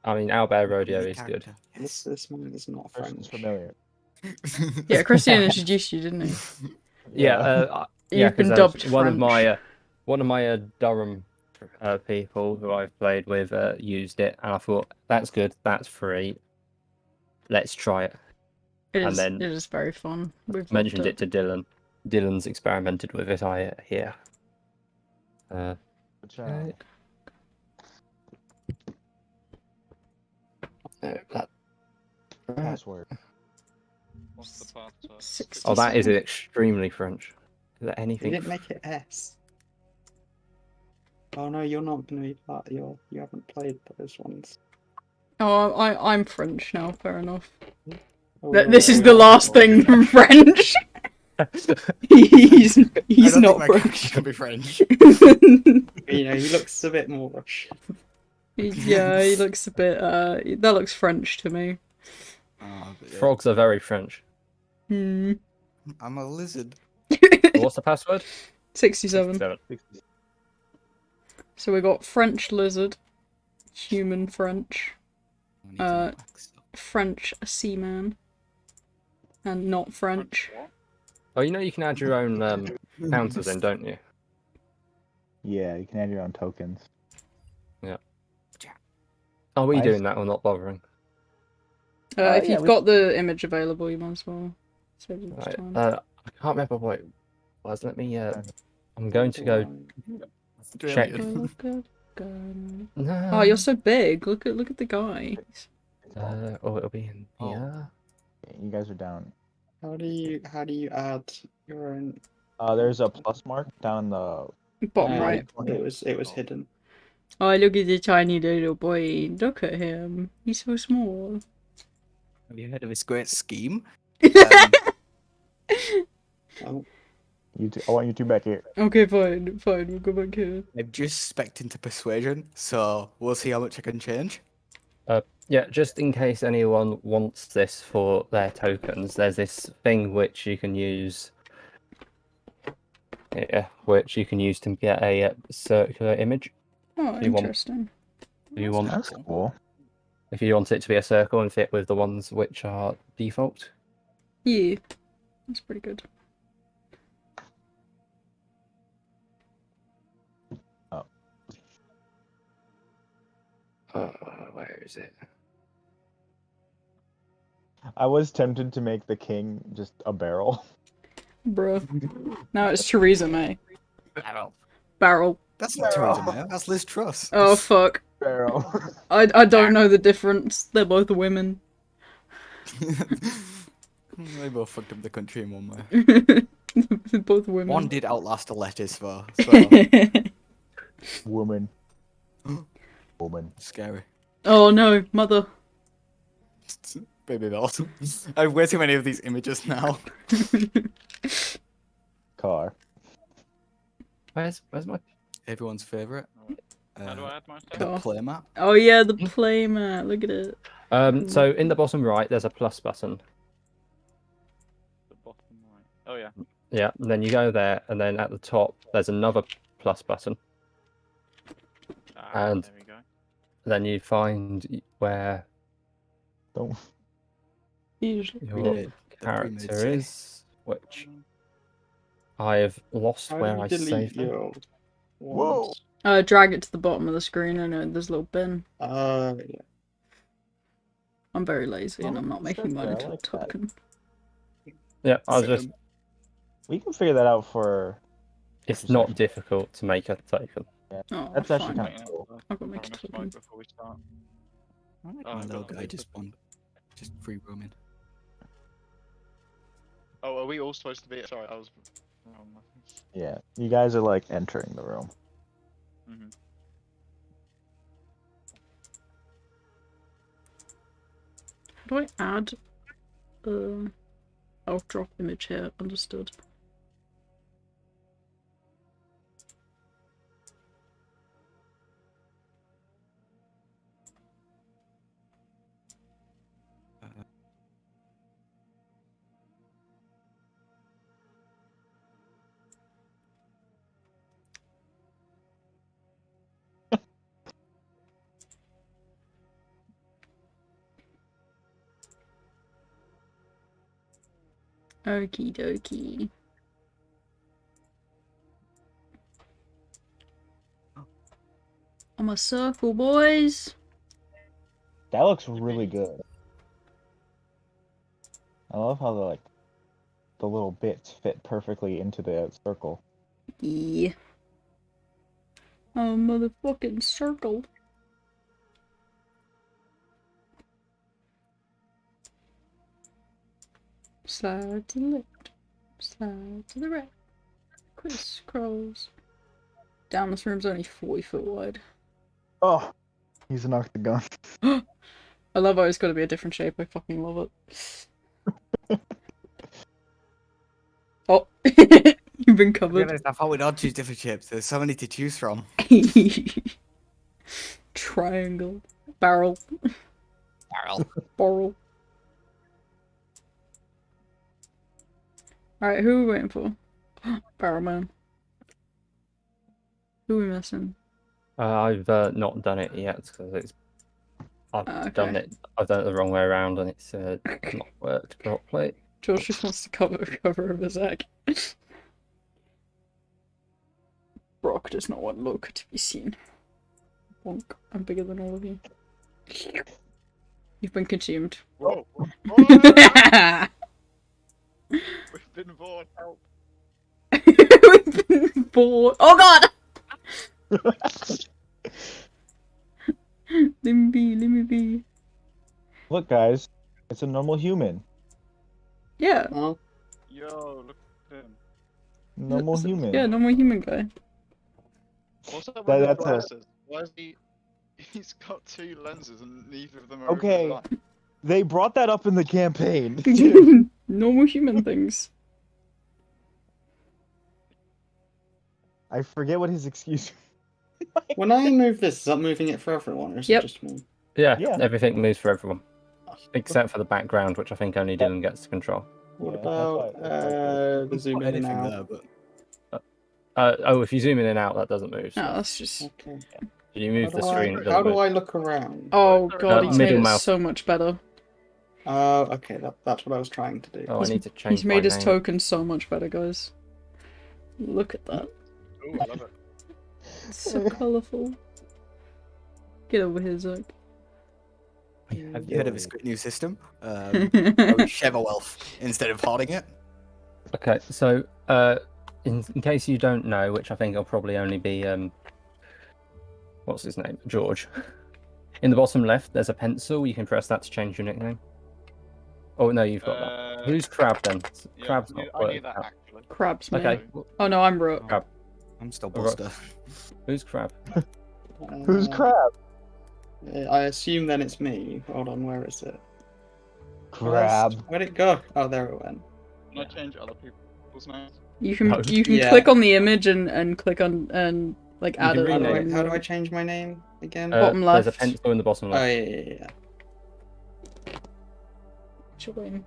I mean, Owlbear Rodeo Any is good. character. This man is not Person's French. familiar. Yeah, Christian introduced you, didn't he? Yeah, You've been because dubbed one of French. my Durham people who I've played with used it, and I thought that's good, that's free. Let's try it. It And is. then It is very fun. We've mentioned loved it to Dylan. Dylan's experimented with it. I hear. Good job. That, Password. What's the password? 67. oh, that is extremely French. Is there You anything? didn't make it S. Oh no, you're not going to be part. You haven't played those ones. Oh, I'm French now. Fair enough. Oh, This is you're the not. last thing from French. he's I don't not think my French. character can be French. You know, he looks a bit more Russian. Yeah, he looks a bit. That looks French to me. Oh, but yeah. Frogs are very French. Hmm. I'm a lizard. What's the password? 67. Seven. So we got French lizard, human French, I need to know accent. French seaman, and not French. Oh, you know you can add your own counters in, don't you? Yeah, you can add your own tokens. Are we Nice. doing that or not bothering? If yeah, you've got the image available, you might as well. Save you Right. time. I can't remember what it was. Let me. I'm going to go check. Brilliant. No. Oh, you're so big. Look at the guy. Oh, it'll be in here. You guys are down. How do you add your own? There's a plus mark down in the. Bottom right. It was hidden. Oh, look at the tiny little boy. Look at him. He's so small. Have you heard of this great scheme? Oh, I want you two back here. Okay, fine. We'll go back here. I'm just spec'd into persuasion, so we'll see how much I can change. Yeah, just in case anyone wants this for their tokens, there's this thing which you can use. Yeah, which you can use to get a circular image. Oh, If you want- interesting. If you want, That's cool. if you want it to be a circle and fit with the ones which are default. Yeah, that's pretty good. Where is it? I was tempted to make the king just a barrel. Bruh. Now it's Theresa May. Barrel. Barrel. That's not Theresa May. That's Liz Truss. Oh, fuck. Barrel. I don't know the difference. They're both women. They both fucked up the country in one way. They're both women. One did outlast the lettuce though, so Woman. Woman. scary. Oh no, mother. Baby bells. I have way too many of these images now. Car. Where's my? Everyone's favourite. How do I add my stuff? The Cool. playmat. Oh yeah, the playmat. Look at it. So in the bottom right, there's a plus button. The bottom right. Oh yeah. Yeah, and then you go there, and then at the top, there's another plus button. And- There we go. Then you find where Don't. Usually. your Pre-made- the character pre-made is, which I have lost how where do I you delete saved it. your Whoa. ones? Drag it to the bottom of the screen and there's a little bin. Yeah. I'm very lazy and I'm not making mine I into a like that. token. Yeah, I was Same. just. We can figure that out for. It's not difficult to make a token. Oh, That's actually fine. kind of cool. I've got to make a Having a token. smoke before we start. I like Oh, my I've little got guy a just free roaming. Oh, are we all supposed to be? Sorry, I was. Yeah. You guys are like entering the room. Mm-hmm. How do I add? I'll drop image here. Understood. Okie dokie. I'm a circle, boys. That looks really good. I love how the little bits fit perfectly into the circle. Yeah. A motherfucking circle. Slide to the left. Slide to the right. Crisscross. Damn, this room's only 40 foot wide. Oh, he's an octagon. I love how it's got to be a different shape. I fucking love it. Oh, you've been I covered. realized I thought we'd all choose different shapes. There's so many to choose from. Triangle. Barrel. Barrel. Barrel. Alright, who are we waiting for? Barrel man. Who are we missing? I've not done it yet because it's. I've Okay. done it. I've done it the wrong way around, and it's not worked properly. George just wants to cover of his egg. Brock does not want Loka to be seen. Bonk. I'm bigger than all of you. You've been consumed. Whoa! We've We've been bored. Help! been bored. Oh god! Let me be, let me be. Look, guys, it's a normal human. Yeah. Oh, Yo, look at him. Normal human. Yeah, normal human guy. What's up That- with his that's a- glasses? Why is he? He's got 2 lenses and neither of them are Okay. over the line. They brought that up in the campaign. too. Normal human things. I forget what his excuse. when I move this, is that moving it for everyone, or is Yep. it just me? Yeah, Yeah. everything moves for everyone except for the background, which I think only Dylan gets to control. What Yeah, that's about why- that's why the zoom in and Anything out? there, but Oh, if you zoom in and out, that doesn't move. No, So that's just. Okay. if you move the screen, it How doesn't do move. I look around? Oh god, he's made middle it mouse. so much better. Okay, that's what I was trying to do. Oh, I need to change He's made my his name. token so much better, guys. Look at that. Ooh, I love it. It's so colourful. Get over here, Zach. have you heard of this great new system? Oh, Cheverwelf instead of hoarding it. Okay, so in case you don't know, which I think will probably only be what's his name, George. In the bottom left, there's a pencil. You can press that to change your nickname. Oh no, you've got that. Who's Crab then? Yeah, Crab's I not knew, I knew working that out. actually. Crab's me. Okay, Oh no, I'm Rook. Crab. I'm still Alright. Buster. Who's Crab? Who's Crab? I assume then it's me. Hold on, where is it? Crab. Where'd it go? Oh, there it went. Can I change other people's names? You can No. you can click on the image and click on and like add can it. rename How do I change my name again? Bottom There's a left. pencil in the bottom Oh left. yeah. Join.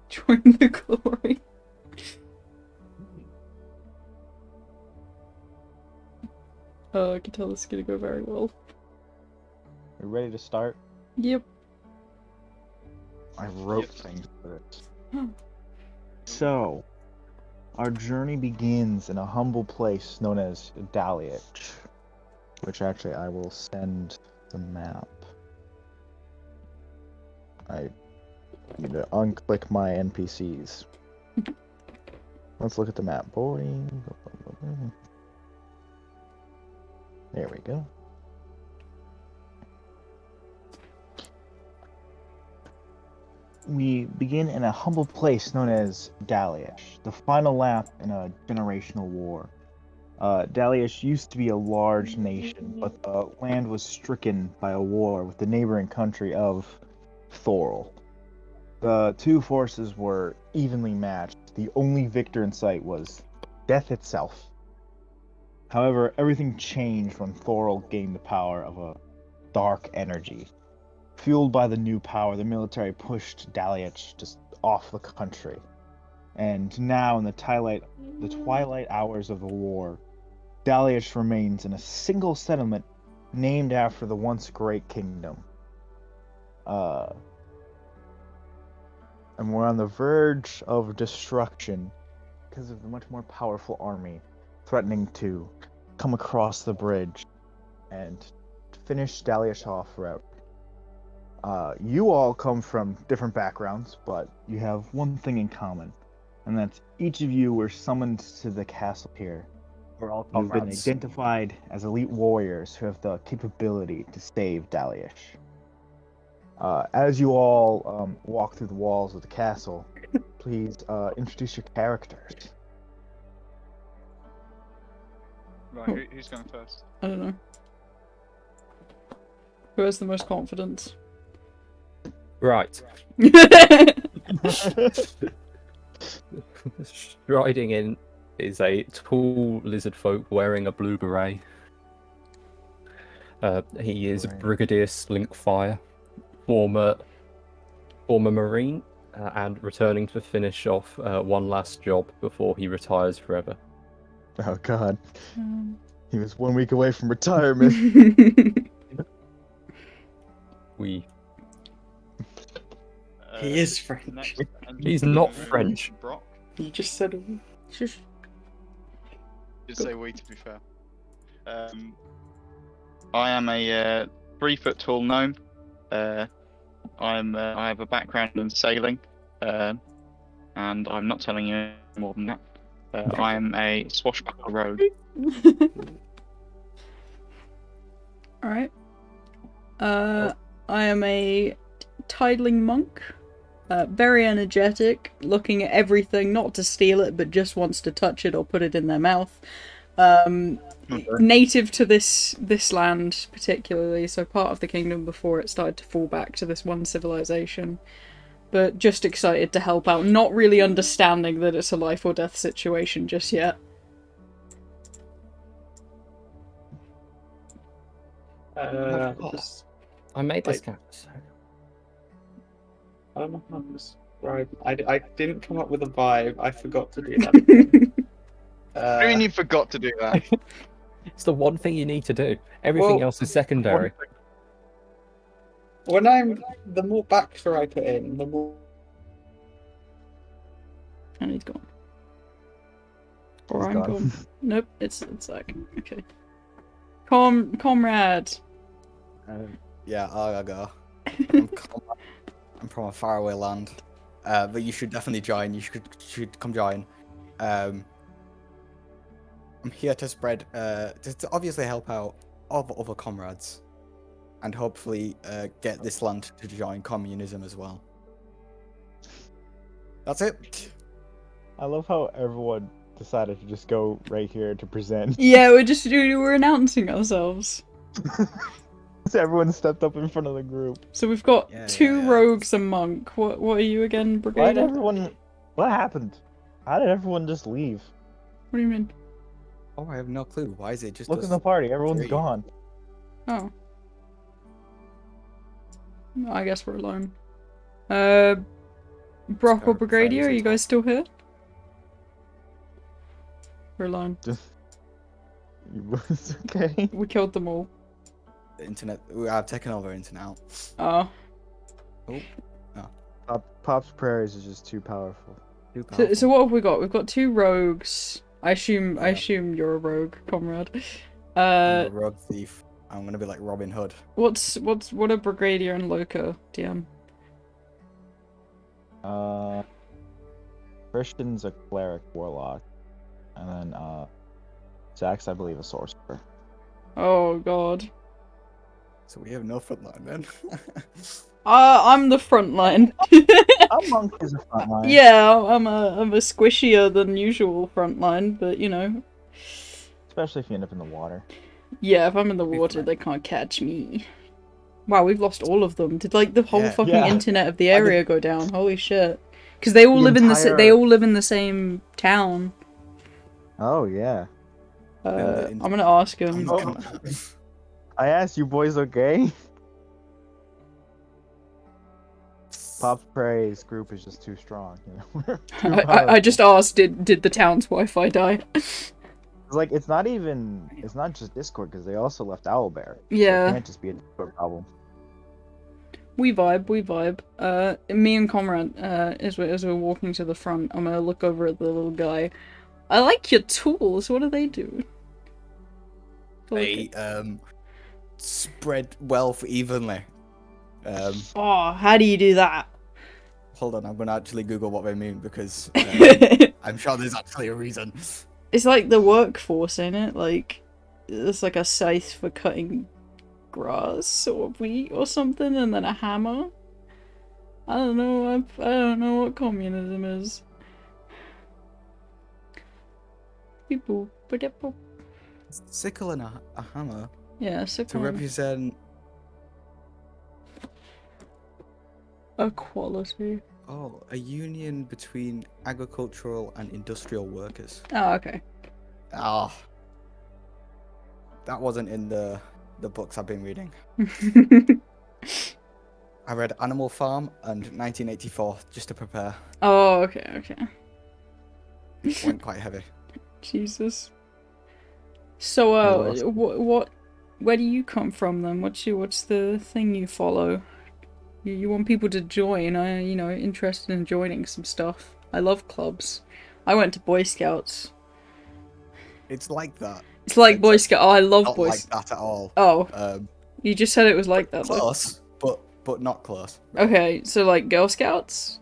Join the glory. I can tell this is gonna go very well. We ready to start? Yep. I wrote Yes. things for this. Hmm. So, our journey begins in a humble place known as Daliach, which actually I will send the map. I need to unclick my NPCs. Let's look at the map, boy. There we go. We begin in a humble place known as Daliach, the final lap in a generational war. Daliach used to be a large nation, but the land was stricken by a war with the neighboring country of Thorol. The two forces were evenly matched. The only victor in sight was death itself. However, everything changed when Thorol gained the power of a dark energy. Fueled by the new power, the military pushed Daliach just off the country. And now, in the twilight hours of the war, Daliach remains in a single settlement named after the once great kingdom. and we're on the verge of destruction because of the much more powerful army threatening to come across the bridge and finish Daliash off forever. You all come from different backgrounds, but you have one thing in common, and that's each of you were summoned to the castle here. We're all You've been comrades. identified as elite warriors who have the capability to save Daliash. As you all walk through the walls of the castle, please introduce your characters. Right, who's going first? I don't know. Who has the most confidence? Right. Striding in is a tall lizard folk wearing a blue beret. He is Right. Brigadier Slinkfire, former Marine, and returning to finish off one last job before he retires forever. Oh God, Um, he was 1 week away from retirement. We. He is French. Next, He's not French. Brock. You just said Shush. Did say we, to be fair. I am a 3 foot tall gnome. I have a background in sailing, and I'm not telling you any more than that. I am a swashbuckler rogue. Alright. I am a tidling monk. Very energetic, looking at everything, not to steal it, but just wants to touch it or put it in their mouth. Native to this land particularly, so part of the kingdom before it started to fall back to this one civilization. But just excited to help out, not really understanding that it's a life or death situation just yet. I made this Like- character. I don't know how to describe. I didn't come up with a vibe. I forgot to do that. I mean, you forgot to do that. It's the one thing you need to do. Everything Well, else is secondary. The more backstory I put in, the more. And he's gone. Or He's I'm gone. gone. Nope, it's Zach. Okay. Comrade. Yeah, I'll go. I'm from a faraway land, but you should definitely join. You should come join. I'm here to spread, to obviously help out other comrades, and hopefully get this land to join communism as well. That's it. I love how everyone decided to just go right here to present. Yeah, we're announcing ourselves. So everyone stepped up in front of the group. So we've got Yeah, two yeah. rogues, a monk. What are you again, Why did Brigadier? everyone? What happened? How did everyone just leave? What do you mean? Oh, I have no clue. Why is it just Look at us the party. Everyone's three? gone. Oh. I guess we're alone. Brock or Scarab Brigadier, are Fridays you as guys still here? We're alone. It's okay. We killed them all. The internet. I've taken over internet out. Oh. Pop's prayers is just too powerful. Too So powerful. what have we got? We've got two rogues. I assume Yeah. you're a rogue, comrade. I'm a rogue thief. I'm gonna be like Robin Hood. What are Brigadier and Loka, DM? Christian's a cleric warlock, and then Zack's, I believe, a sorcerer. Oh god. So we have no frontline then. I'm the front line. A monk is a frontline. Yeah, I'm a squishier than usual front line, but you know. Especially if you end up in the water. Yeah, if I'm in the Be water, fine. they can't catch me. Wow, we've lost all of them. Did like the whole Yeah. fucking Yeah. internet of the I did- area go down? Holy shit! Because they all The live in entire- they all live in the same town. Oh yeah. I'm gonna ask him. Oh. I asked you boys, okay? Pop's praise group is just too strong, you know. Too I just asked, did the town's Wi-Fi die? It's like it's not just Discord because they also left Owlbear. So Yeah. it can't just be a Discord problem. We vibe, we vibe. Me and Comrade, as we're walking to the front, I'm gonna look over at the little guy. I like your tools. What do they do? They spread wealth evenly. Oh, how do you do that? Hold on, I'm gonna actually Google what they mean because It's I'm sure there's actually a reason. like the workforce, ain't it? Like, it's like a scythe for cutting grass or wheat or something, and then a hammer. I don't know. I don't know what communism is. People, Sickle and a hammer yeah, to sickle represent. equality. Oh, a union between agricultural and industrial workers. Oh, okay. Ah, that wasn't in the books I've been reading. I read Animal Farm and 1984 just to prepare. Oh, okay, okay. Went quite heavy. Jesus. So, Yes. where do you come from then? What's the thing you follow? You want people to join? Interested in joining some stuff. I love clubs. I went to Boy Scouts. It's like that. It's like Boy Except Scout. Oh, I love Not Boy like Scout. that at all. Oh, you just said it was like that. Though. Close, but not close. Okay, so like Girl Scouts.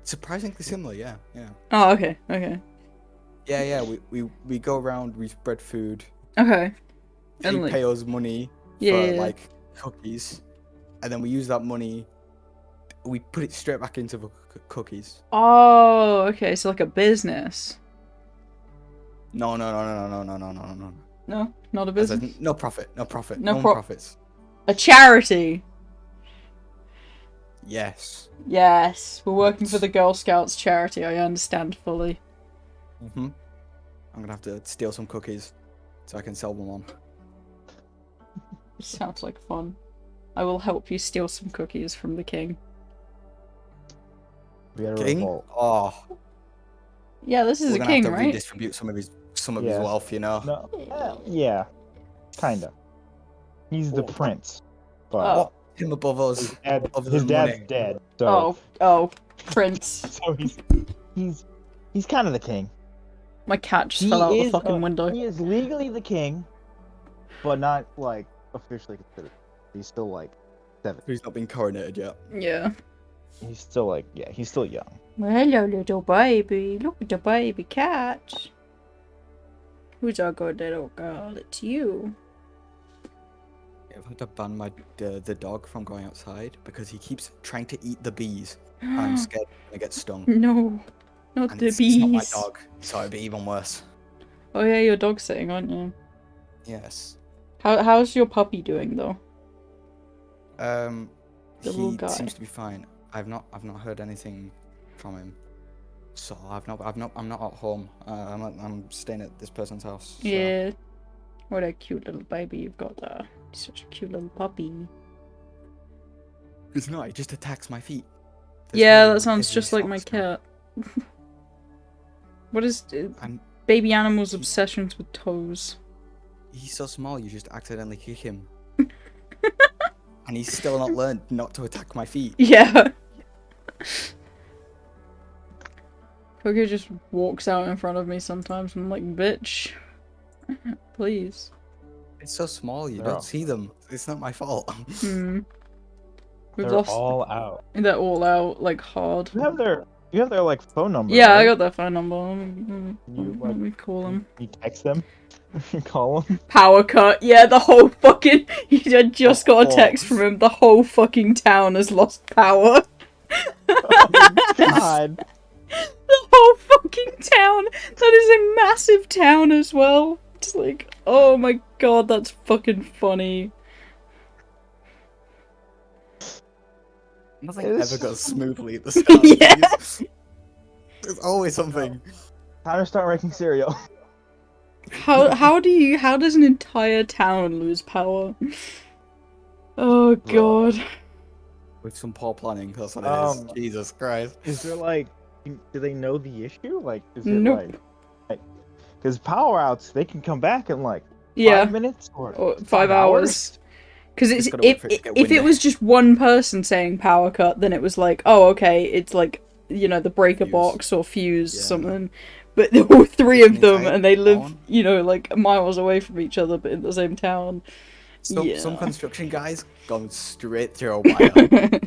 Surprisingly similar, yeah. Oh, okay, okay, Yeah. We go around, we spread food. okay. They And like, pay us money for Yeah. like cookies, and then we use that money. We put it straight back into the cookies. oh, okay, so like a business. No. No, not a As in, business. no profit. No No one pro- profits. A charity. Yes. Yes, we're working for the Girl Scouts charity. I understand fully. I'm gonna have to steal some cookies so I can sell them on. Sounds like fun. I will help you steal some cookies from the king. We had a King? revolt. Oh, Yeah, this is we're a gonna king, have to right? redistribute some of his Yeah. wealth, you know. No, yeah, kinda. He's the Oh. prince, but Oh. What? Him above us. Other his than dad's money. dead, so Oh, Prince. so he's kind of the king. My cat just He fell out the is fucking window. He is legally the king, but not like officially considered. He's still like 7. He's not been coronated yet. Yeah. He's still like he's still young. Well, hello, little baby. Look at the baby cat. Who's our good little girl? It's you. I've had to ban the dog from going outside because he keeps trying to eat the bees. I'm scared he's gonna get stung. No, not And the it's bees. not my dog, so it'd be even worse. Oh yeah, you're dog sitting, aren't you? Yes. How's your puppy doing though? The little he guy. seems to be fine. I've not heard anything from him. So I'm not at home. I'm staying at this person's house. So. Yeah. What a cute little baby you've got there. Such a cute little puppy. It's not. It just attacks my feet. Yeah, no that sounds every just like my socks now. cat. What is And baby animals' obsessions with toes? he's so small. You just accidentally kick him. And he's still not learned not to attack my feet. Yeah. Coco just walks out in front of me sometimes and I'm like, bitch. Please. It's so small. You They're don't all- see them. It's not my fault. Hmm. We've They're lost. all out. They're all out, like, hard. You have their like phone number. Yeah, I right? got their phone number. Let me call them. You text them. You call them. Power cut. Yeah, the whole fucking. I just got a Oh. text from him. The whole fucking town has lost power. God. The whole fucking town. That is a massive town as well. It's like, oh my god, that's fucking funny. Nothing It's- ever goes smoothly at the start. Yeah. There's always something. Time to start making cereal. How does an entire town lose power? Oh god. With some poor planning, that's what it is. Jesus Christ. Is there like, do they know the issue? Like, is it Nope. like, because power outs, they can come back in like Yeah. 5 minutes or Or 5 hours. Because Just it's gotta wait for it to get if it windy. was just one person saying power cut, then it was like, oh, okay, it's like, you know, the breaker Fuse. box or fuse Yeah. something. But there were three It's of an them, entire and they live, town. you know, like miles away from each other, but in the same town. Some Yeah. construction guys gone straight through a wire.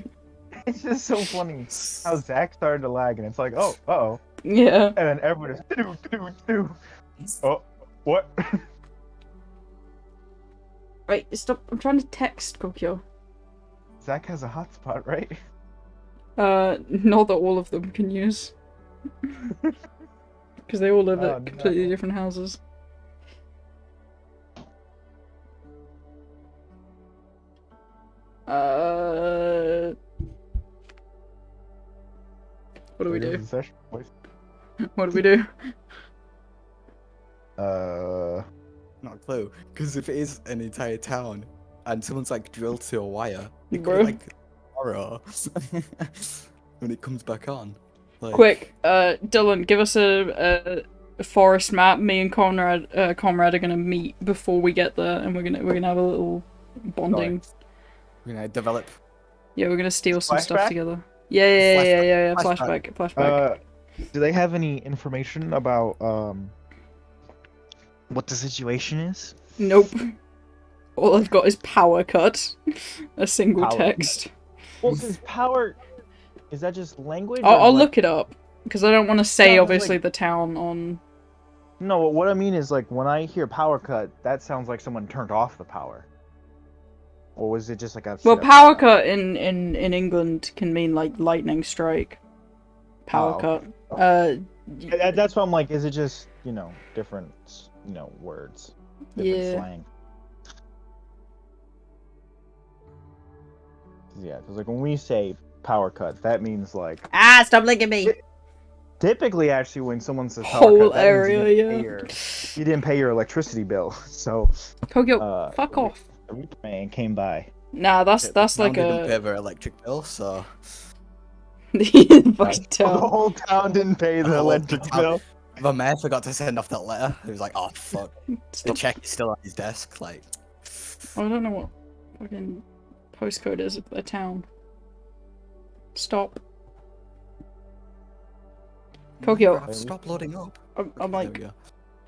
It's just so funny how Zach started to lag, and it's like, oh, uh-oh. Yeah. And then everyone is, do. Oh, what? Right, stop. I'm trying to text Kokyo. Zach has a hotspot, right? Not that all of them can use. Because they all live Oh, at completely no. different houses. What do we do? What do we do? Not a clue. Because if it is an entire town and someone's like drilled to a wire, it Bro. could be like horror when it comes back on. Like, Quick, Dylan, give us a forest map. Me and Conrad are gonna meet before we get there, and we're gonna have a little bonding. we're gonna develop. Yeah, we're gonna steal some stuff Flashback? together. Yeah. Flashback. Flashback. Do they have any information about what the situation is? Nope. All I've got is power cut. A single Power. text. Well, since power, is that just language? I'll look it up because I don't want to say Sounds obviously like- the town on. No, what I mean is like when I hear power cut, that sounds like someone turned off the power. Or was it just like a? Well, straight up power shutdown? cut in England can mean like lightning strike. Power Oh, cut. okay. That's why I'm like, is it just different words, different Yeah. slang? Yeah, because like when we say power cut, that means like Stop licking at me. typically actually when someone says power Whole cut, that means area, you didn't pay your electricity bill. So Tokyo, fuck off. The rich man came by. Nah, that's Town like didn't pay a their electric bill, so fucking The town. whole town didn't pay the The whole electric town. bill. the mayor forgot to send off that letter. He was like, "Oh fuck." The Stop. check is still on his desk. Like, I don't know what fucking postcode is of their town. Stop. Tokyo. Minecraft, stop loading up. I'm There like we go.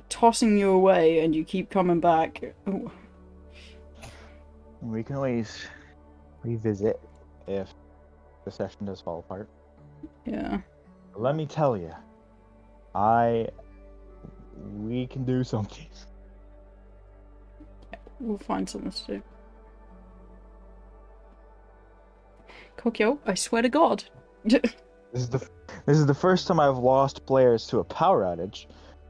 tossing you away and you keep coming back. Ooh. We can always revisit if the session does fall apart. Yeah. Let me tell you, we can do something. We'll find something to do. Kokyo, I swear to God. This is the first time I've lost players to a power outage,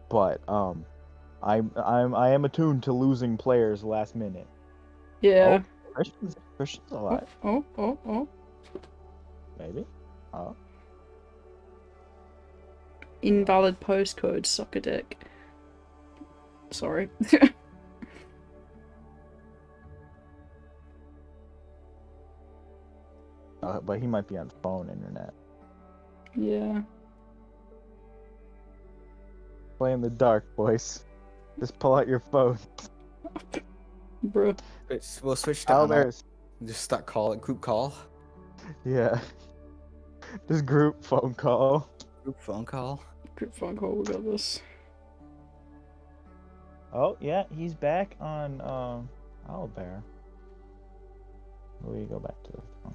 but I am attuned to losing players last minute. Yeah. Christian's alive, Oh. maybe. Oh. Invalid postcode, suck a dick. Sorry. But he might be on phone internet. Yeah. Play in the dark, boys. Just pull out your phone. Bruh. We'll switch to Oh, Anna. there's Just start group call. yeah. Just group phone call. Group phone call. Group phone call, we got this. Oh yeah, he's back on Owlbear. We go back to the phone.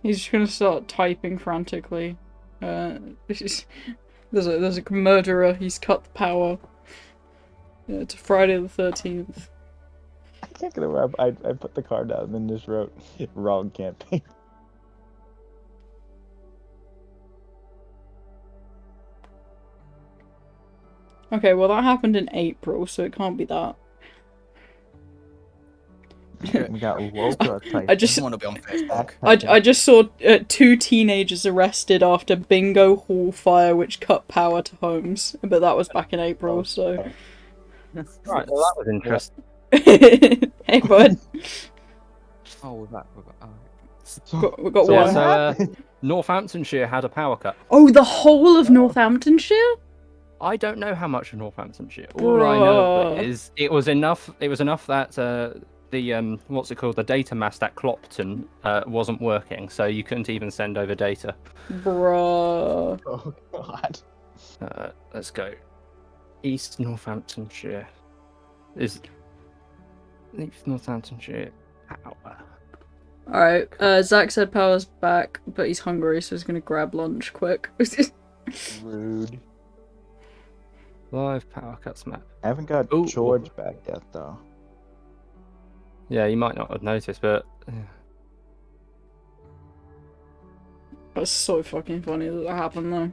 He's just gonna start typing frantically. There's a murderer. He's cut the power. Yeah, to Friday the 13th. I can't get over. I put the card down and then just wrote wrong campaign. Okay, well that happened in April, so it can't be that. We got Loka type. I just want to be on Facebook. I just saw 2 teenagers arrested after bingo hall fire which cut power to homes, but that was back in April, so. Right, well, that was interesting. Hey bud, Oh, we're back. we got So, one. yeah, so Northamptonshire had a power cut. Oh, the whole of Northamptonshire? I don't know how much of Northamptonshire. All I know Bruh. is it was enough. It was enough that the what's it called? The data mast at Clopton wasn't working, so you couldn't even send over data. Bruh. Oh god. Let's go. East Northamptonshire. Is East Northamptonshire power? Alright, Zach said power's back, but he's hungry, so he's gonna grab lunch quick. Rude. Live power cuts map. I haven't got Ooh. George back yet, though. Yeah, you might not have noticed, but That's so fucking funny that happened, though.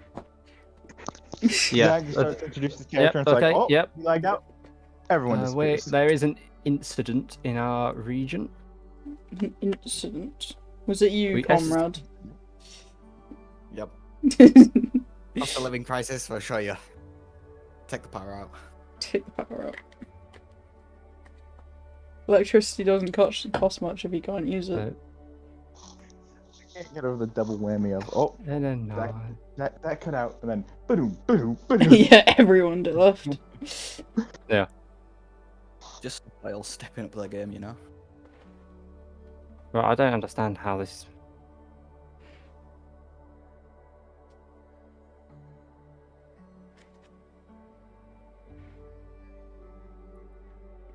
yeah. Zach just starts to introduce his Yep, character and it's okay, like, oh, yep. you lagged out. Everyone disappears. There is an incident in our region. An incident. Was it you, We comrade? Yep. Cost of living crisis, I'll show you. Take the power out. Take the power out. Electricity doesn't cost much if you can't use it. I can't get over the double whammy of, oh, No. that cut out, and then, ba-doom, ba-doom, ba-doom. Yeah, everyone left. Just while stepping up to the game, you know? Right, I don't understand how this.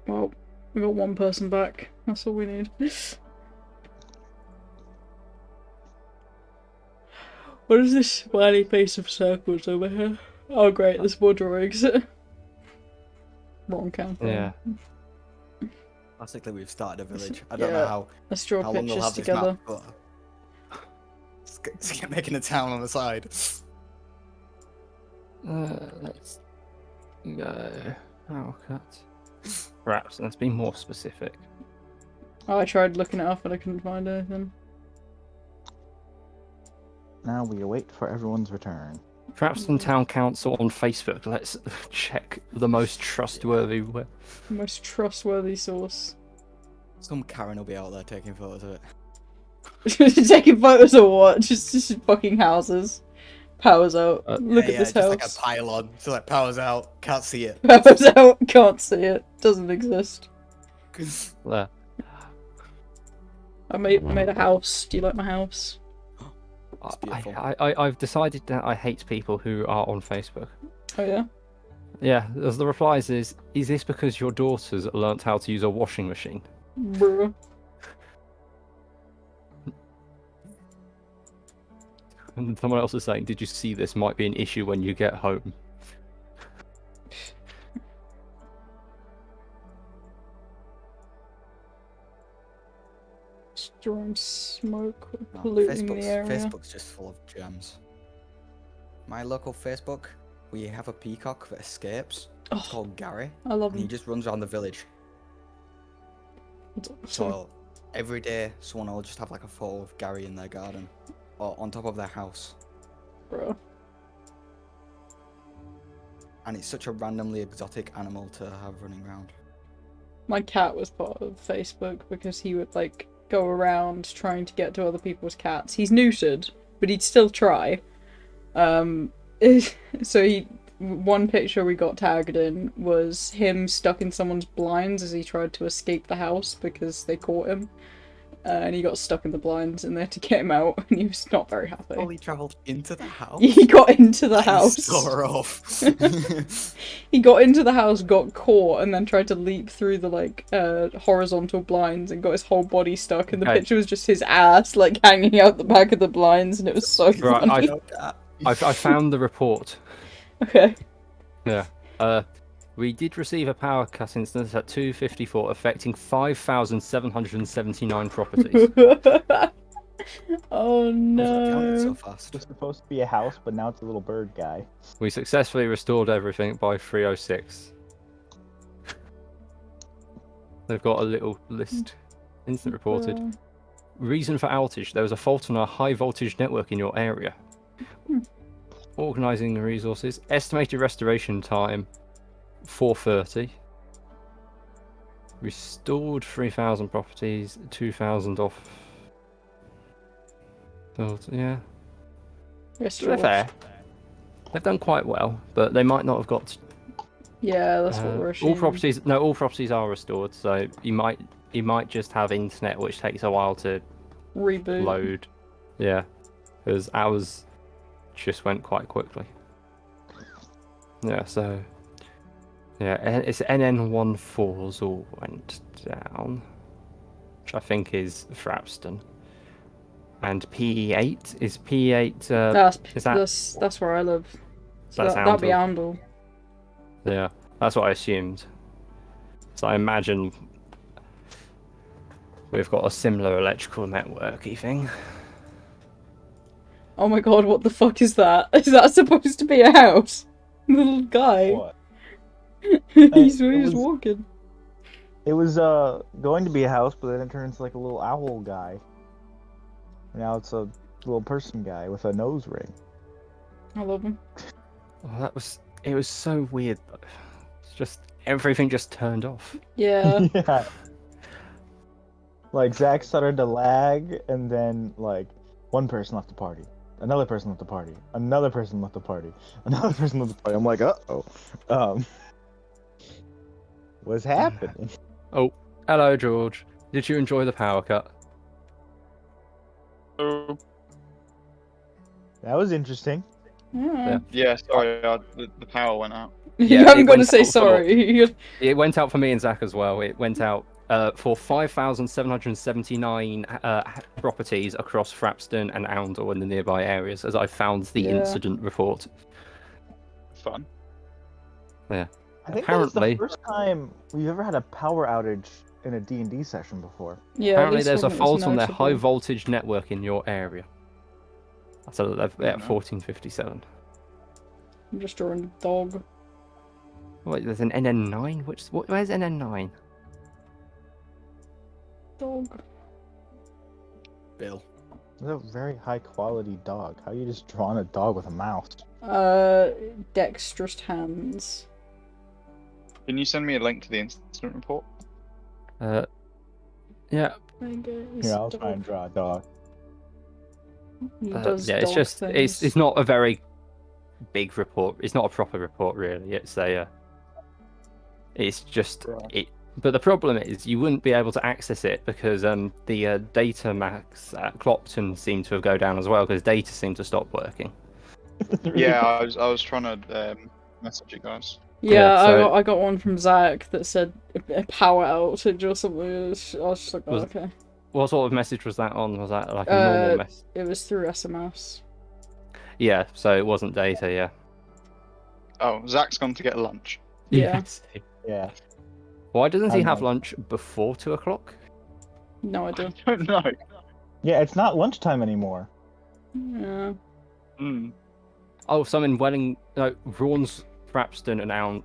Well, we got one person back. That's all we need. What is this smiley face of circles over here? Oh great, there's more drawings. Wrong campaign. Yeah. Classically, we've started a village. I don't Yeah. know how Let's draw long we'll pictures have this together. map, but let's get making a town on the side. Let's go. Power cut. Perhaps let's be more specific. Oh, I tried looking it up and I couldn't find anything. Now we await for everyone's return. Crapston Town Council on Facebook. Let's check the most trustworthy. Most trustworthy source. Some Karen will be out there taking photos of it. Taking photos of what? Just fucking houses. Power's out. Look Yeah, at this just house. like a pylon. So like power's out, can't see it. Power's out. Can't see it. Doesn't exist. There. I made a house. Do you like my house? It's beautiful. I've decided that I hate people who are on Facebook. Oh yeah. Yeah, as the replies is this because your daughters learnt how to use a washing machine? Bruh. And someone else is saying, did you see this might be an issue when you get home? Drawing smoke, No, polluting the area. Facebook's just full of gems. My local Facebook, we have a peacock that escapes. It's Oh, called Gary, I love and he him. just runs around the village. So every day, someone will just have like a photo of Gary in their garden, or on top of their house. Bro. And it's such a randomly exotic animal to have running around. My cat was part of Facebook because he would like go around trying to get to other people's cats. He's neutered, but he'd still try. So one picture we got tagged in was him stuck in someone's blinds as he tried to escape the house because they caught him. And he got stuck in the blinds and they had to get him out and he was not very happy. Oh, he travelled into the house? He got into the That house. is so rough. He got into the house, got caught, and then tried to leap through the like horizontal blinds and got his whole body stuck. And the Okay. picture was just his ass like hanging out the back of the blinds, and it was so Right, funny. I found the report. Okay. Yeah. We did receive a power cut instance at 2:54, affecting 5,779 properties. Oh How's that counted so no. fast? It was supposed to be a house, but now it's a little bird guy. We successfully restored everything by 3:06. They've got a little list. Instant reported. Reason for outage: there was a fault on our high voltage network in your area. Organising the resources. Estimated restoration time 4:30. Restored 3,000 properties, 2,000 off. So, yeah. To be Restored. fair, they've done quite well, but they might not have got. Yeah, that's what we're all assuming. properties. No, all properties are restored, so you might you might just have internet which takes a while to Reboot. load. Yeah, because ours just went quite quickly. Yeah, so yeah, it's NN14s all went down, which I think is Frapston. And PE8 is PE8. Is that That's where I live. So That's that'd be Oundle. Oundle. Yeah, that's what I assumed. So I imagine we've got a similar electrical networky thing. Oh my god, what the fuck is that? Is that supposed to be a house? Little guy. What? he's it was- walking. It was going to be a house, but then it turned into like a little owl guy. Now it's a little person guy with a nose ring. I love him. Oh, it was so weird though. It's just everything just turned off. Yeah. Yeah. Like Zach started to lag, and then like one person left the party, another person left the party, another person left the party, another person left the party. I'm like, what's happening? Oh, hello George. Did you enjoy the power cut? Oh, That was interesting. Yeah. yeah, sorry, the power went out. You Yeah, haven't it got to went say out for- sorry. It went out for me and Zach as well. It went out for 5,779 properties across Frapston and Oundle and the nearby areas, as I found the Yeah. incident report. Fun. I think that was the Apparently- first time we've ever had a power outage in a D&D session before. Yeah. at Apparently, least there's a one that was fault on their notable. high voltage network in your area. So they're Yeah. at 1457. I'm just drawing a dog. Wait, there's an NN9? Where's NN9? Dog. Bill. It's a very high quality dog. How you just drawing a dog with a mouse? Dexterous hands. Can you send me a link to the incident report? Yeah, Here, I'll try and draw a dog. He does yeah. It's dog just things. it's not a very big report. It's not a proper report really. It's just Right. it. But the problem is you wouldn't be able to access it because the data max at Clopton seemed to have go down as well because data seemed to stop working. Yeah, I was trying to message you guys. Yeah, so- I got one from Zach that said a power outage or something. I was just like, oh, Was- okay. What sort of message was that on? Was that like a normal message? It was through SMS. Yeah, so it wasn't data. Yeah. Oh, Zach's gone to get lunch. Yeah. Yes. Yeah. Why doesn't he I'm have like- lunch before 2 o'clock? No I idea. don't know. Yeah, it's not lunchtime anymore. Yeah. Hmm. Oh, some in Rawn's, Frapston, and Ound.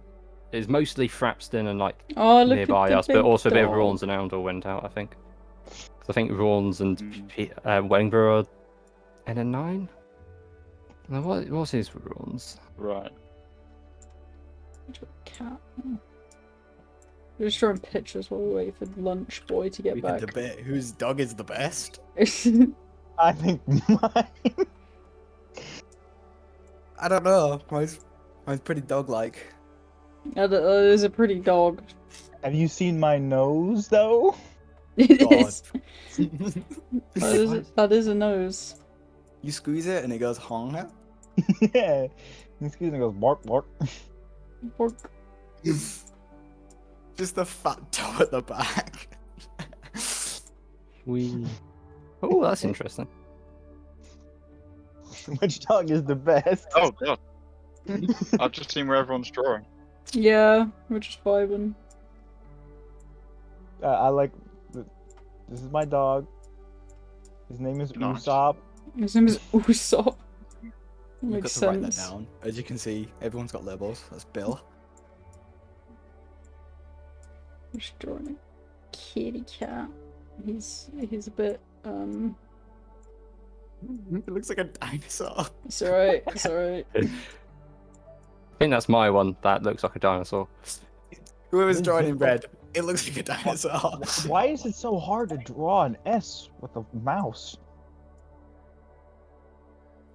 It's mostly Frapston and like Oh, look nearby at the us, but big also a bit of dog. Rawns and Oundle went out, I think. 'Cause I think Rawns and Mm. Wellingborough and a 9? No, what's his Rawns? Right. Cat. We're just drawing pictures while we wait for lunch boy to get We back. can debate whose dog is the best. I think mine. I don't know. Mine's pretty dog-like. That is a pretty dog. Have you seen my nose though? It God. is. That is a nose. You squeeze it and it goes honga. Yeah. Excuse me, goes bark bark. Pork. Just the fat toe at the back. Oh, that's interesting. Which dog is the best? Oh god. I've just seen where everyone's drawing. Yeah, we're just vibing. I like. This is my dog. His name is Nice. Usopp. His name is Usopp. You've got Makes to write that sense. down. As you can see, everyone's got labels. That's Bill. We're just drawing a kitty cat. He's a bit It looks like a dinosaur. It's alright. It's alright. I think that's my one. That looks like a dinosaur. Whoever's drawing in red, it looks like a dinosaur. Why is it so hard to draw an S with a mouse?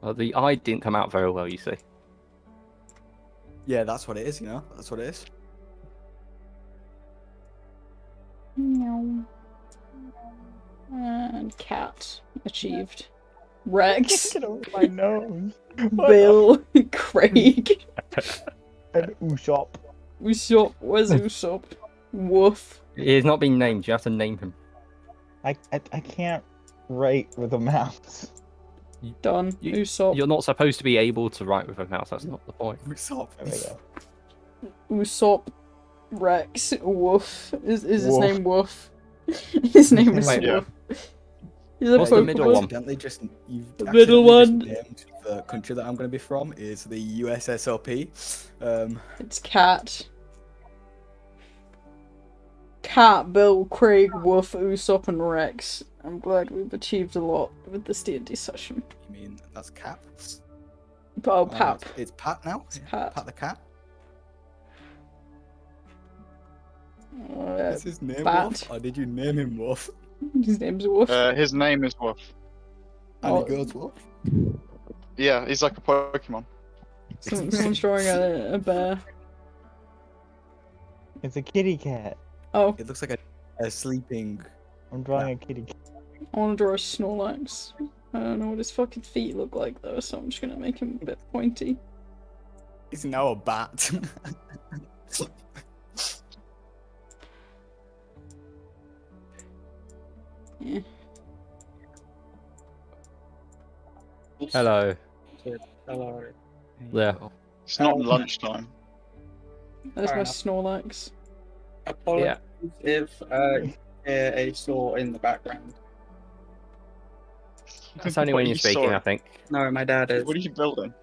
The eye didn't come out very well, you see. Yeah, that's what it is, you know? That's what it is. Meow. And cat. Achieved. Rex. Get over my nose. Bill. Craig. And Usopp. Usopp. Where's Usopp? Woof. He's not been named. You have to name him. I can't write with a mouse. Done. You- Usopp. You're not supposed to be able to write with a mouse. That's not the point. Usopp. There we go. Usopp. Rex. Woof. Is his Woof. name Woof? His name is Wait, Woof. He's a What's the middle Pokemon. one? Accidentally just you've The accidentally middle just one. named the country that I'm going to be from is the USSOP. It's Cat. Cat, Bill, Craig, Woof, Usopp, and Rex. I'm glad we've achieved a lot with this D&D session. You mean that's Cap? Oh, Pap. It's Pat now. It's Pat. Pat the cat. Uh, Is his name Bat. Wolf? Or did you name him Wolf? his name's Woof. His name is Wolf. And Oh. he goes Wolf? Yeah, he's like a Pokemon. Someone's drawing a bear. It's a kitty cat. Oh, It looks like a sleeping. I'm drawing a kitty cat. I want to draw a Snorlax. I don't know what his fucking feet look like though, so I'm just gonna make him a bit pointy. He's now a bat. Yeah. Hello. Hello. Yeah. It's not lunchtime. There's Fair my enough. Snorlax. Apologies if hear a saw in the background. That's only What when you you're speaking, saw? I think. No, my dad is. What are you building?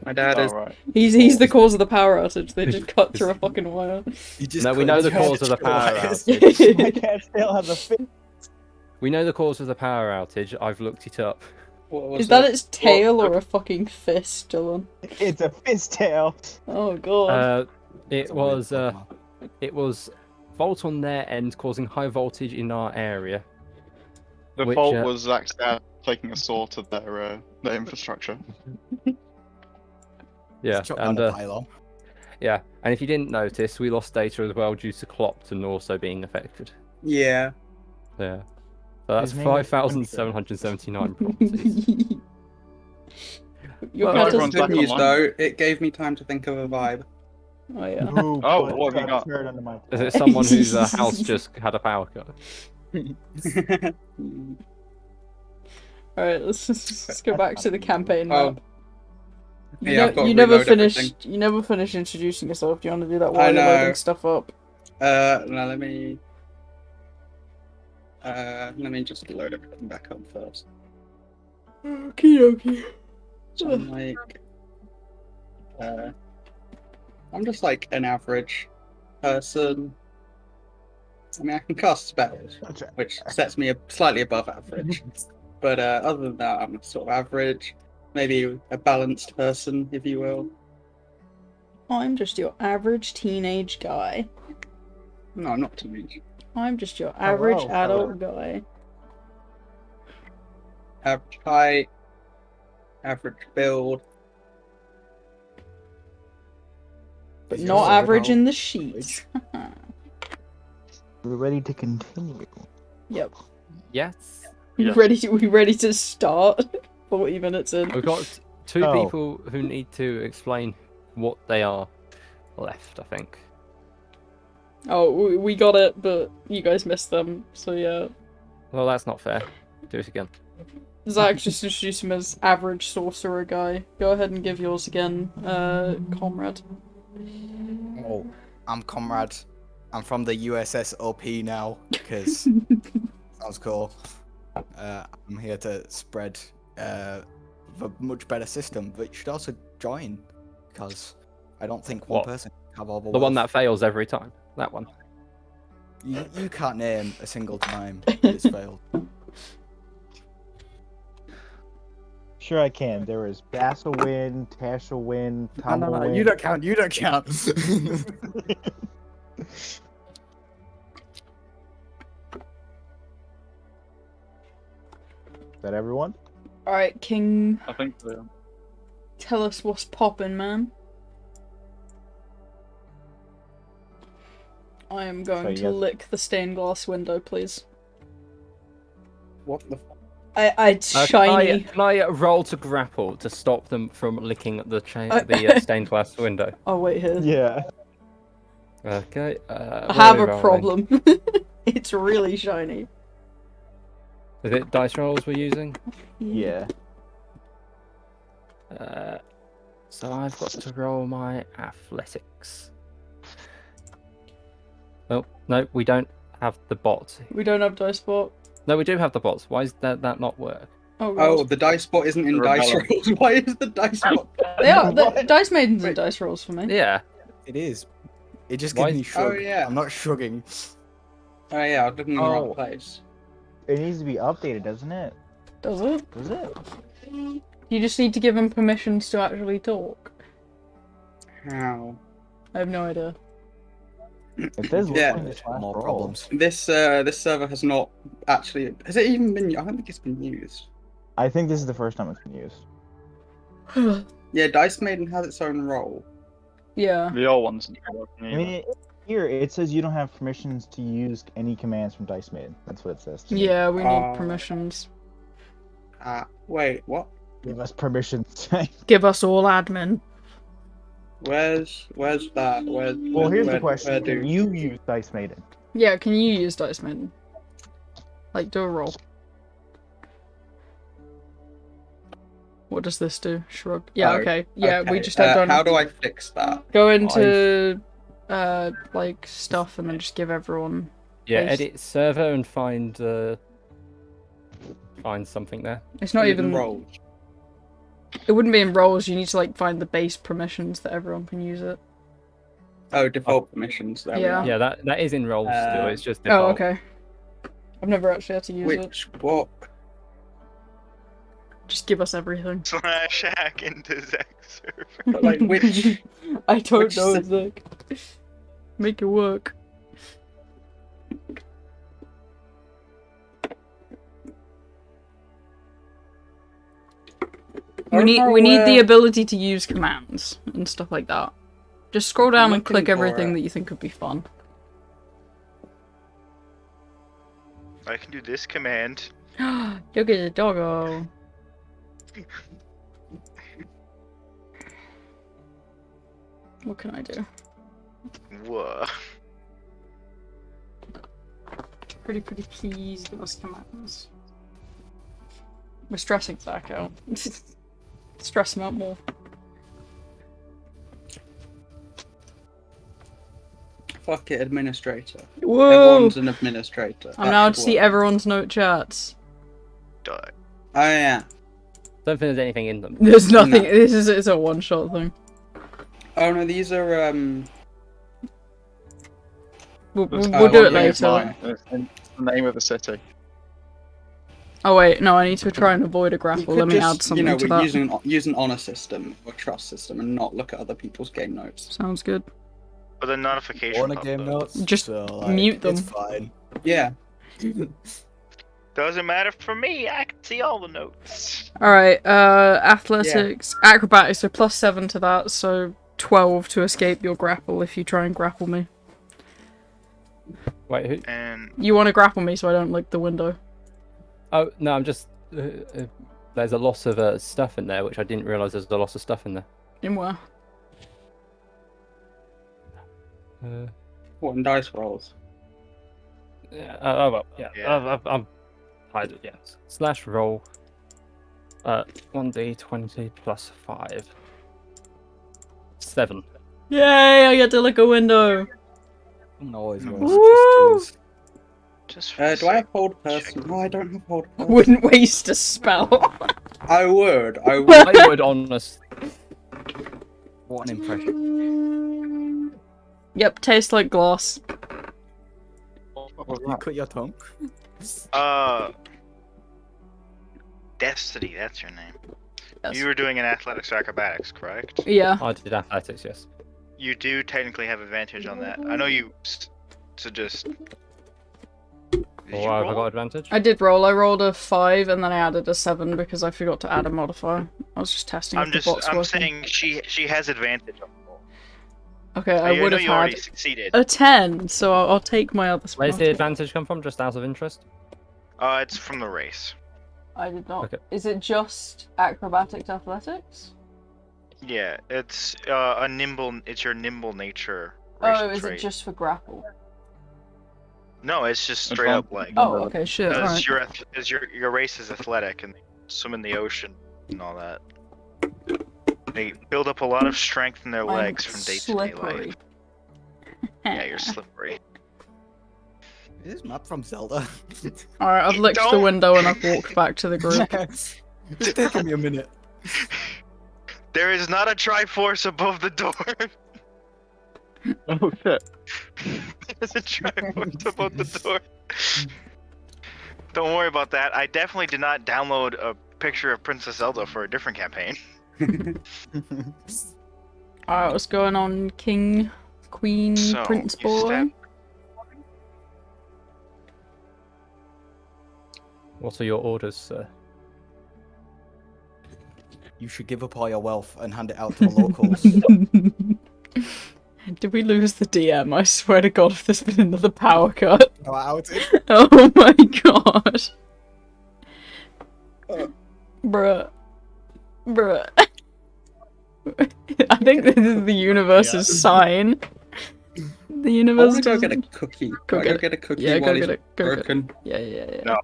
My dad Oh, is. right. He's the cause of the power outage. They just cut through a fucking wire. He just No, we know the couldn't cause of the control power it. outage. My cat still has a fit. We know the cause of the power outage. I've looked it up. What was Is that it? its tail or a fucking fist, Dylan? It's a fist tail. Oh god. It's a weird It Pokemon. was fault on their end causing high voltage in our area. The Which, fault was Zach's dad taking a saw to their infrastructure. Yeah, Chuck and on a pylon. yeah, and if you didn't notice, we lost data as well due to Clopton also being affected. Yeah. Yeah, so that's His name is 5,779 properties. Your Well, cat everyone's does... back Good news online. though, it gave me time to think of a vibe. Oh yeah. Ooh, Oh, but what have you got? turd under my Is it cat. someone whose house just had a power cut? Alright, let's go back to the campaign Oh. map. Yeah, I've got to You never reload finished. everything. You never finished introducing yourself. Do you want to do that I while you're know. loading stuff up? Now let me just load everything back up first. Okie dokie. So I'm like, I'm just like an average person. I mean, I can cast spells, which sets me slightly above average. But other than that, I'm sort of average. Maybe a balanced person, if you will. I'm just your average teenage guy. No, I'm not teenage. I'm just your average Hello, adult guy. Average height, average build. But Is not yours average overall in the sheets. We're ready to continue. Yep. Yes. We Yes. ready to start? 40 minutes in. We've got two Oh. people who need to explain what they are left, I think. Oh, we got it, but you guys missed them. So yeah. Well, that's not fair. Do it again. Zach just introduced him as average sorcerer guy. Go ahead and give yours again, comrade. Oh, I'm Comrade. I'm from the USSOP now, because sounds cool. I'm here to spread a much better system, but you should also join, because I don't think one What? person can have all the The one that wealth. fails every time. That one. You can't name a single time that it's failed. Sure, I can. There is Bass will win, Tash will win, Tom will win. You don't count. You don't count. Is that everyone? Alright, King, I think so. tell us what's poppin', man. I am going So you to guys- lick the stained glass window, please. What the? It's Can shiny. Can I roll to grapple to stop them from licking the stained glass window? Oh wait here. Yeah. Okay. I have a problem. It's really shiny. Is it dice rolls we're using? Yeah. So I've got to roll my athletics. Oh, no, we don't have the bot. We don't have dice bot. No, we do have the bots. Why is that not work? Oh, Oh, God. the dice bot isn't in dice Rebellion. rolls. Why is the dice bot? They are. The What? dice maidens and Wait. dice rolls for me. Yeah. It is. It just Why gives me is- shrug. Oh, yeah. I'm not shrugging. Oh yeah, I was looking in the wrong Oh. place. It needs to be updated, doesn't it? Does it? Does it? You just need to give them permissions to actually talk. How? I have no idea. It says Yeah. looking this last More roll. problems. This server has not actually. Has it even been? I don't think it's been used. I think this is the first time it's been used. Yeah, Dice Maiden has its own role. Yeah. The old ones. I mean, here it says you don't have permissions to use any commands from Dice Maiden. That's what it says. To me. Yeah, we need permissions. Wait, what? Give us permissions. Give us all admin. Where's that? Well, here's the where question: do- Can you use Dice Maiden? Yeah, can you use dice maiden? Like, do a roll. What does this do? Shrug. Yeah, Oh, okay. Yeah, we okay, just have done. How do I fix that? Go into like stuff and then just give everyone. Yeah, Base. edit server and find something there. It's not even. roles. It wouldn't be in roles. You need to like find the base permissions that everyone can use it. Oh, default permissions. There Yeah. we are. Yeah, that is in roles still. It's just Oh, default. okay. I've never actually had to use it. Which what? Just give us everything. Slash hack into Zach's server. But, like, which? I don't which know, se- Zach. Make it work. I We don't need know we need the where- ability to use commands and stuff like that. Just scroll down and click looking for everything it. that you think would be fun. I can do this command. You'll get a doggo. What can I do? Whoa. Pretty please give us commands. We're stressing Zach out. Stress him out more. Fuck it, administrator. Whoa! Everyone's an administrator. I'm That now should to see work. everyone's note chats. Die. Oh yeah. Don't think there's anything in them. There's nothing. No. This is it's a one shot thing. Oh no, these are We'll Oh, do it okay, later. fine. It's the name of the city. Oh wait, no, I need to try and avoid a You grapple. could Let me just, add something to we're that. use an honor system or trust system and not look at other people's game notes. Sounds good. But the notification Or in a popped game up. notes. Just so, mute them. It's fine. Yeah. Doesn't matter for me. I can see all the notes. All right, athletics, acrobatics, so +7 to that, so 12 to escape your grapple if you try and grapple me. Wait, who? And You want to grapple me so I don't lick the window. Oh no, I'm just. There's a lot of stuff in there, which I didn't realise there's a lot of stuff in there. In where? What in dice rolls? Yeah. Oh well. Yeah. Yeah. I'm. Yeah. Slash roll. 1d20 plus 5. 7. Yay! I get to lick a window. Always Woo! worth just Do I have hold person? No, I don't have hold person. Wouldn't waste a spell. I would. I would. I would honest. What an impression. Yep, tastes like glass. What was You that? cut your tongue? Destiny, that's your name. Yes. You were doing an athletics or acrobatics, correct? Yeah. I did athletics, yes. You do technically have advantage on that. I know you suggest. Or why have I got advantage? I did roll. I rolled a 5 and then I added a 7 because I forgot to add a modifier. I was just testing if the bot's I'm working. saying she has advantage on the roll. Okay, I would know have you already had succeeded. a 10, so I'll take my other spell. Where's the advantage come from? Just out of interest? It's from the race. I did not. Okay. Is it just acrobatics athletics? Yeah, it's It's your nimble nature. Oh, racial is trait. it just for grapple? No, it's just straight up like. Oh, okay, shit. Because Alright. your race is athletic and they swim in the ocean and all that. They build up a lot of strength in their I'm legs from day-to-day slippery. life. Yeah, you're slippery. Is this map from Zelda? Alright, I've licked the Don't- window and I've walked back to the group. It's taking me a minute. There is not a Triforce above the door. Oh shit. There's a Triforce above the door. Don't worry about that. I definitely did not download a picture of Princess Zelda for a different campaign. Alright, what's going on, King, Queen, So, Prince you Boy? stab- What are your orders, sir? You should give up all your wealth and hand it out to the locals. Did we lose the DM? I swear to God, if there's been another power cut. No, out it. Oh my god. Bruh. Bruh. I think this is the universe's sign. The I universe want to go get a doesn't- cookie. Go Go get get a cookie Yeah, go while get he's it. Go get it. broken. Yeah. No.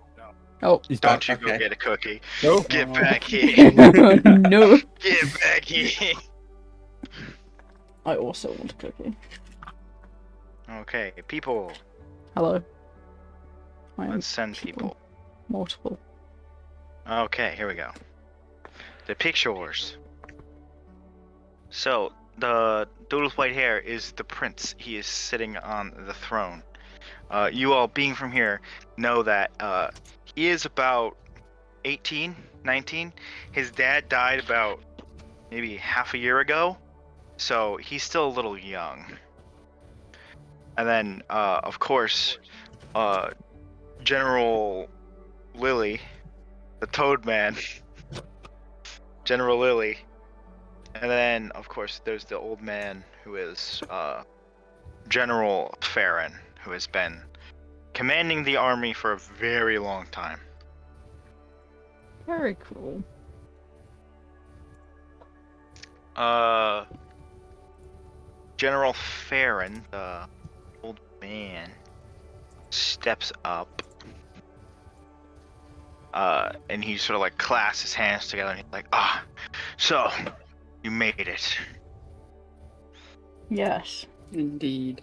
Oh. Don't you go okay. get a cookie. No. Get back here. No. Get back here. I also want a cookie. Okay, people. Hello. I am Let's send people. multiple. Okay, here we go. The pictures. So, the dude with white hair is the prince. He is sitting on the throne. You all, being from here, know that he is about 18, 19. His dad died about maybe half a year ago, so he's still a little young. And then, of course, General Lily, the Toad Man, General Lily. And then, of course, there's the old man who is General Farron, who has been commanding the army for a very long time. Very cool. General Farron, the old man, steps up. And he sort of like clasps his hands together and he's like, so, you made it. Yes. Indeed.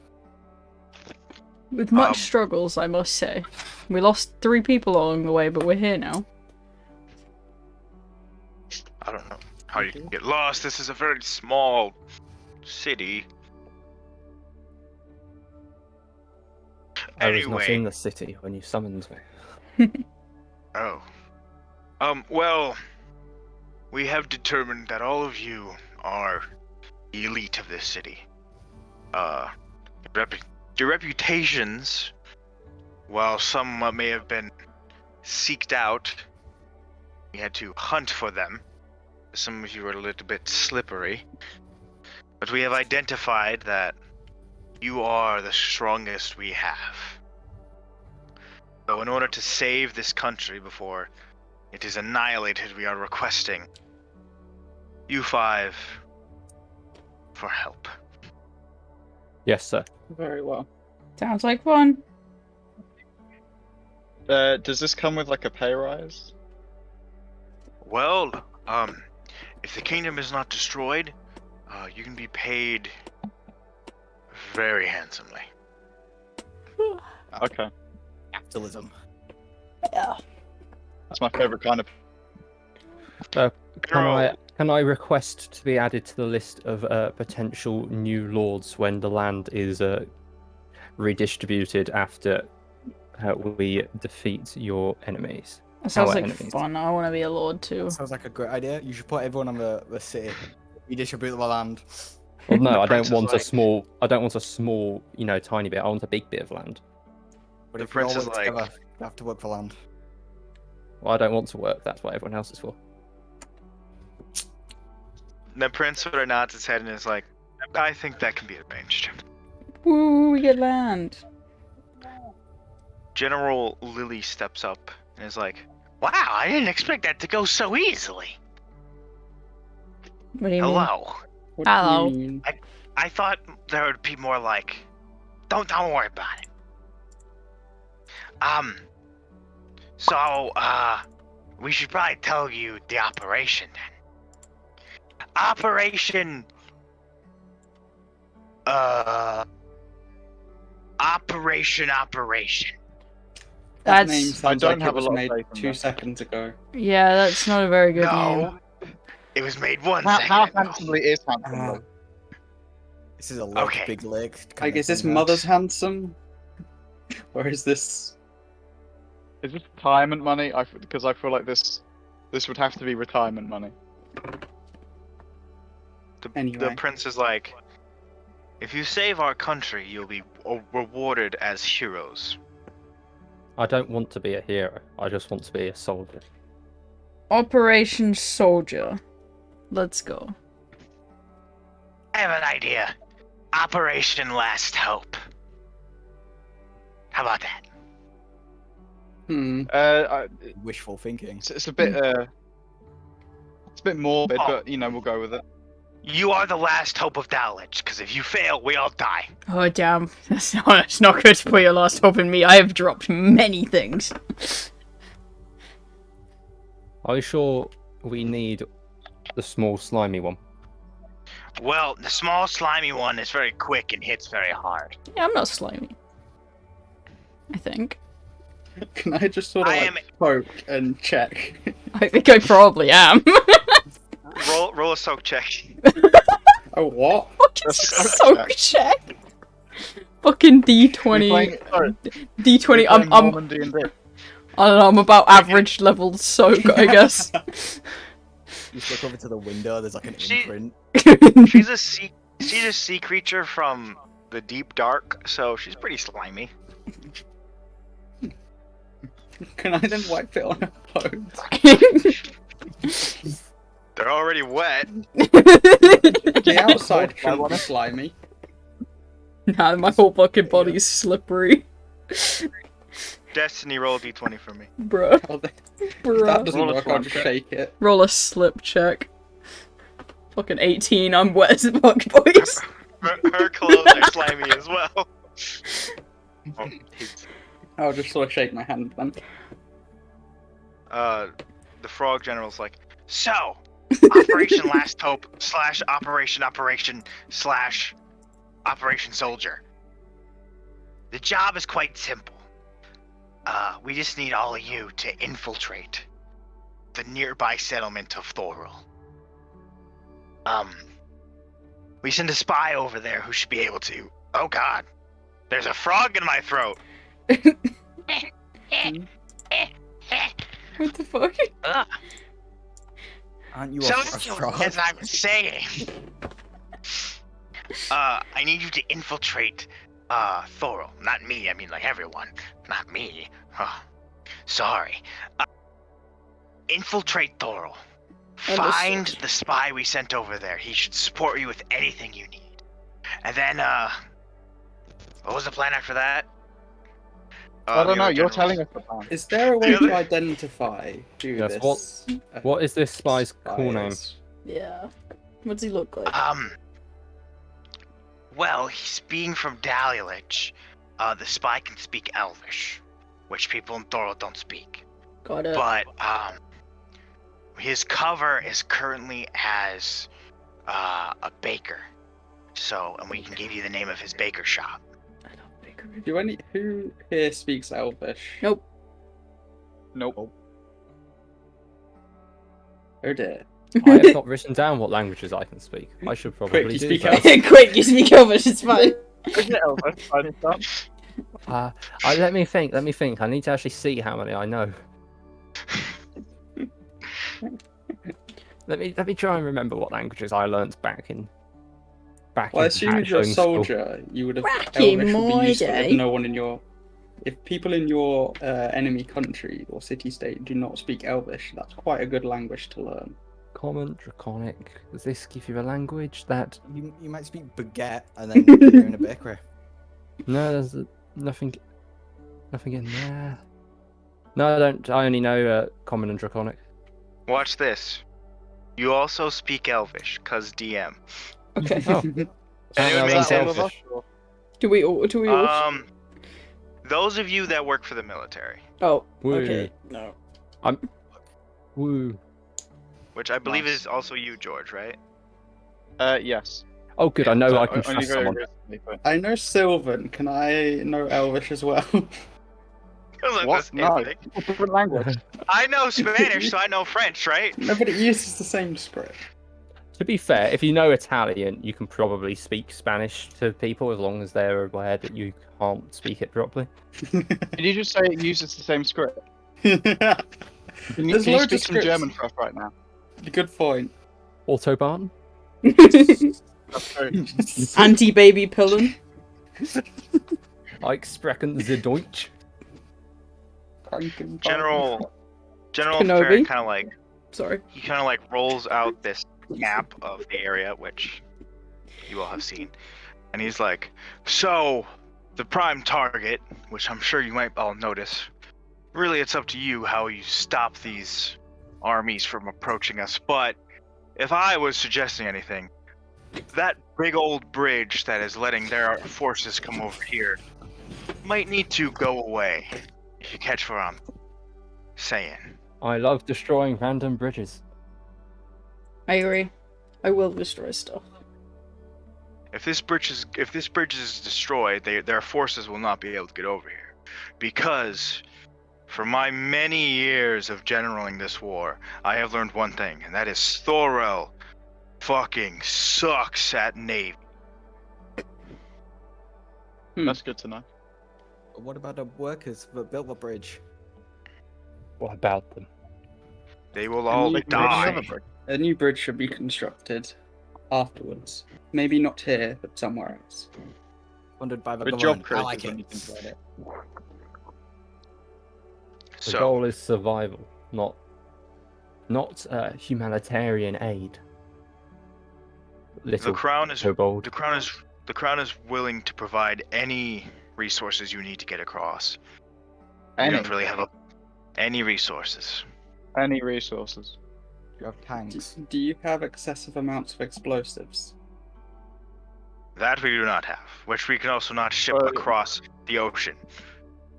With much Um, struggles, I must say. We lost 3 people along the way, but we're here now. I don't know how you can get lost. This is a very small city. I was not Anyway. in the city when you summoned me. Oh. Well, we have determined that all of you are the elite of this city. Your reputations, while some may have been seeked out, we had to hunt for them. Some of you are a little bit slippery. But we have identified that you are the strongest we have. So in order to save this country before it is annihilated, we are requesting you 5 for help. Yes, sir. Very well. Sounds like fun. Does this come with like a pay rise? Well, if the kingdom is not destroyed, you can be paid very handsomely. Okay, Capitalism. Yeah. that's my favorite kind of. Can I request to be added to the list of potential new lords when the land is redistributed after we defeat your enemies? That sounds Our like enemies. fun. I want to be a lord too. Sounds like a great idea. You should put everyone on the city. Redistribute the land. Well, no, The I prince don't is want like- a small. I don't want a small, tiny bit. I want a big bit of land. But The if you all prince is work like- together, you have to work for land. Well, I don't want to work. That's what everyone else is for. The prince sort of nods his head and is like, I think that can be arranged. Woo, we get land. General Lily steps up and is like, "Wow, I didn't expect that to go so easily. What do you Hello. What Hello. do you mean? I thought there would be more like, don't worry about it. So we should probably tell you the operation then. Operation Operation. That That's- name I sounds don't like have it a was lot of made faith in 2 that. seconds ago. Yeah, that's not a very good name. No. It was made 1 How second ago. handsomely is handsome? Ah. though? This is a lake, Okay. big lake. Like, kind is of this thing, Mother's that. handsome? Or is this... Is this retirement money? Because I feel like this would have to be retirement money. The Anyway. prince is like, if you save our country, you'll be rewarded as heroes. I don't want to be a hero. I just want to be a soldier. Operation Soldier. Let's go. I have an idea. Operation Last Hope. How about that? Wishful thinking. It's a bit it's a bit morbid, Oh. but you know we'll go with it. You are the last hope of Dowlage, because if you fail, we all die. Oh damn, that's not good to put your last hope in me. I have dropped many things. Are you sure we need the small slimy one? Well, the small slimy one is very quick and hits very hard. Yeah, I'm not slimy. I think. Can I just sort of I like am- poke and check? I think I probably am. Roll a soak check. Oh, what? Fucking soak check. Fucking D20. D20. I'm Norman D&D. I don't know. I'm about average level soak, I guess. You just look over to the window. There's like an She- imprint. She's a sea creature from the deep dark, so she's pretty slimy. Can I then wipe it on her clothes? They're already wet. The outside shouldn't be slimy. Nah, my whole fucking body's slippery. Destiny, roll a d20 for me. Bruh. Oh, that Bruh. doesn't Roll a work, I'll slime just check. shake it. Roll a slip check. Fucking 18, I'm wet as fuck, boys. Her clothes are slimy as well. Oh, I'll just sort of shake my hand then. the frog general's like, so, Operation Last Hope / Operation / Operation Soldier. The job is quite simple. We just need all of you to infiltrate the nearby settlement of Thorol. We send a spy over there who should be able to... Oh god, there's a frog in my throat. What the fuck? Ugh. Aren't you So, a frog? as I was saying, I need you to infiltrate Thorol. Not me, I mean like everyone. Not me. Sorry. Infiltrate Thorol. Find Understood. the spy we sent over there. He should support you with anything you need. And then, what was the plan after that? I don't the know. other You're generals. telling us the plan. Is there a way The other- to identify who Yes, this... What is this spy's spy cool name? is? Yeah. What's he look like? Well, he's being from Dalilich. The spy can speak Elvish, which people in Thorol don't speak. Got it. But his cover is currently as a baker. So, and we can give you the name of his baker shop. Who here speaks Elvish? Nope. Nope. Oh dear. I have not written down what languages I can speak. I should probably Quick, you do speak that. Quick, you speak Elvish, it's fine. Isn't it Elvis? I didn't start. Let me think. I need to actually see how many I know. Let me try and remember what languages I learnt back in. Well, in assuming you're a hatchling school. soldier, you would have Back in Elvish would my be useful day. if no one in your... If people in your enemy country or city-state do not speak Elvish, that's quite a good language to learn. Common, Draconic. Does this give you a language that? You might speak baguette and then you're in a bakery. No, there's nothing. Nothing in there. No, I don't. I only know Common and Draconic. Watch this. You also speak Elvish, cuz DM. Okay. Oh. And it Apparently I would learned make sense. Elvish. Do we all? Do we all? Those of you that work for the military, Oh. Woo. Okay. No. Woo. which I believe Nice. is also you, George, right? Yes. Oh, good. I Yeah, know So, I can only trust very someone. recently, but- I know Sylvan. Can I know Elvish as well? It was like What? the same No. thing. Different language. I know Spanish, so I know French, right? No, but it uses the same script. To be fair, if you know Italian, you can probably speak Spanish to people as long as they're aware that you can't speak it properly. Did you just say it uses the same script? There's Can you loads of speak some scripts. German for us right now? Good point. Autobahn? That's true. Anti-baby pillen. Ich sprechen Sie Deutsch? General Kenobi? kind of like Sorry. he kind of like rolls out this map of the area, which you all have seen, and he's like, "So, the prime target, which I'm sure you might all notice, really it's up to you how you stop these armies from approaching us. But if I was suggesting anything, that big old bridge that is letting their forces come over here might need to go away. If you catch what I'm saying." I love destroying random bridges. I agree. I will destroy stuff. If this bridge is destroyed, their forces will not be able to get over here, because for my many years of generaling this war, I have learned one thing, and that is Thorel fucking sucks at navy. That's good to know. What about the workers that built the bridge? What about them? They will all you- die. A new bridge should be constructed afterwards. Maybe not here, but somewhere else. Funded by the Good job, government. Chris. I like when you it. think about it. The So goal is survival, not humanitarian aid. Little the crown is kobold. the crown is willing to provide any resources you need to get across. We Any, don't really have any resources. any resources. You have tanks. Do you have excessive amounts of explosives? That we do not have, which we can also not ship Well, across the ocean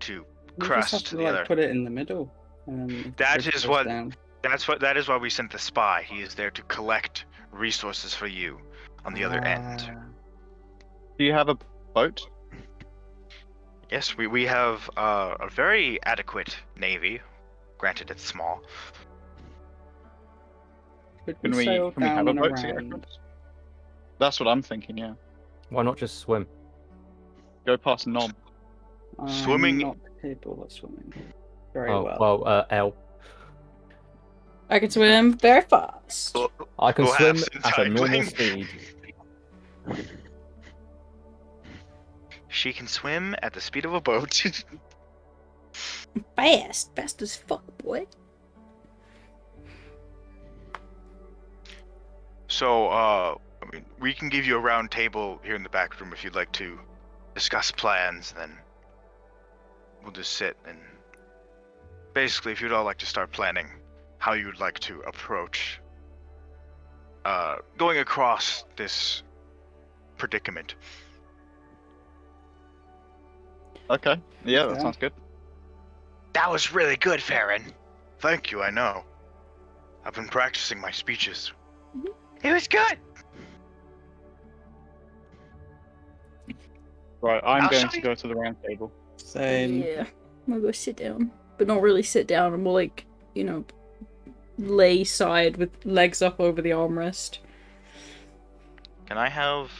to You cross just to have the to other. put it in the middle. If the That bridge is goes what- down. That is why we sent the spy. He is there to collect resources for you on the other end. Do you have a boat? Yes, we have a very adequate navy. Granted, it's small. Could Can we sail can we have down a and boat to get around? across? That's what I'm thinking. Yeah. Why not just swim? Go past Nom. I'm Swimming- not capable of swimming very Oh, well. L. I can swim very fast. I can We'll swim have some at a time normal playing. speed. She can swim at the speed of a boat. Fast as fuck, boy. So, I mean, we can give you a round table here in the back room if you'd like to discuss plans. Then we'll just sit and basically, if you'd all like to start planning how you'd like to approach going across this predicament. Okay. Yeah, that Yeah. sounds good. That was really good, Farron. Thank you. I know. I've been practicing my speeches. It was good. Right, I'm I'll going show to you. go to the round table. Same. Yeah. We'll go sit down. But not really sit down, and we'll, like, you know, lay side with legs up over the armrest. Can I have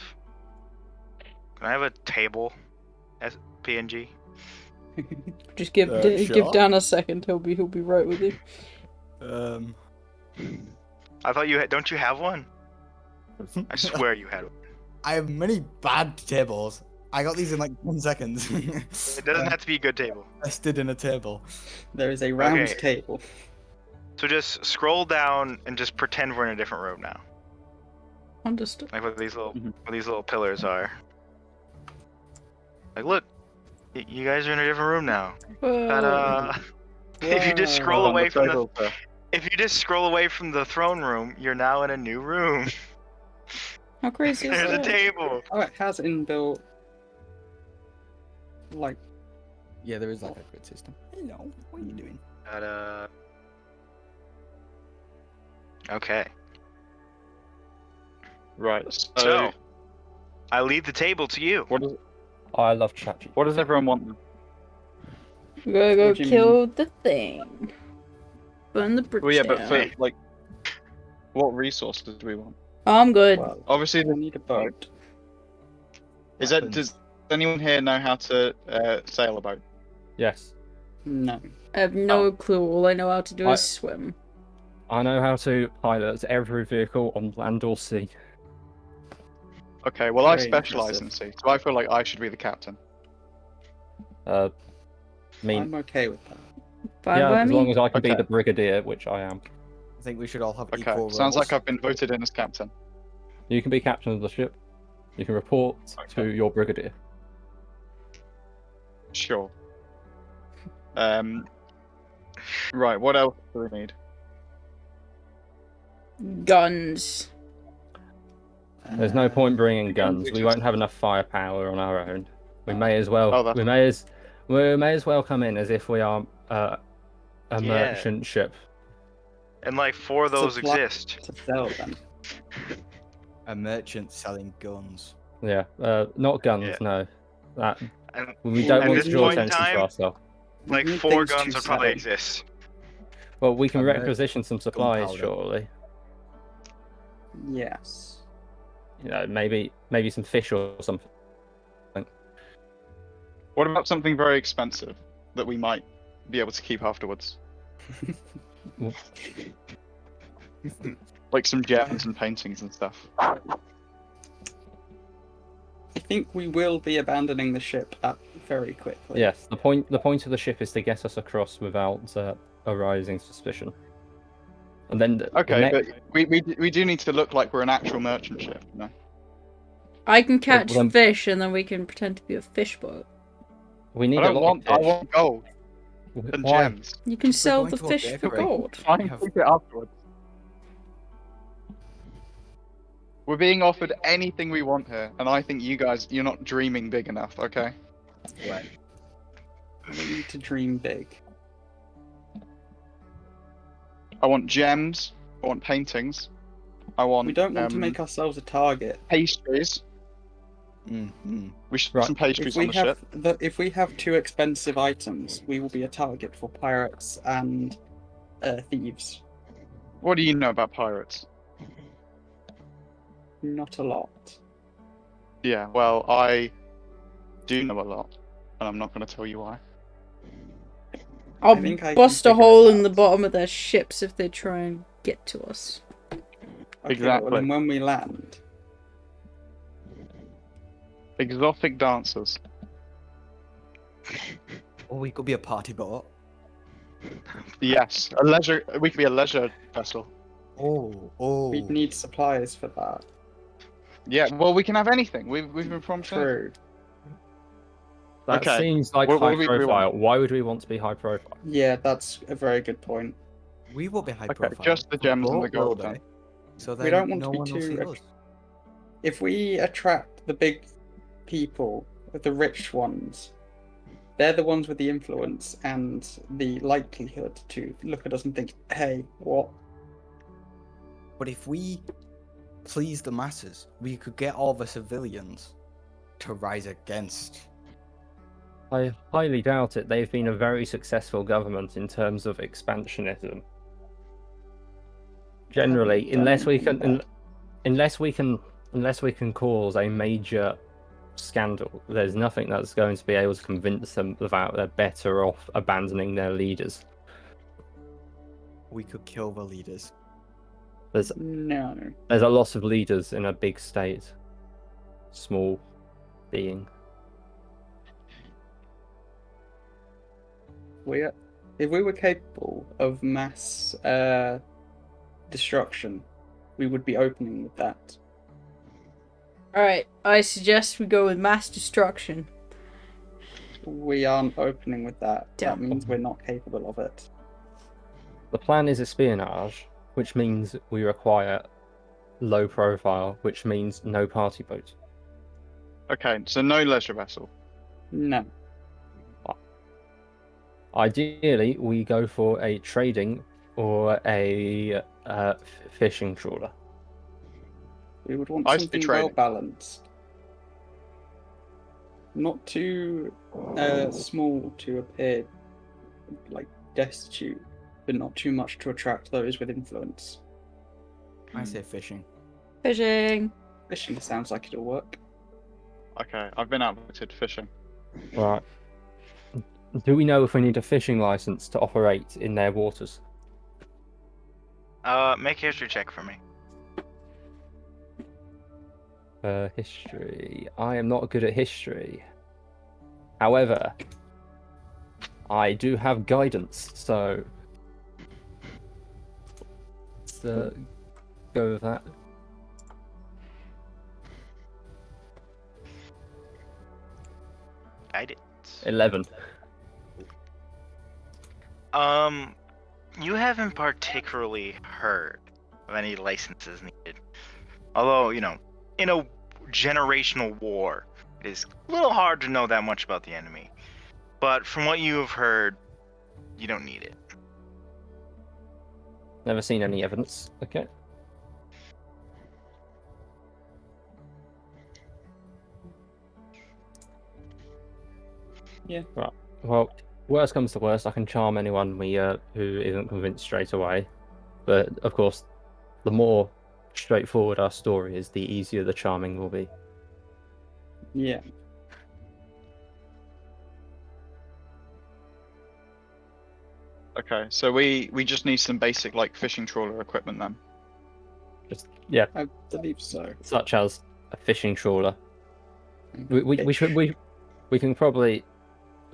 a table as PNG? Just give give Sure. Dan a second. He'll be right with you. I thought you had. Don't you have one? I swear you had one. I have many bad tables. I got these in like 1 second. It doesn't have to be a good table. Invested in a table. There is a round Okay. table. So just scroll down and just pretend we're in a different room now. Understood. Like what these Mhm. little pillars are. Like look, You guys are in a different room now. Whoa. Ta-da! If you just scroll On the away from the table, sir. if you just scroll away from the throne room, you're now in a new room. How crazy is There's a that? table. Oh, it has inbuilt. Like, Yeah, there is like a grid system. Hello, what are you doing? Ta-da. Okay. Right. So, I leave the table to you. I love ChatGPT. What does everyone want? Then? We're gonna go What do you kill the thing. Burn the bridge Well, yeah, but down. for like, what resources do we want? I'm good. well, Obviously, I need a boat. is that Weapons. does anyone here know how to sail a boat? Yes. No. I have no Oh. clue. All I know how to do I- is swim. I know how to pilot every vehicle on land or sea. Okay, well I Very specialize in impressive. sea, so I feel like I should be the captain. I mean, I'm okay with that. Fine yeah, by as me. long as I can be Okay. the brigadier, which I am. I think we should all have Okay, equal roles. sounds like I've been voted in as captain. You can be captain of the ship. You can report to your brigadier. Sure. Right, what else do we need? Guns. There's no point bringing guns guns. We exist. won't have enough firepower on our own. We may as well. Oh, that's- We may as well come in as if we are a Yeah. merchant ship. And like 4 of those Supply- exist. To sell them. A merchant selling guns. Yeah, not guns. Yeah. No, that And we At don't want this to draw point in attention to time- ourselves. like We need 4 things guns to would probably sell. exist. Well, we can A merchant requisition some supplies, gunpowder. surely. Yes. You know, maybe some fish or something. What about something very expensive that we might be able to keep afterwards? Like some gems and paintings and stuff. I think we will be abandoning the ship very quickly. Yes, the point of the ship is to get us across without arising suspicion. And then the Okay, next, but we do need to look like we're an actual merchant ship, you know? I can catch then- fish, and then we can pretend to be a fish boat. we need I a don't lot want. of I fish. want gold and Why? gems. You can sell going the to a fish for bakery. gold. I can have- keep it afterwards. We're being offered anything we want here, and I think you're not dreaming big enough, okay? Right. We need to dream big. I want gems, I want paintings, I want We don't want to make ourselves a target. pastries. Mm-hmm. We should Right. put some pastries If we on the ship. have if we have too expensive items, we will be a target for pirates and thieves. What do you know about pirates? Not a lot. Yeah, well, I do know a lot, and I'm not going to tell you why. I'll think I can bust a figure it hole in the out. bottom of their ships if they try and get to us. Okay, Exactly. Well, then when we land, Exotic dancers. Or we could be a party boat. Yes, we could be a leisure vessel. Oh. we'd need supplies for that. Yeah, well, we can have anything. We've been promised anything. True. That Okay. seems like What high do we profile. Why would we want to be high profile? Yeah, that's a very good point. We will be high Okay, profile. just the gems and the Boat will gold be, then. So We then don't want no to be one will too see us. If we attract the big people, the rich ones, they're the ones with the influence and the likelihood to look at us and think, "Hey, what?" But if we please the masses, we could get all the civilians to rise against. I highly doubt it. They've been a very successful government in terms of expansionism. Generally, Haven't done unless we anything can, bad. unless we can cause a major scandal, there's nothing that's going to be able to convince them that they're better off abandoning their leaders. We could kill the leaders. There's No. a lot of leaders in a big state, small being. If we were capable of mass destruction, we would be opening with that. Alright, I suggest we go with mass destruction. We aren't opening with that. Damn. That means we're not capable of it. The plan is espionage, which means we require low profile, which means no party boat. Okay, so no leisure vessel. No. Ideally, we go for a trading or a fishing trawler. We would want I say something trading. well balanced. Not too small to appear like destitute, but not too much to attract those with influence. I say fishing. Fishing. Fishing sounds like it'll work. Okay, I've been outvoted fishing. Right. Do we know if we need a fishing license to operate in their waters? Make a history check for me. History. I am not good at history. However, I do have guidance, so let's go with that. Guidance. 11. You haven't particularly heard of any licenses needed. Although, you know, in a generational war, it is a little hard to know that much about the enemy. But from what you have heard, you don't need it. Never seen any evidence. Okay. Yeah. Right. Well, worst comes to worst, I can charm anyone who isn't convinced straight away. But of course, the more straightforward our story is, the easier the charming will be. Yeah. Okay, so we just need some basic like fishing trawler equipment then. Just yeah, I believe so. such as a fishing trawler. We can probably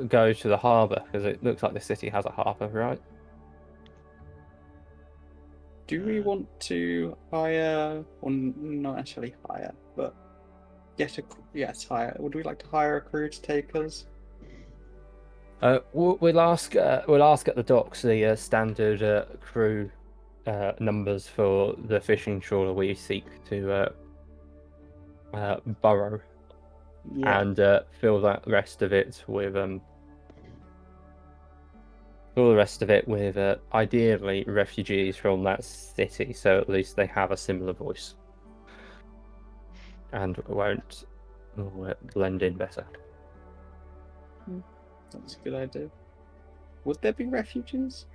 go to the harbour because it looks like the city has a harbour, right? Do we want to hire, or not actually hire, but hire? Would we like to hire a crew to take us? We'll ask at the docks the standard crew numbers for the fishing trawler we seek to burrow, Yeah. and fill the rest of it with ideally refugees from that city, so at least they have a similar voice and won't blend in better. That's a good idea. Would there be refugees?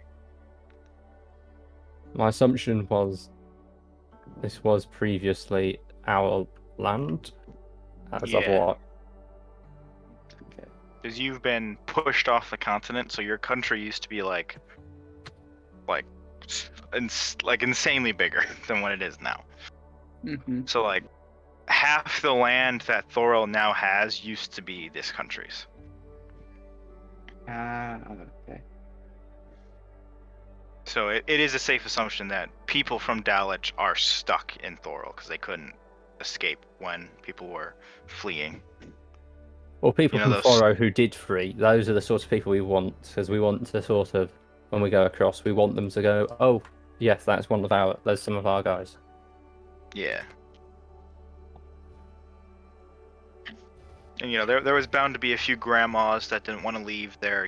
My assumption was this was previously our land, as Yeah. otherwise. Because you've been pushed off the continent, so your country used to be like insanely bigger than what it is now. Mm-hmm. So like half the land that Thorol now has used to be this country's. Ah, okay. So it is a safe assumption that people from Dalitch are stuck in Thorol because they couldn't escape when people were fleeing. Or people You know, from those- Foro who did free. Those are the sort of people we want, because we want to sort of, when we go across, we want them to go, oh, yes, there's some of our guys. Yeah. And there was bound to be a few grandmas that didn't want to leave their,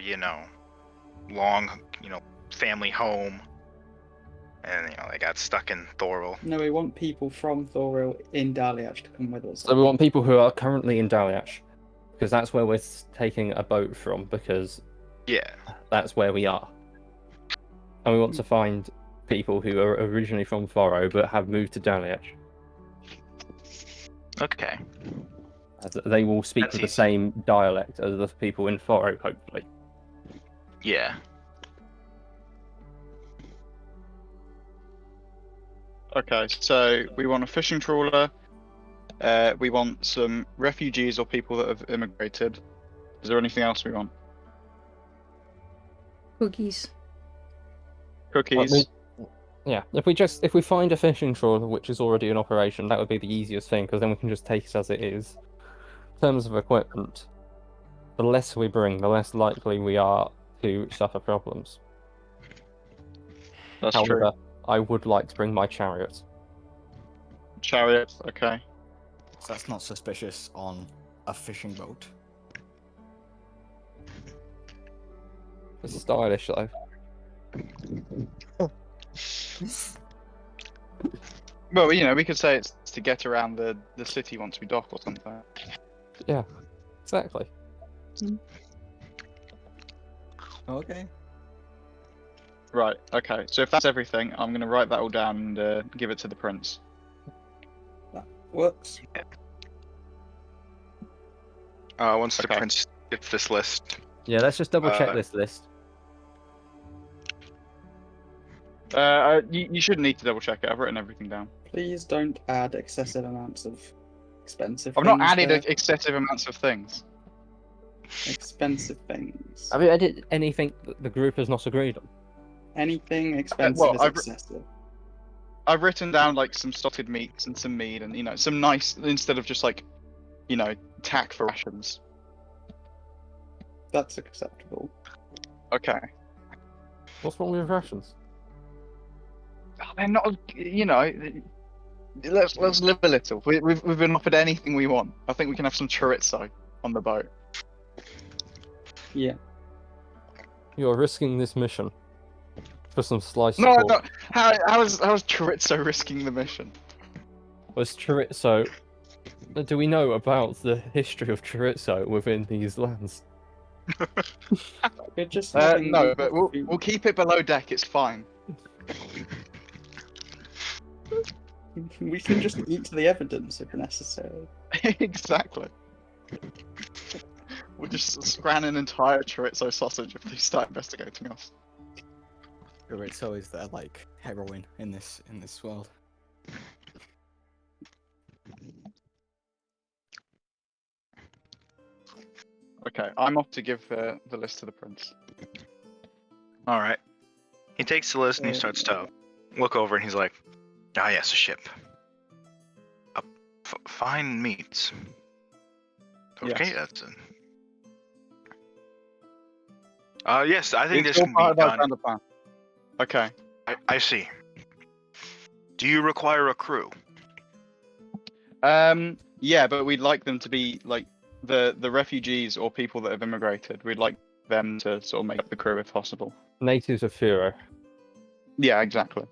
long, family home. And they got stuck in Thorol. No, we want people from Thoril in Daliach to come with us. So we want people who are currently in Daliach, because that's where we're taking a boat from, because Yeah. that's where we are. And we want to find people who are originally from Foro but have moved to Daliach. Okay. As they will speak That's with the easy. same dialect as the people in Foro, hopefully. Yeah. Okay, so we want a fishing trawler. We want some refugees or people that have immigrated. Is there anything else we want? Cookies. Cookies. Yeah, if we find a fishing trawler which is already in operation, that would be the easiest thing, because then we can just take it as it is. In terms of equipment, the less we bring, the less likely we are to suffer problems. That's However, true. I would like to bring my chariot. Chariots, okay. So that's not suspicious on a fishing boat. It's stylish though. Well, you know, we could say it's to get around the city once we dock or something. Yeah, exactly. Okay. Right, okay. So if that's everything, I'm going to write that all down and give it to the prince. Works. Once the Okay. prince gets this list, Yeah, let's just double check Uh, this list. You shouldn't need to double check it. I've written everything down. Please don't add excessive amounts of expensive I've things. not added there. excessive amounts of things. Expensive things. Have you added anything that the group has not agreed on? Anything expensive well, is I've- excessive. I've written down like some salted meats and some meat and, you know, some nice, instead of just like, you know, tack for rations. That's acceptable. Okay. What's wrong with rations? They're not, you know, let's live a little. We've been offered anything we want. I think we can have some chorizo on the boat. Yeah. You're risking this mission for some sliced No, pork. no. How is chorizo risking the mission? Was chorizo? Do we know about the history of chorizo within these lands? We're just having No, but we'll food. keep it below deck. It's fine. We can just eat the evidence if necessary. Exactly. We'll just scran an entire chorizo sausage if they start investigating us. Chorizo is their like heroin in this world. Okay, I'm off to give the list to the prince. all right. He takes the list and he starts to look over and he's like, "Ah, yes, a ship. Fine meats. Okay, Yes. that's it. Yes, I think It's this all can part be of our done. grand plan. Okay. I see. Do you require a crew? Yeah, but we'd like them to be like the refugees or people that have immigrated. We'd like them to sort of make up the crew if possible. Natives of Furo. Yeah, exactly.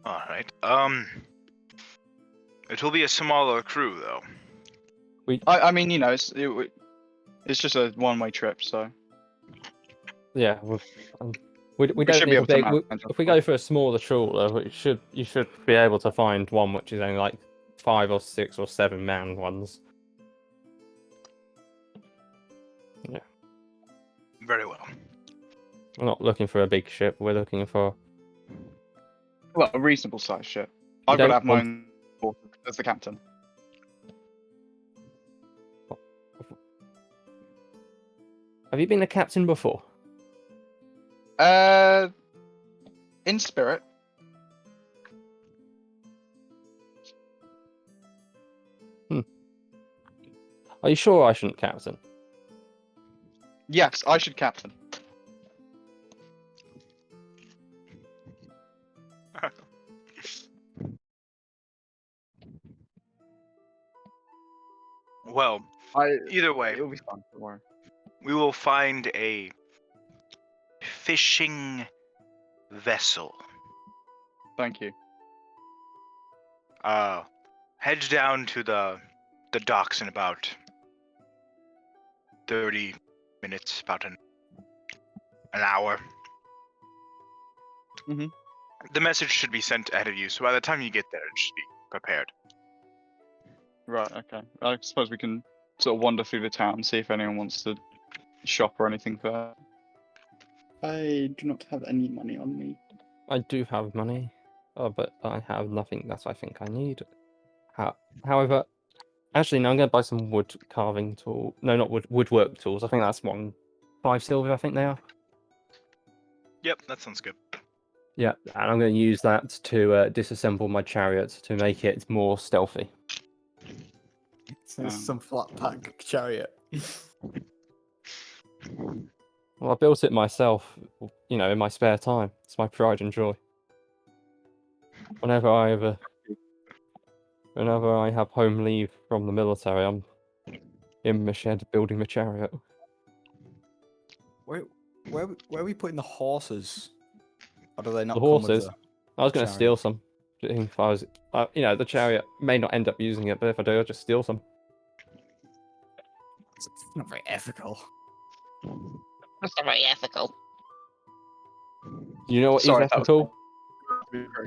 All right. It will be a smaller crew though. I mean, you know, it's just a one-way trip, so Yeah, we we don't should be need a able to big. manage. If we go for a smaller trawler, you should be able to find one which is only like 5 or 6 or 7 man ones. Very well. We're not looking for a big ship. We're looking for. Well, a reasonable sized ship. I've got don't to have my want- own quarter as the captain. Have you been a captain before? In spirit. Are you sure I shouldn't captain? Yes, I should captain. Well, either way, It'll be fun. Don't worry. we will find a fishing vessel. Thank you. Head down to the docks in about 30 minutes, about an hour. Mhm. The message should be sent ahead of you, so by the time you get there, it should be prepared. Right. Okay. I suppose we can sort of wander through the town, see if anyone wants to shop or anything there. I do not have any money on me. I do have money, but I have nothing that I think I need. However, actually, no, I'm going to buy some wood carving tool. No, not woodwork tools. I think that's 5 silver. I think they are. Yep, that sounds good. Yeah, and I'm going to use that to disassemble my chariot to make it more stealthy. It's some flat pack chariot. Well, I built it myself, in my spare time. It's my pride and joy. Whenever I have home leave from the military, I'm in my shed building my chariot. Where are we putting the horses? Or do they not The come with horses. the I was going to chariot? steal some. If I was, the chariot may not end up using it, but if I do, I'll just steal some. It's not very ethical. That's not very ethical. You know what Sorry, is ethical?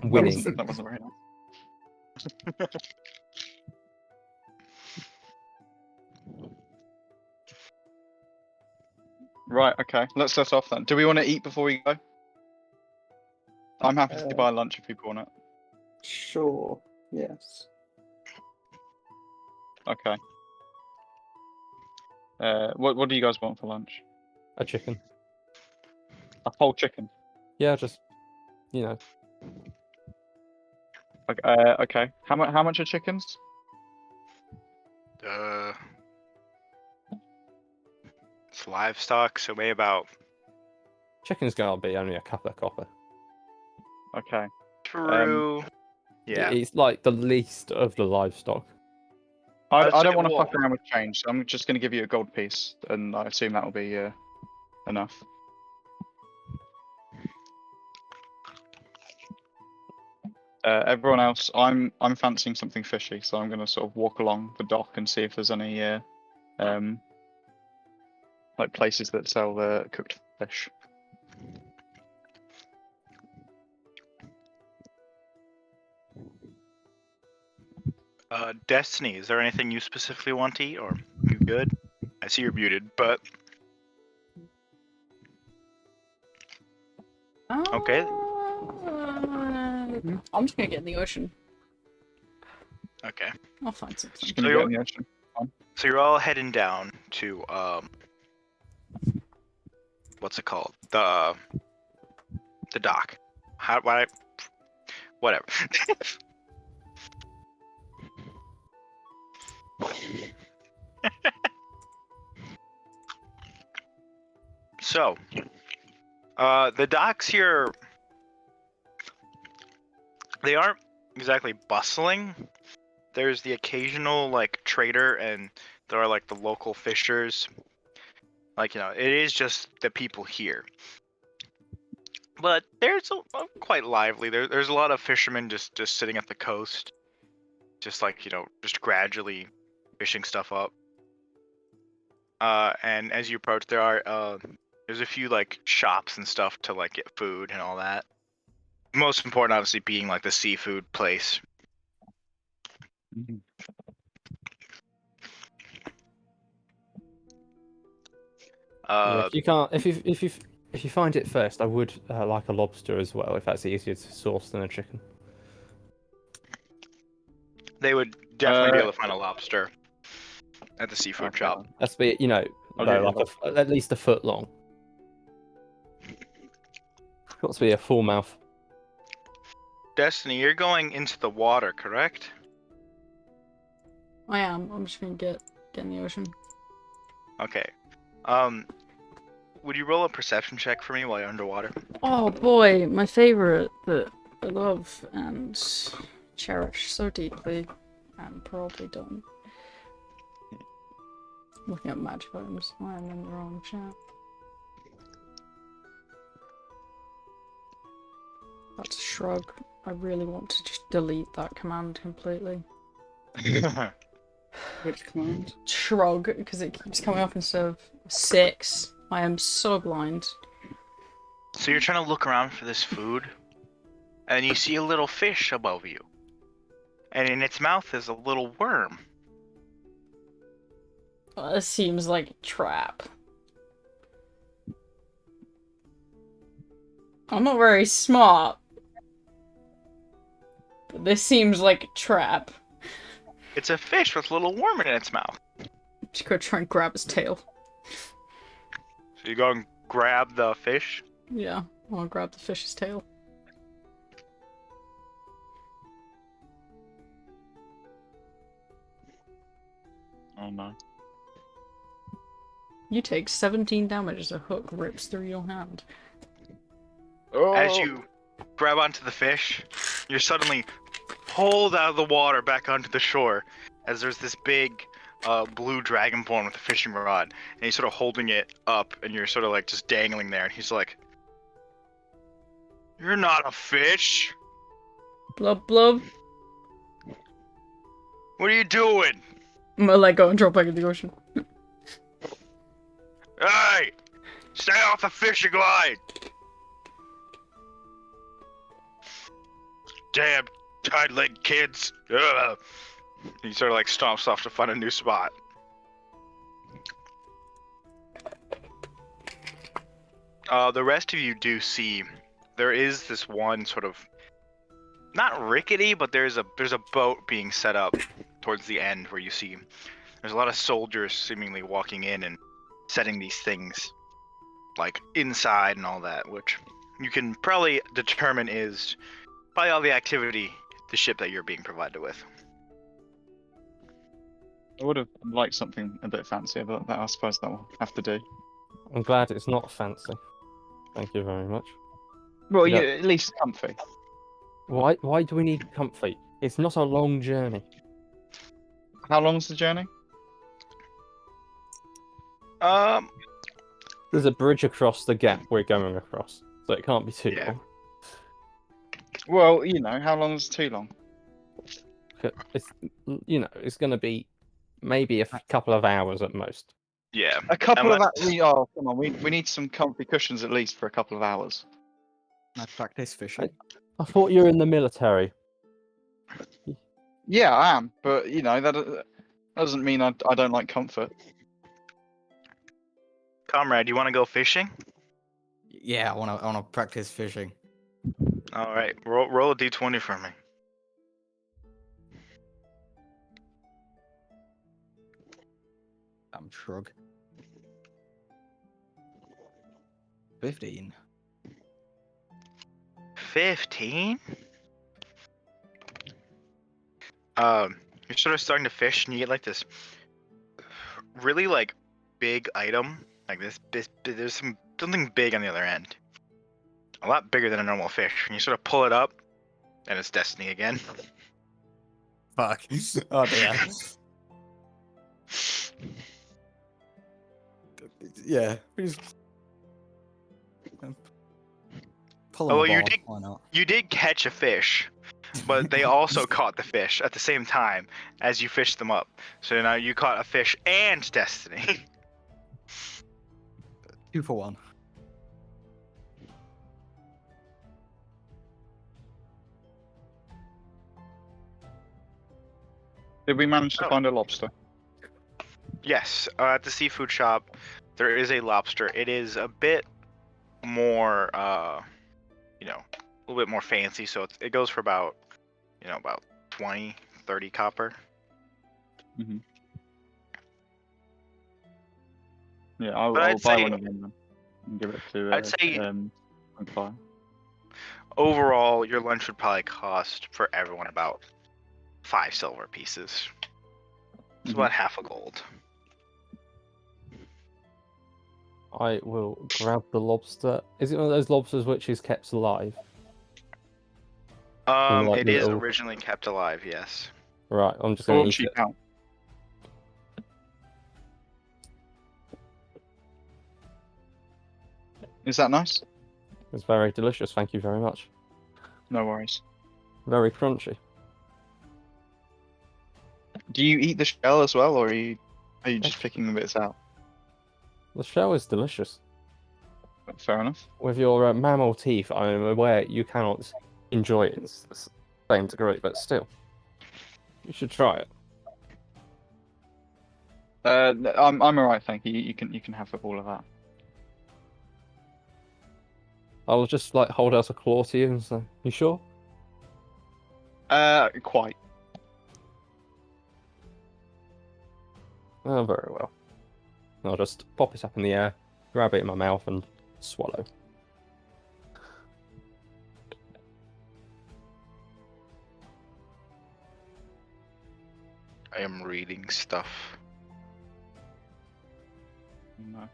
Winning. That wasn't very nice. Right, okay. Let's set off then. Do we want to eat before we go? I'm happy to buy lunch if people want it. Sure. Yes. Okay. What do you guys want for lunch? A chicken. A whole chicken. Yeah, just, Okay. How much are chickens? It's livestock, so maybe about chicken's gonna be only a couple of copper. Okay. true. Yeah. It's like the least of the livestock. I I'd don't say want to whoa. fuck around with change, so I'm just going to give you a gold piece, and I assume that will be enough. Everyone else, I'm fancying something fishy, so I'm going to sort of walk along the dock and see if there's any like places that sell cooked fish. Destiny, is there anything you specifically want to eat, or you good? I see you're muted, but okay. I'm just gonna get in the ocean. Okay. I'll find something. Just going to So go in the ocean. So you're all heading down to what's it called? The dock. Whatever. So, the docks here, they aren't exactly bustling. There's the occasional like trader, and there are like the local fishers. Like, it is just the people here. But there's quite lively. There's a lot of fishermen just sitting at the coast, just like just gradually fishing stuff up. And as you approach, there's a few like shops and stuff to like get food and all that. Most important, obviously, being like the seafood place. Yeah, if you can't, if you find it first, I would like a lobster as well, if that's easier to source than a chicken. They would definitely be able to find a lobster at the seafood shop. That's be I'll no, do like at least a foot long. Got to be a full mouth. Destiny, you're going into the water, correct? I am. I'm just gonna get in the ocean. Okay. Would you roll a perception check for me while you're underwater? Oh boy, my favorite that I love and cherish so deeply, and probably don't. Looking at magic items. I'm in the wrong chat. That's a shrug. I really want to just delete that command completely. Which command? Shrug, because it keeps coming up instead of 6. I am so blind. So you're trying to look around for this food, and you see a little fish above you. And in its mouth is a little worm. Well, this seems like a trap. I'm not very smart, but this seems like a trap. It's a fish with a little worm in its mouth. Just go try and grab his tail. So you go and grab the fish. Yeah, I'll grab the fish's tail. Oh no. You take 17 damage as a hook rips through your hand. As you grab onto the fish, you're suddenly pulled out of the water back onto the shore as there's this big blue dragonborn with a fishing rod, and he's sort of holding it up, and you're sort of like just dangling there, and he's like, "You're not a fish. Blub blub. What are you doing? I'm gonna let go and drop back in the ocean. Hey, stay off the fishing line! Damn tight-legged kids." Ugh. He sort of like stomps off to find a new spot. The rest of you do see there is this one sort of not rickety, but there's a boat being set up towards the end where you see there's a lot of soldiers seemingly walking in and setting these things like inside and all that, which you can probably determine is probably all the activity the ship that you're being provided with. I would have liked something a bit fancier, but I suppose that will have to do. I'm glad it's not fancy. Thank you very much. Well, Yeah. at least comfy. Why do we need comfy? It's not a long journey. How long's the journey? There's a bridge across the gap we're going across, so it can't be too Yeah. long. Well, how long is too long? It's it's going to be maybe a couple of hours at most. Yeah. A couple of Unless- hours. Oh, come on. We need some comfy cushions at least for a couple of hours. I practice fishing. I thought you were in the military. Yeah, I am, but that doesn't mean I don't like comfort. Comrade, you want to go fishing? Yeah, I wanna practice fishing. All right, roll a d20 for me. Shrug. 15. 15? You're sort of starting to fish, and you get like this really like big item, like this. There's something big on the other end, a lot bigger than a normal fish. And you sort of pull it up, and it's Destiny again. Fuck. Oh dear. Yeah. we just- Pull Oh, him well, you aboard, did- why not? You did catch a fish, but they also caught the fish at the same time as you fished them up. So now you caught a fish and Destiny. 2 for 1. Did we manage to Oh. find a lobster? Yes, at the seafood shop, there is a lobster. It is a bit more, a little bit more fancy. So it goes for about, about 20, 30 copper. Mm-hmm. Yeah, I'll But I'd buy say- one of them then and give it to. I'd say- Fire. Overall, your lunch would probably cost for everyone about 5 silver pieces. It's Mhm. about half a gold. I will grab the lobster. Is it one of those lobsters which is kept alive? like It the is little- originally kept alive, yes. Right, I'm just going Or to eat cheap it. out. Is that nice? It's very delicious. Thank you very much. No worries. Very crunchy. Do you eat the shell as well, or are you just picking the bits out? The shell is delicious. Fair enough. With your mammal teeth, I'm aware you cannot enjoy it in the same degree, but still, you should try it. I'm alright, thank you. You can have all of that. I'll just hold out a claw to you and say, "You sure?" Quite. Oh, very well. I'll just pop it up in the air, grab it in my mouth, and swallow. I am reading stuff. No.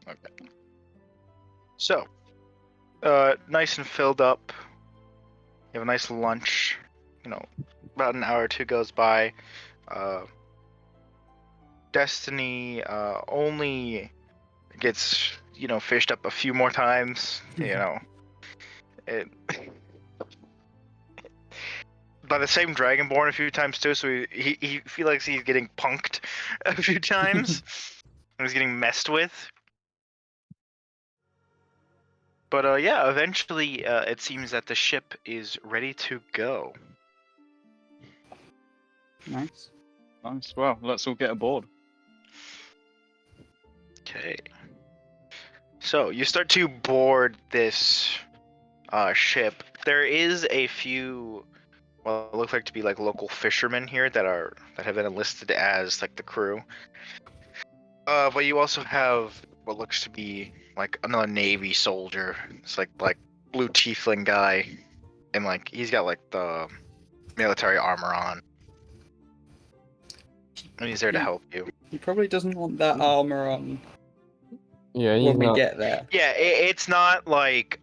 Okay. So, nice and filled up. You have a nice lunch. You know, about an hour or two goes by. Destiny only gets fished up a few more times. It by the same Dragonborn a few times too. So he feels like he's getting punked a few times. And he's getting messed with. But yeah, eventually it seems that the ship is ready to go. Nice. Nice. Well, let's all get aboard. Okay. So you start to board this ship. There is a few, well, it looks like to be like local fishermen here that have been enlisted as like the crew. But you also have what looks to be like another Navy soldier. It's like blue tiefling guy, and like he's got like the military armor on, and he's there to help you. He probably doesn't want that armor on Yeah, he's when we not. get there. Yeah, it's not like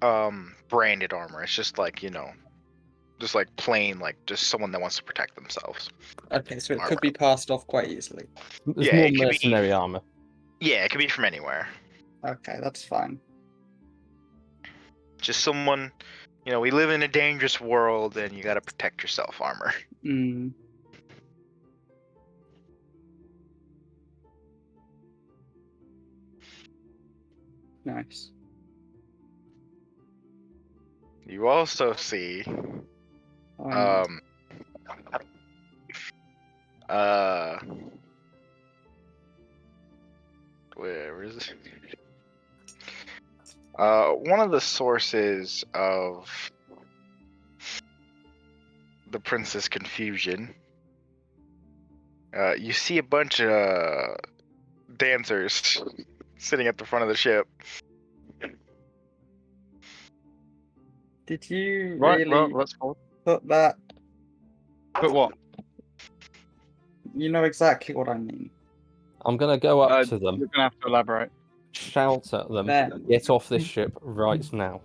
branded armor. It's just like just like plain, like just someone that wants to protect themselves. Okay, so it could be passed off quite easily. There's Yeah, more it could be- mercenary armor. Yeah, it could be from anywhere. Okay, that's fine. Just someone, we live in a dangerous world, and you gotta protect yourself. Armor. Mm. Nice. You also see, Oh, where is it? One of the sources of the prince's confusion. You see a bunch of dancers sitting at the front of the ship. Did you Right. really Well, let's forward. put that? But what? You know exactly what I mean. I'm gonna go up to them, You're gonna have to elaborate. shout at them, There. get off this ship right now.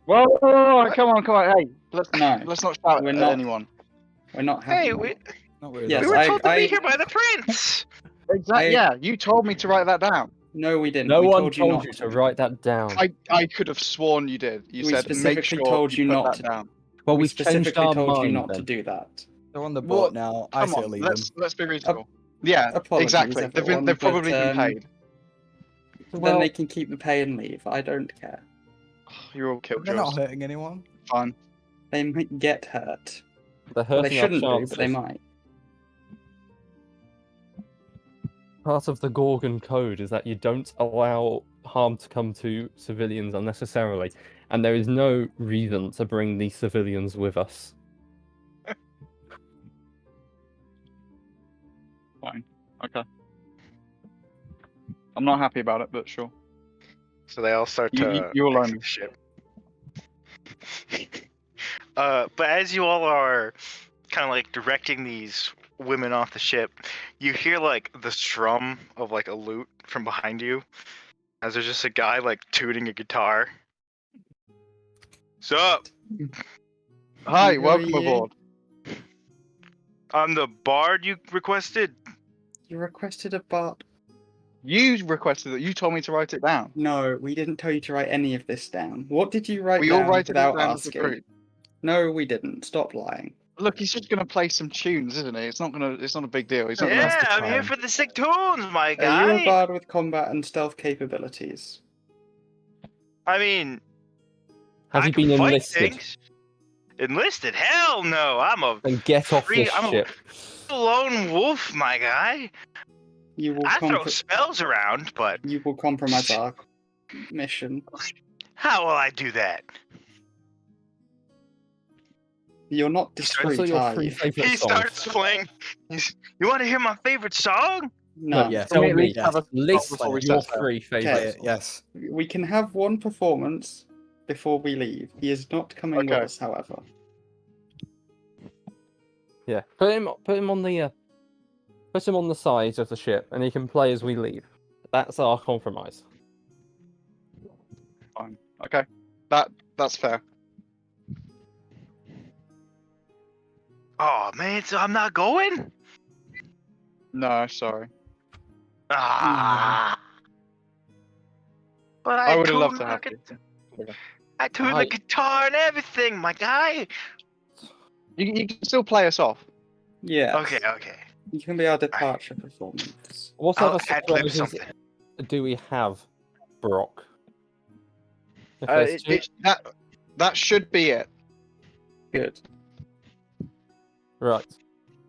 Well, come on. Hey, let's No, not shout we're at not. anyone. We're not having Hey, that. Not really. Yes, we were told to I- be here by the prince. Exactly. Yeah, you told me to write that down. No, we didn't. No we one told told not you to write that down. I could have sworn you did. You We said make specifically sure told you you put not that to- down. Well, we we've changed specifically our told you mind not then. to do that. They're on the Well, boat now. I Come say on, leave them. let's be reasonable. Yeah, Apologies, exactly. everyone, They've probably but, been paid. Then Well, they can keep the pay and leave. I don't care. You're all They're not killjoys. hurting anyone. Fine. They might get hurt. they're Well, they hurting our shouldn't do, chances. but they might. Part of the Gorgon code is that you don't allow harm to come to civilians unnecessarily, and there is no reason to bring these civilians with us. Fine. Okay. I'm not happy about it, but sure. So they all start You- to you alone. exit the ship. But as you all are kind of like directing these women off the ship, you hear like the strum of like a lute from behind you, as there's just a guy like tooting a guitar. Sup? Hi, Who are welcome you? aboard. I'm the bard you requested. You requested a bot. You requested it. You told me to write it down. No, we didn't tell you to write any of this down. What did you write We down all write it without down as a asking? group. No, we didn't. Stop lying. Look, he's just gonna play some tunes, isn't he? It's not a big deal. He's not gonna. Yeah, I'm here time. for the sick tunes, my Are you a guy. bard with combat and stealth capabilities? I mean, Have I you can been fight enlisted? things. Enlisted? Hell no! I'm a Then get off this I'm ship. a lone wolf, my guy. You will I throw spells around, but you will compromise our mission. how will I do that? You're not Also, discreet, your are three you? favourite He songs. starts playing. You want to hear my favorite song? No. Yes. Tell Can we at me, least have a list before we your set sail? three Play favourite it, songs. yes. We can have one performance before we leave. He is not coming with Okay. us, however. Yeah, put him on the sides of the ship, and he can play as we leave. That's our compromise. Fine. Okay. That's fair. Oh man, so I'm not going? No, sorry. Ah. But I would have tuned loved to my have guit- you. I tuned the guitar and everything, my guy. You can still play us off. Yeah. Okay. You can be our departure performance. What I'll other ad-lib surprises something. do we have, Brock? If there's two- That should be it. Good. Right.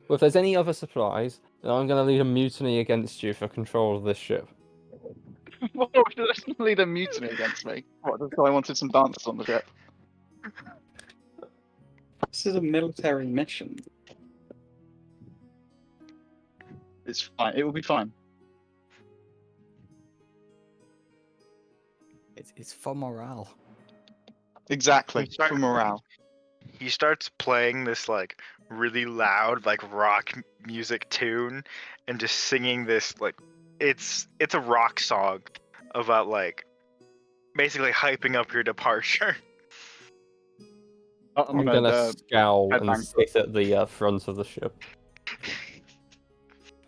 Well, if there's any other supplies, then I'm going to lead a mutiny against you for control of this ship. What does lead a mutiny against me? What? That's why I wanted some dancers on the ship. This is a military mission. It's fine. It will be fine. It's for morale. Exactly. Sorry. For morale. He starts playing this like really loud like rock music tune and just singing this like it's a rock song about like basically hyping up your departure. I'm going to scowl and headbang. sit at the front of the ship.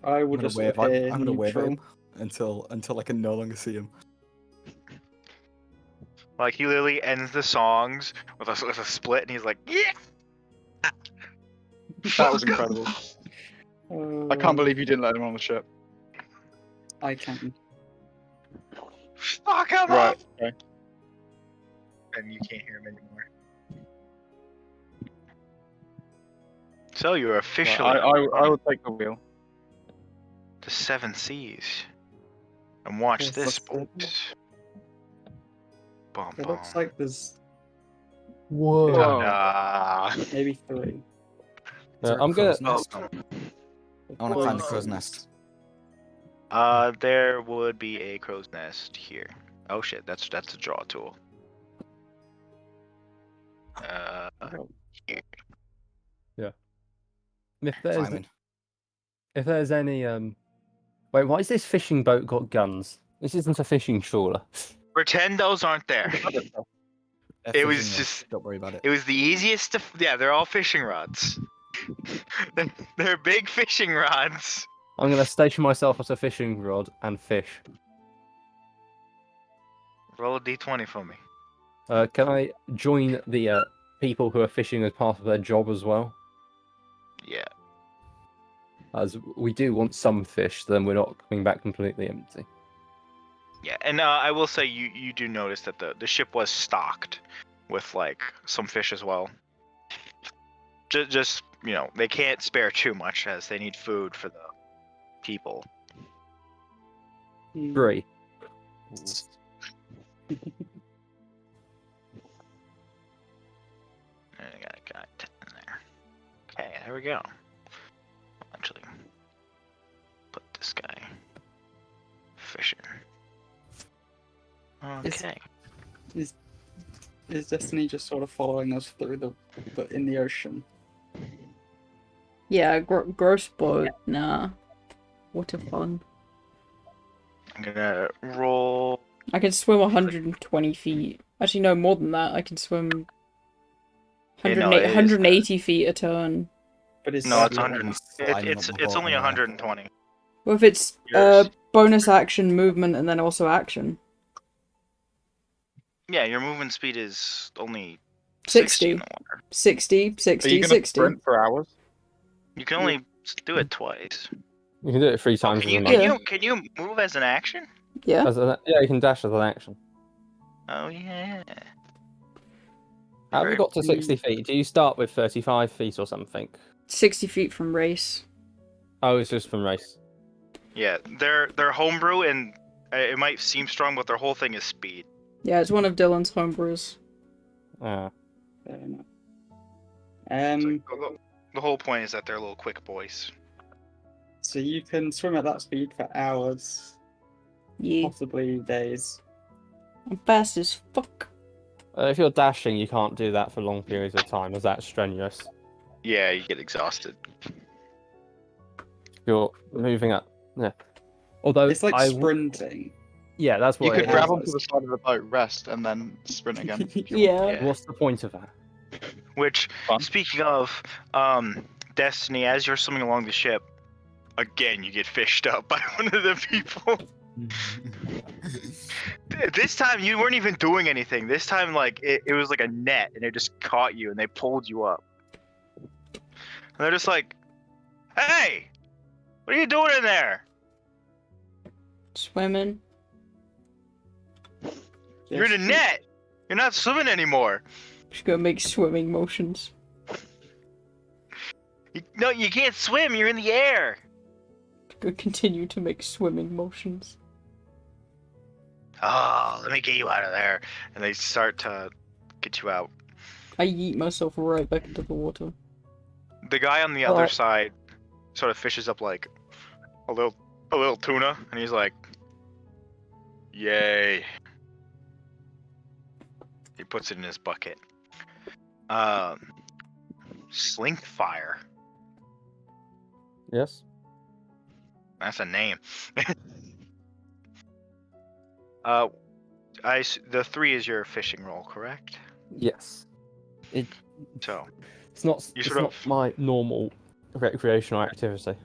I will I'm gonna just wave. appear I'm gonna wave at neutral. him until I can no longer see him. Like he literally ends the songs with a split and he's like, yeah. That was incredible. I can't believe you didn't let him on the ship. I can. Fuck him Right. up. Okay. And you can't hear him anymore. So you're officially I will take the wheel. the 7 Seas. And watch Yes, this, that's good. folks. Bum, It looks bum. like there's Whoa. maybe 3. Is there a I'm gonna. crow's nest? I want to find the crow's nest. There would be a crow's nest here. Oh shit, that's a draw tool. Here. Simon. If there's any wait, why has this fishing boat got guns? This isn't a fishing trawler. Pretend those aren't there. It was just. Don't worry about it. It was the easiest to. Yeah, they're all fishing rods. They're big fishing rods. I'm gonna station myself as a fishing rod and fish. Roll a d20 for me. Can I join the people who are fishing as part of their job as well? Yeah. As we do want some fish, then we're not coming back completely empty. Yeah, and I will say you do notice that the ship was stocked with like some fish as well. Just you know, they can't spare too much as they need food for the people. 3. I got 10 in there. Okay, there we go. Actually, put this guy fishing. Okay. Is Destiny just sort of following us through in the ocean? Yeah, gross boat. Nah. What a fun. I'm gonna roll. I can swim 120 feet. Actually, no, more than that. I can swim Yeah, no, 108 it is- 180 feet a turn. But it's No, it's Yeah, 100. sliding It's up the boat only anyway. 120. Well, if it's Yours. bonus action, movement, and then also action. Yeah, your movement speed is only 60. in the water. 60, Are 60, you gonna 60. sprint for hours? You can only do it twice. You can do it 3 Oh, times can as a you monk. Yeah. can you move as an action? Yeah. Yeah, you can dash as an action. Oh yeah. How have you got to 60 feet? Do you start with 35 feet or something? 60 feet from race. Oh, it's just from race. Yeah, they're homebrew and it might seem strong, but their whole thing is speed. Yeah, it's one of Dylan's homebrews. Ah. Fair enough. It's like, the whole point is that they're little quick boys. So you can swim at that speed for hours, Yeah. possibly days. I'm fast as fuck. If you're dashing, you can't do that for long periods of time, as that's strenuous. Yeah, you get exhausted. You're moving up. Yeah. Although It's like I sprinting. yeah, that's You what could it grab is. onto the side of the boat, rest, and then sprint again. Yeah. Yeah. What's the point of that? Which, Fun. speaking of, Destiny, as you're swimming along the ship, again you get fished up by one of the people. This time you weren't even doing anything. This time, like it was like a net, and it just caught you, and they pulled you up. And they're just like, "Hey, what are you doing in there? Swimming. You're in a net. You're not swimming anymore. Just gonna make swimming motions. No, you can't swim. You're in the air." Gonna continue to make swimming motions. Oh, let me get you out of there. And they start to get you out. I yeet myself right back into the water. The guy on the other side sort of fishes up like a little tuna, and he's like, "Yay!" He puts it in his bucket. Slink fire. Yes. That's a name. The 3 is your fishing roll, correct? Yes. So It's not. You It's sort not of- my normal recreational activity.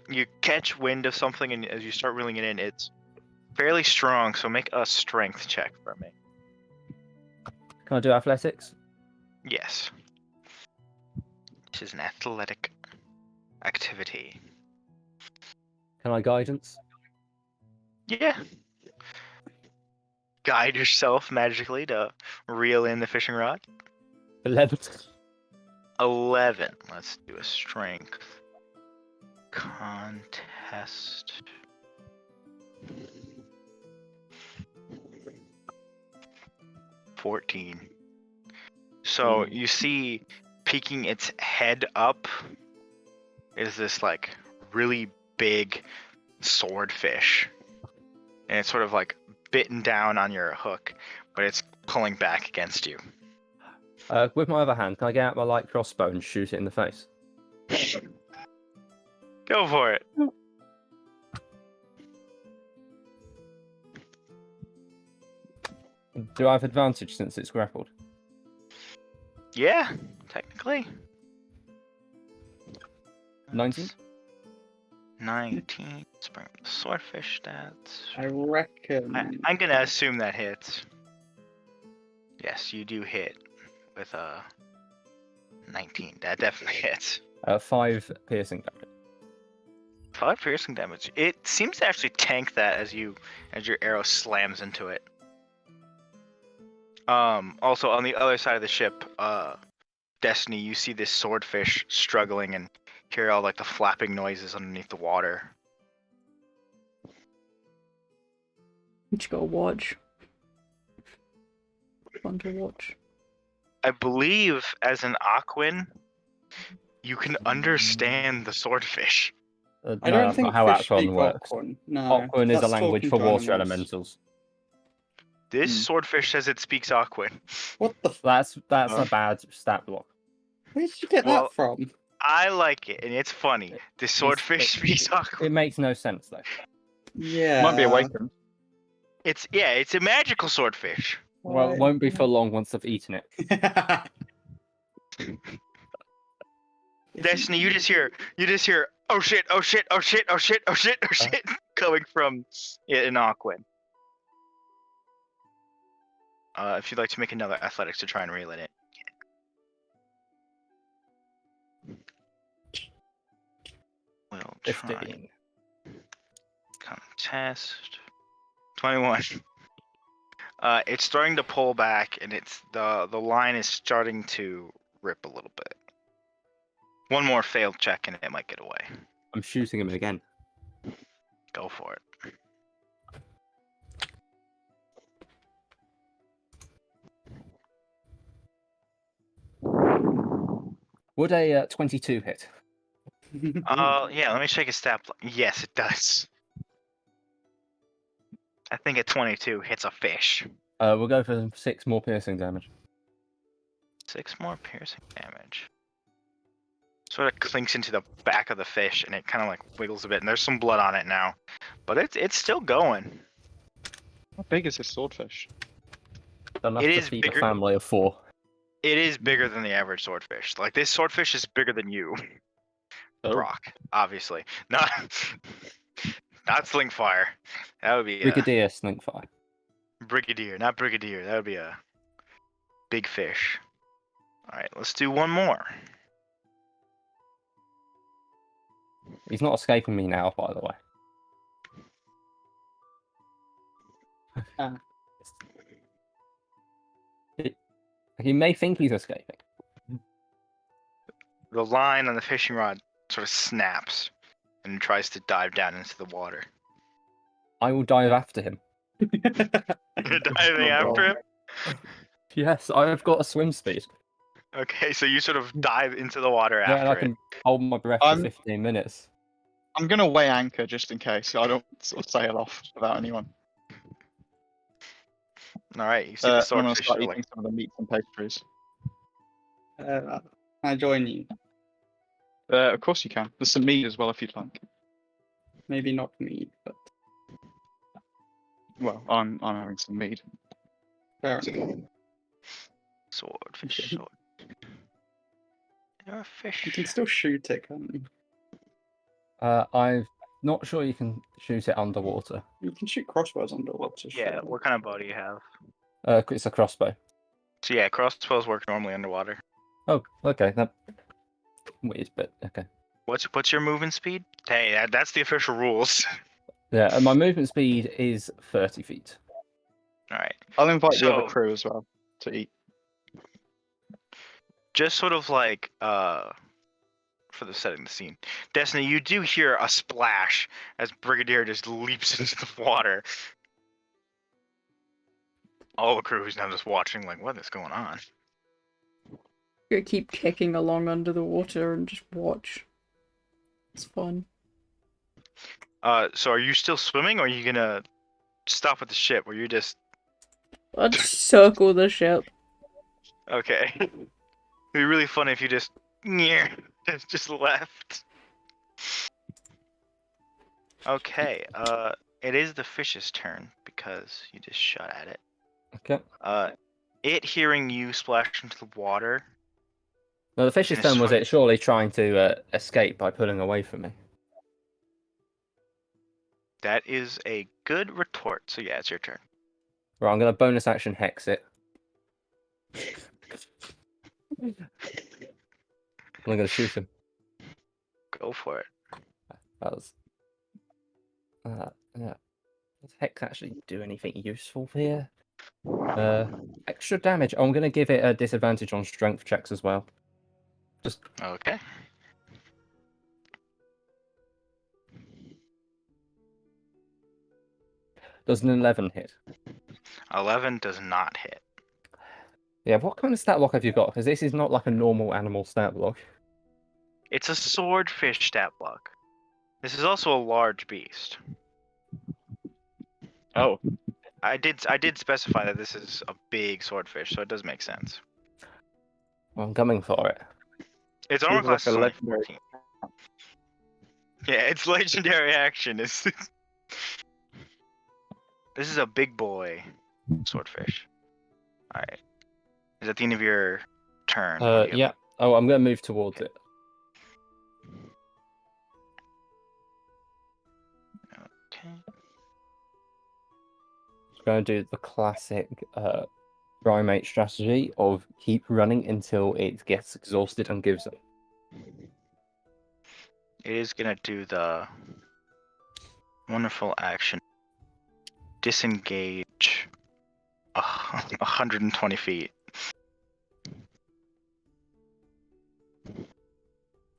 you catch wind of something, and as you start reeling it in, it's fairly strong. So make a strength check for me. Can I do athletics? Yes. This is an athletic activity. Can I guidance? Yeah. Guide yourself magically to reel in the fishing rod. 11. 11. Let's do a strength contest. $14. So you see, peeking its head up is this like really big swordfish, and it's sort of like bitten down on your hook, but it's pulling back against you. With my other hand, can I get out my light crossbow and shoot it in the face? Go for it. Do I have advantage since it's grappled? Yeah, technically. 19? 19. Let's bring up the swordfish stats. I reckon. I'm gonna assume that hits. Yes, you do hit with a 19. That definitely hits. 5 piercing damage. 5 piercing damage. It seems to actually tank that as your arrow slams into it. Also on the other side of the ship, Destiny, you see this swordfish struggling and hear all like the flapping noises underneath the water. You just gotta watch. Fun to watch. I believe as an Aquan, you can understand the swordfish. I No, don't that's think not how fish Aquan speak works. Aquan. No, Aquan is a that's language talking for to water animals. elementals. This swordfish says it speaks Aquan. What the? That's Oh. a bad stat block. Where did you get Well, that from? I like it, and it's funny. This swordfish speaks Aquan. It makes no sense though. Yeah. Might be awakened. It's a magical swordfish. Well, it won't be for long once I've eaten it. Destiny, you just hear, oh shit, oh shit, oh shit, oh shit, oh shit, oh shit, coming from an Aquan. If you'd like to make another athletics to try and reel it in. We'll try 15. contest. 21. It's starting to pull back, and it's the line is starting to rip a little bit. One more failed check, and it might get away. I'm shooting him again. Go for it. Would a 22 hit? Yeah. Let me check his stat. Yes, it does. I think a 22 hits a fish. We'll go for 6 more piercing damage. 6 more piercing damage. Sort of clinks into the back of the fish, and it kind of like wiggles a bit, and there's some blood on it now, but it's still going. How big is this swordfish? Enough It to is feed bigger- a family of 4. It is bigger than the average swordfish. Like this swordfish is bigger than you, Oh. Brock. Obviously, not Slingfire. That would be Brigadier Slinkfire. Brigadier, not Brigadier. That would be a big fish. All right, let's do one more. He's not escaping me now, by the way. Ah. He may think he's escaping. The line on the fishing rod sort of snaps and tries to dive down into the water. I will dive after him. You're diving after him? Yes, I have got a swim speed. Okay, so you sort of dive into the water Yeah, and I after can it. hold my breath for I'm- 15 minutes. I'm gonna weigh anchor just in case, so I don't sort of sail off without anyone. All right, you see the I'm gonna swordfish. start are eating like, some of the meats and pastries. I join you. Of course you can. There's some meat as well if you'd like. Maybe not me, but Well, I'm having some meat. fair enough. swordfish, Okay. sword. You're a fish. You can still shoot it, can't you? I'm not sure you can shoot it underwater. You can shoot crossbows underwater. Yeah, surely. what kind of bow do you have? It's a crossbow. So yeah, crossbows work normally underwater. Oh, okay. That weird, but okay. What's your movement speed? Hey, that's the official rules. Yeah, and my movement speed is 30 feet. All right, I'll invite the So- other crew as well to eat. just sort of like for the setting the scene. Destiny, you do hear a splash as Brigadier just leaps into the water. All the crew is now just watching, like, what is going on? Gonna keep kicking along under the water and just watch. It's fun. So are you still swimming, or are you gonna stop at the ship, or you just I'd circle the ship. okay? It'd be really funny if you just just left. Okay, it is the fish's turn because you just shot at it. Okay. It hearing you splash into the water. Now, the fish's Gonna turn was swim. it surely trying to escape by pulling away from me? That is a good retort. So yeah, it's your turn. Right, I'm going to bonus action hex it. And I'm going to shoot him. Go for it. That was... yeah. Does hex actually do anything useful here? Extra damage. Oh, I'm going to give it a disadvantage on strength checks as well. Just Okay. does an 11 hit? 11 does not hit. Yeah, what kind of stat block have you got? Because this is not like a normal animal stat block. It's a swordfish stat block. This is also a large beast. Oh, I did specify that this is a big swordfish, so it does make sense. Well, I'm coming for it. Its armor Seems like class a is only legendary- 14. Yeah, it's legendary action. This is a big boy swordfish. All right. Is that the end of your turn? Or do you have- Yeah. Oh, I'm going to move towards it. Okay. I'm going to do the classic primate strategy of keep running until it gets exhausted and gives up. It is gonna do the wonderful action. Disengage 120 feet.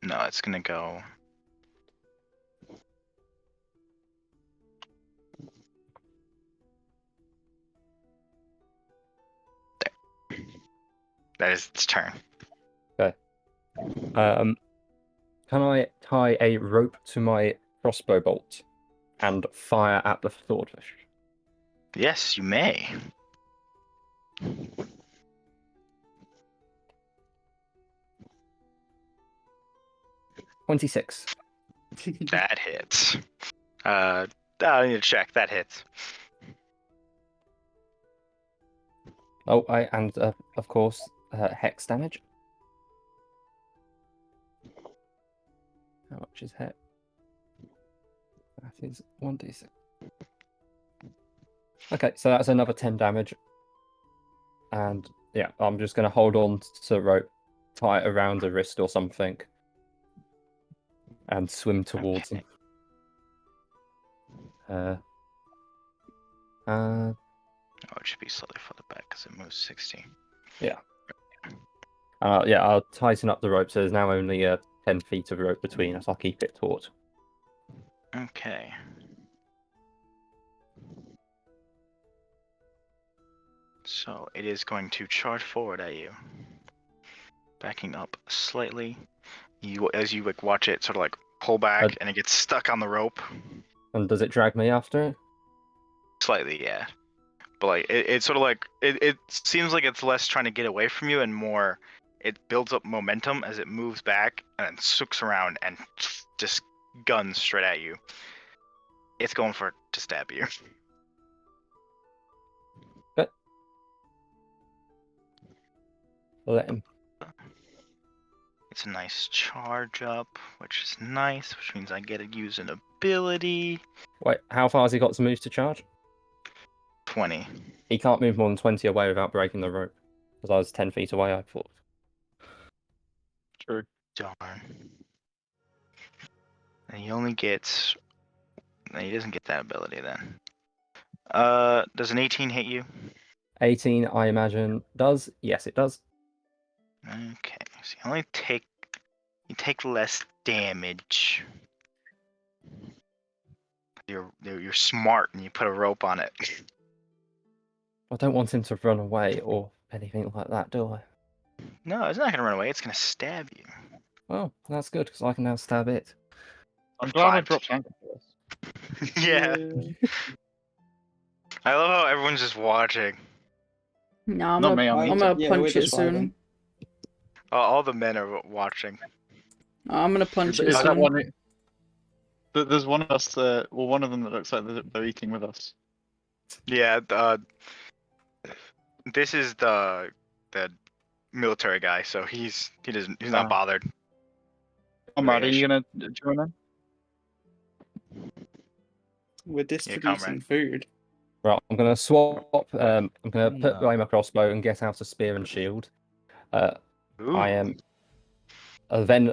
No, it's gonna go. There. That is its turn. Can I tie a rope to my crossbow bolt and fire at the swordfish? Yes, you may. 26. That hits. I need to check. That hits. Oh, and of course, hex damage. How much is hex? That is 1d6. Okay, so that's another 10 damage. And yeah, I'm just going to hold on to the rope, tie it around the wrist or something, and swim towards him. Oh, it should be slightly further back because it moves 60. Yeah, I'll tighten up the rope so there's now only 10 feet of rope between us. I'll keep it taut. Okay. So it is going to charge forward at you. Backing up slightly. As you watch it sort of pull back and it gets stuck on the rope. And does it drag me after it? Slightly, yeah. But it's sort of it seems like it's less trying to get away from you and more it builds up momentum as it moves back and then swoops around and just guns straight at you. It's going to stab you. Okay. Let him. It's a nice charge up, which is nice, which means I get to use an ability. Wait, how far has he got to move to charge? 20. He can't move more than 20 away without breaking the rope. Because I was 10 feet away, I thought. True. Darn. And he only gets... He doesn't get that ability then. Does an 18 hit you? 18, I imagine, does. Yes, it does. Okay, so you take less damage. You're smart and you put a rope on it. I don't want him to run away or anything like that, do I? No, it's not gonna run away. It's gonna stab you. Well, that's good, because I can now stab it. I'm glad I Five. dropped anchor for this. Yeah. I love how everyone's just watching. No, I'm Not gonna, me, I'm I'm gonna Yeah, we're punch it just soon. vibing. All the men are watching. I'm gonna punch it Is that soon. one? There's one of us. One of them that looks like they're eating with us. Yeah. This is the military guy, so he's not bothered. Comrade, are you gonna join in? We're distributing food. Right, I'm going to swap. I'm going to put away my crossbow and get out a spear and shield. Ooh. I am then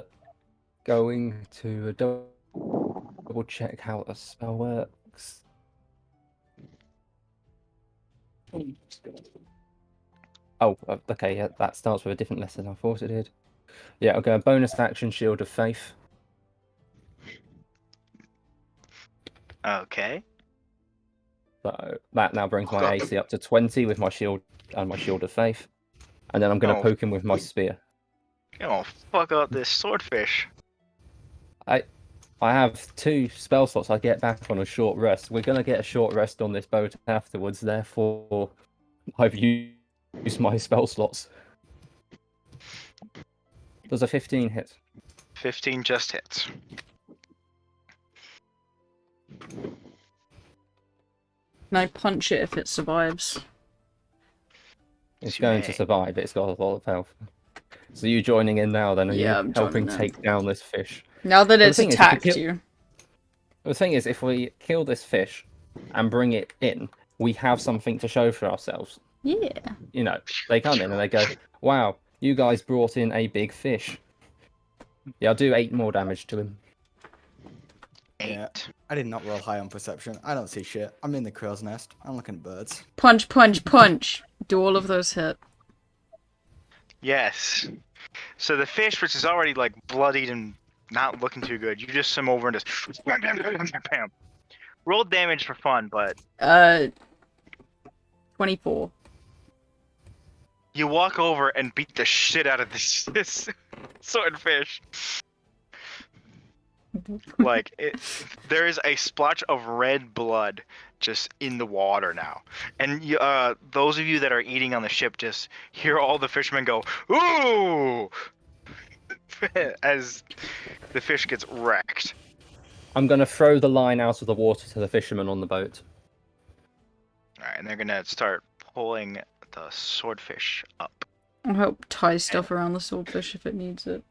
going to double check how the spell works. Oh, okay, yeah, that starts with a different letter than I thought it did. Yeah, I'll go bonus action Shield of Faith. Okay. So that now brings my AC up to 20 with my shield and my Shield of Faith. And then I'm going to poke him with my spear. You're gonna fuck up this swordfish. I have 2 spell slots I get back on a short rest. We're going to get a short rest on this boat afterwards, therefore I've used my spell slots. Does a 15 hit? 15 just hits. Can I punch it if it survives? It's You going may. to survive, it's got a lot of health. So you joining in now then? Are Yeah, you I'm helping joining in. take down this fish? Now that the it's thing is, if you attacked kill- you. The thing is, if we kill this fish and bring it in, we have something to show for ourselves. Yeah. You know, they come in and they go, "Wow, you guys brought in a big fish." Yeah, I'll do 8 more damage to him. 8. Yeah. I did not roll high on perception. I don't see shit. I'm in the crow's nest. I'm looking at birds. Punch, punch, punch. Do all of those hit? Yes. So the fish, which is already like bloodied and not looking too good, you just swim over and just bam, bam, bam, bam, bam. Roll damage for fun, but 24. you walk over and beat the shit out of this swordfish. Like there is a splotch of red blood just in the water now, and those of you that are eating on the ship just hear all the fishermen go "ooh" as the fish gets wrecked. I'm gonna throw the line out of the water to the fisherman on the boat. All right, and they're gonna start pulling the swordfish up. I hope tie stuff around the swordfish if it needs it.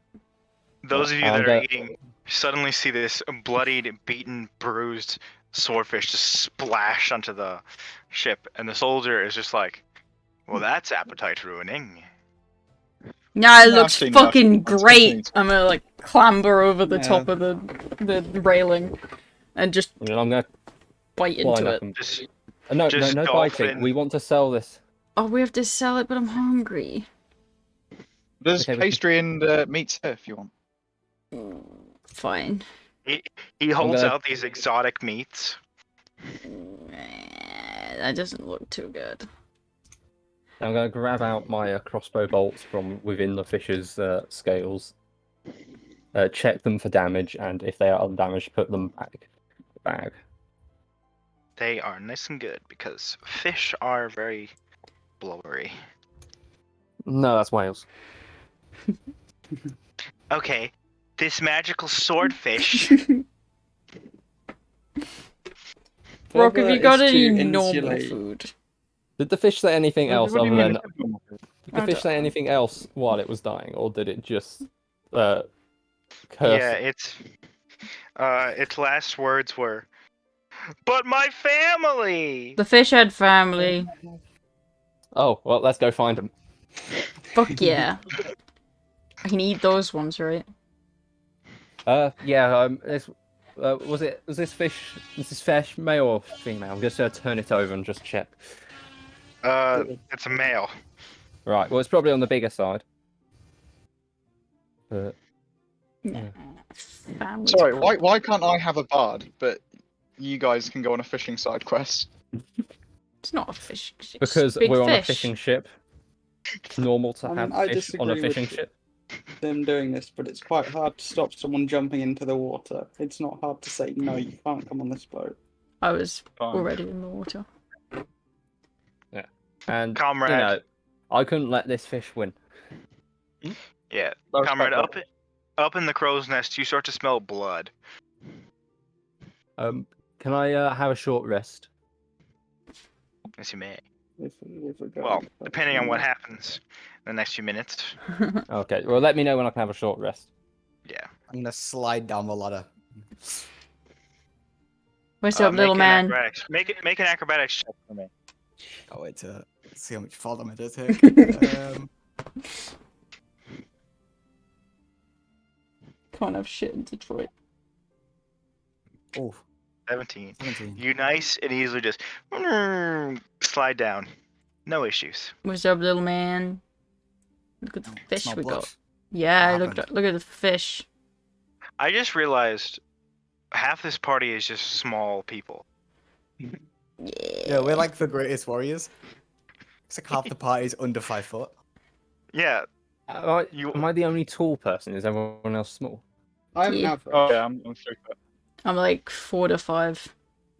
Those of you I'll that go- are eating suddenly see this bloodied, beaten, bruised swordfish just splash onto the ship, and the soldier is just like, "Well, that's appetite ruining." Nah, it No, I've looks seen enough. fucking Let's great. continue. I'm gonna like clamber over the Yeah. top of the railing and just And I'm gonna bite climb into up it. and... Just No, just no biting. dolphin. We want to sell this. Oh, we have to sell it, but I'm hungry. There's Okay, we can- pastry and meats here if you want. Fine. he holds gonna- out these exotic meats. That doesn't look too good. I'm gonna grab out my crossbow bolts from within the fish's scales, check them for damage, and if they are undamaged, put them back in the bag. They are nice and good because fish are very blubbery. No, that's Wales. Okay, this magical swordfish. Brock, have you Whether got it's any to normal insulate- food? Did the fish say anything else What do other you mean than? it's normal? Did the I fish don't say know. anything else while it was dying, or did it just curse? Yeah, its last words were, "But my family." The fish had family. Oh well, let's go find them. Fuck yeah. I can eat those ones, right? Yeah. Was this fish male or female? I'm just gonna turn it over and just check. It's a male. Right. Well, it's probably on the bigger side. But Nah. Family's Sorry, pro- why can't I have a bard, but you guys can go on a fishing side quest? It's not a fish. It's because big we're on a fish. fishing ship, it's normal to I mean, have I fish on a disagree with fishing you. ship. them doing this, but it's quite hard to stop someone jumping into the water. It's not hard to say, no, you can't come on this boat. I was Fine. already in the water. And Comrade. you know, I couldn't let this fish win. Yeah, I respect comrade, that. up in the crow's nest, you start to smell blood. Can I have a short rest? Yes, you may. If we're going Well, first. depending on what happens in the next few minutes. Okay. Well, let me know when I can have a short rest. Yeah. I'm gonna slide down the ladder. What's up, Make little an man? acrobatics- Make an acrobatics check for me. Can't wait to see how much fall damage I take. Can't have shit in Detroit. Oh, 17. 17. You nice and easily just slide down. No issues. What's up, little man? Look at the Oh, fish smell we blood. got. Yeah, What look happened? at the fish. I just realized half this party is just small people. Yeah, we're like the greatest warriors. It's like half the party's under 5 foot. Yeah. Am I the only tall person? Is everyone else small? I'm Yeah. average. Oh yeah, I'm 3 foot. I'm like 4 to 5.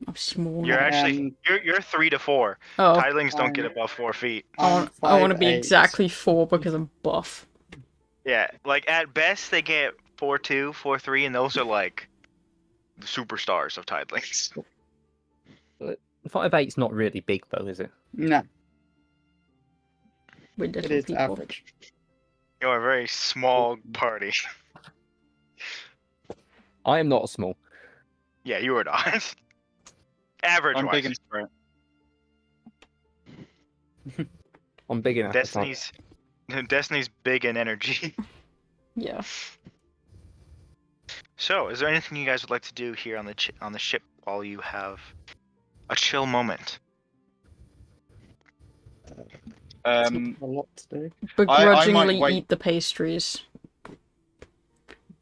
I'm small. You're actually Um, you're 3 to 4. Oh, Tidelings don't get I'm- above 4 feet. I'm I want to be 5'8". exactly 4 because I'm buff. Yeah, like at best they get 4'2", 4'3", and those are like the superstars of Tidelings. 5'8's not really big though, is it? No, We're it different is people. average. You're a very small party. I am not small. Yeah, you are not. Average I'm big wise. and straight. I'm big enough. Destiny's big in energy. Yeah. So, is there anything you guys would like to do here on the ship while you have a chill moment? It's not a lot to do. Begrudgingly wait. eat the pastries.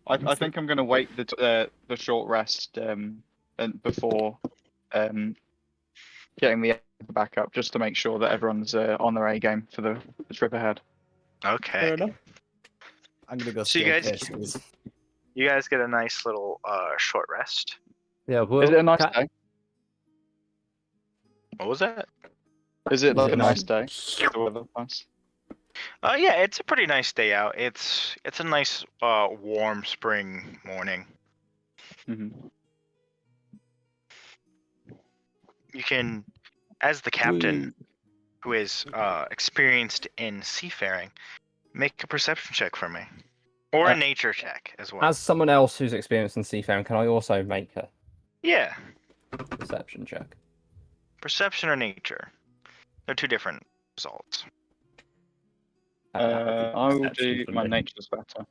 I think I'm gonna wait the short rest and before getting the back up, just to make sure that everyone's on their A game for the trip ahead. Okay. Fair enough. I'm gonna go So you steal guys- pastries. You guys get a nice little short rest. Yeah, well, Is it a nice day? What was that? Is it Is like it a nice day? nice? The weather nice? Yeah, it's a pretty nice day out. It's a nice warm spring morning. Mhm. You can, as the captain, who is experienced in seafaring, make a perception check for me, or a nature check as well. As someone else who's experienced in seafaring, can I also make a Yeah, perception check? perception or nature. They're two different results. That would be I will perception do for my me. nature's better.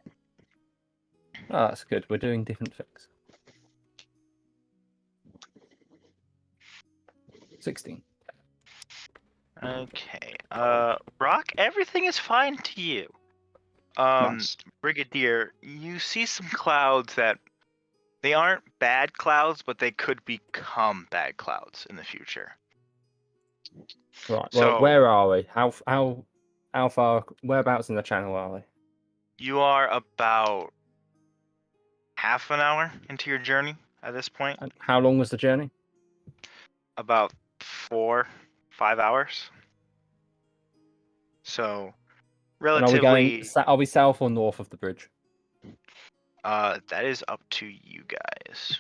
Oh, that's good. We're doing different things. 16. Okay. Rock, everything is fine to you. Nice. Brigadier, you see some clouds that they aren't bad clouds, but they could become bad clouds in the future. Right. Well, So- where are we? How far? Whereabouts in the channel are we? You are about half an hour into your journey at this point. And how long was the journey? About 4-5 hours. So And are we relatively, going? Are we south or north of the bridge? that is up to you guys.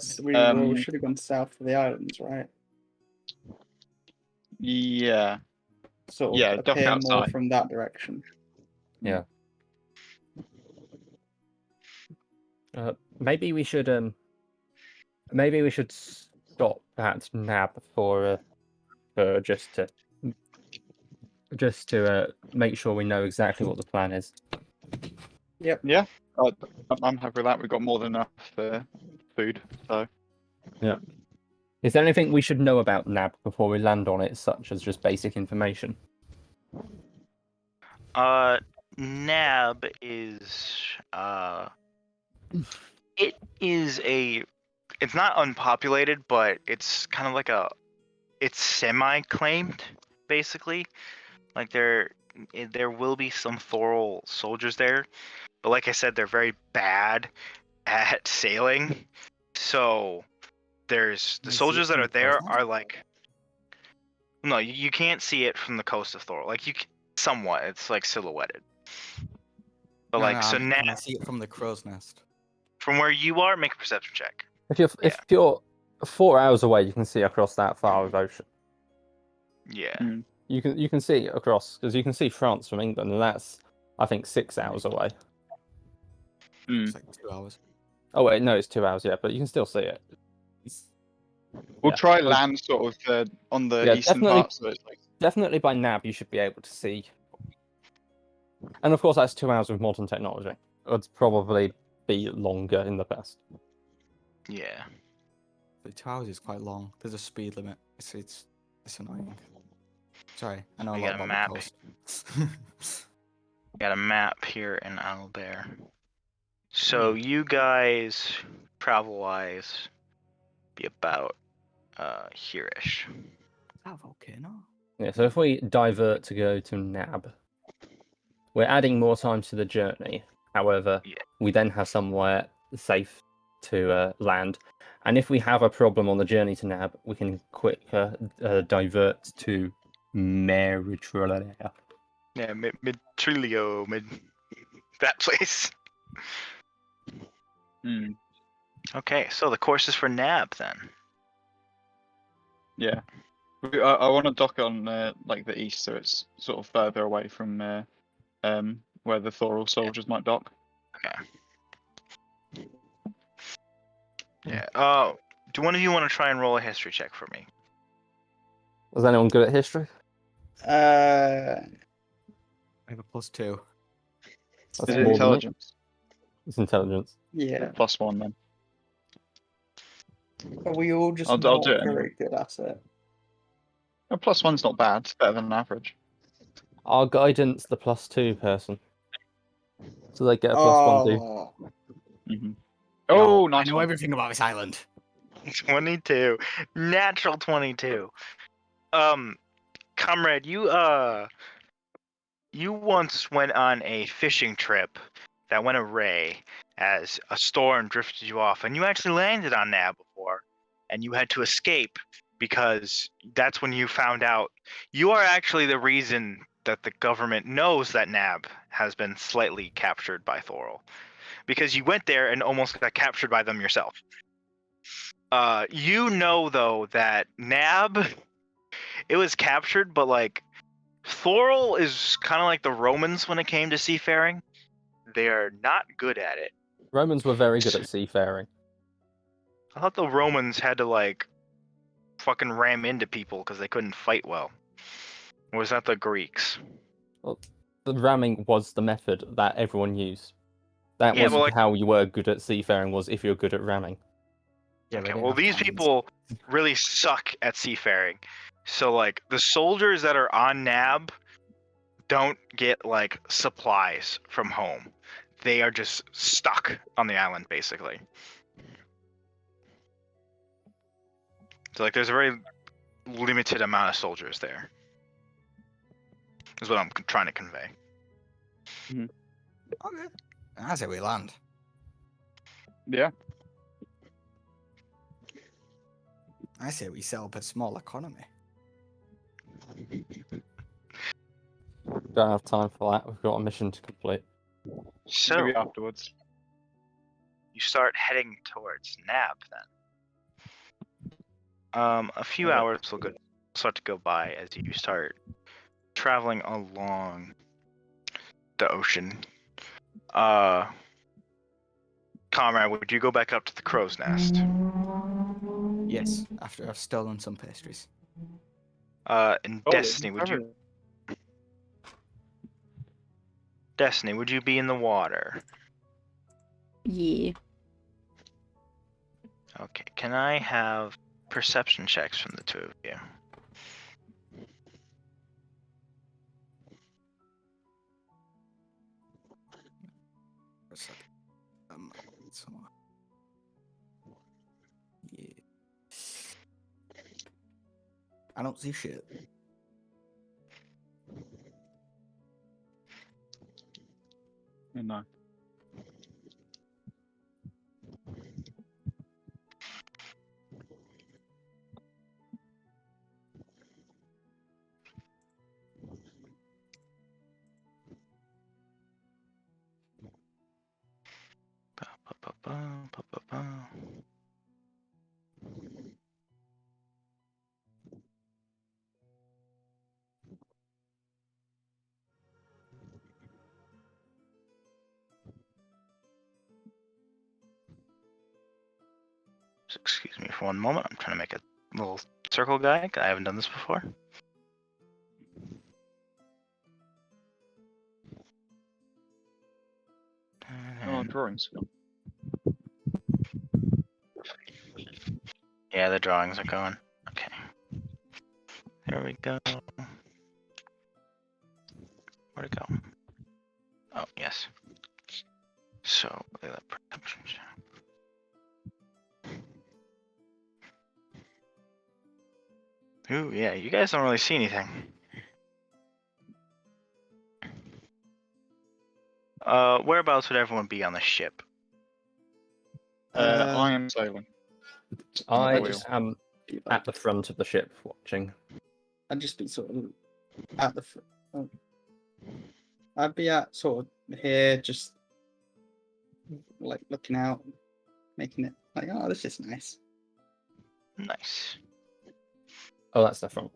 So we should have gone south for the islands, right? Yeah. Sort of Yeah, dock appear more outside. from that direction. Yeah. Maybe we should stop at Nab for just to make sure we know exactly what the plan is. Yeah. I'm happy with that. We've got more than enough food. So Is there anything we should know about Nab before we land on it, such as just basic information? Nab is it's not unpopulated, but it's kind of like it's semi-claimed, basically. Like there will be some Thorol soldiers there, but like I said, they're very bad at sailing. So there's the You see soldiers it that from are the there coast are like, no, you can't see it from the coast of Thorol. Like somewhat, it's like silhouetted. But like, so now can I see it from the crow's nest? from where you are, make a perception check. If you're 4 hours away, you can see across that far of ocean. Yeah. You can see across, because you can see France from England, and that's, I think, 6 hours away. It's like 2 hours. Oh wait, no, it's 2 hours. Yeah, but you can still see it. we'll Yeah. try land sort of on the Yeah, eastern definitely. part, so it's like Definitely by Nab you should be able to see. And of course, that's 2 hours with modern technology. It'd probably be longer in the past. Yeah. But 2 hours is quite long. There's a speed limit. It's annoying. Sorry, I know a We lot got a about map. the coast. Got a map here in Owlbear. So you guys, travel-wise, be about here-ish. Ah, volcano. Yeah, so if we divert to go to Nab, we're adding more time to the journey. However, Yeah. we then have somewhere safe to land. And if we have a problem on the journey to Nab, we can quick divert to Meritrillia. Yeah, Mid-Trilio, that place. Okay, so the course is for Nab then. yeah. I want to dock on like the east, so it's sort of further away from where the Thorol soldiers might dock. Okay. Yeah. Do one of you want to try and roll a history check for me? Was anyone good at history? Uh, I have a +2. That's Is more it than me. intelligence? It's intelligence. yeah. +1 then. Are we all just I'll not do it very anyway. good at it? A +1's not bad. It's better than average. Our guidance, the +2 person. So they get a +1 too. Oh, Mm-hmm. Yo, Oh, nice I know one. everything about this island. 22. Natural 22. Comrade, you once went on a fishing trip that went awry as a storm drifted you off, and you actually landed on Nab before, and you had to escape because that's when you found out you are actually the reason that the government knows that Nab has been slightly captured by Thorol, because you went there and almost got captured by them yourself. You know though that Nab, it was captured, but like Thorol is kind of like the Romans when it came to seafaring. They are not good at it. Romans were very good at seafaring. I thought the Romans had to like fucking ram into people because they couldn't fight well. Or was that the Greeks? Well, the ramming was the method that everyone used. That Yeah, was but like, how you were good at seafaring, was if you're good at ramming. Yeah, okay, they well didn't these have cannons. people really suck at seafaring. So like the soldiers that are on Nab don't get like supplies from home. They are just stuck on the island basically. So like there's a very limited amount of soldiers there. Is what I'm trying to convey. Okay. I say we land. Yeah. I say we set up a small economy. Don't have time for that. We've got a mission to complete. So Maybe afterwards. you start heading towards Nab then. A few Alright. hours will start to go by as you start traveling along the ocean. Comrade, would you go back up to the crow's nest? Yes, after I've stolen some pastries. And Oh, Destiny, would you be in the water? Yeah. Okay, can I have perception checks from the two of you? What's that? Somewhere. Yeah. I don't see shit. No. Just excuse me for one moment. I'm trying to make a little circle guide. I haven't done this before. Oh, drawings. Yeah, the drawings are going. Okay. There we go. Where'd it go? Oh, yes. So, look at that perception check. Ooh, yeah, you guys don't really see anything. Whereabouts would everyone be on the ship? I am sailing. I wheel. am at the front of the ship watching. I'd just be sort of at the. I'd be at sort of here, just like looking out, making it like, oh, this is nice. Nice. Oh, that's the front.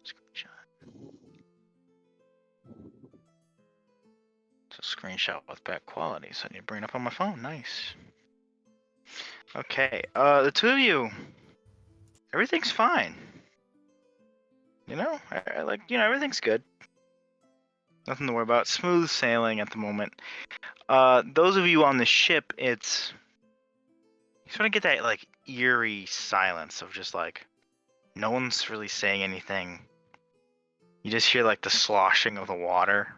Screenshot. screenshot with bad quality, so I need to bring it up on my phone. Nice. Okay, the two of you, everything's fine. You know, I like, everything's good. Nothing to worry about. Smooth sailing at the moment. Those of you on the ship, you sort of get that, like, eerie silence of just, like, no one's really saying anything. You just hear, like, the sloshing of the water.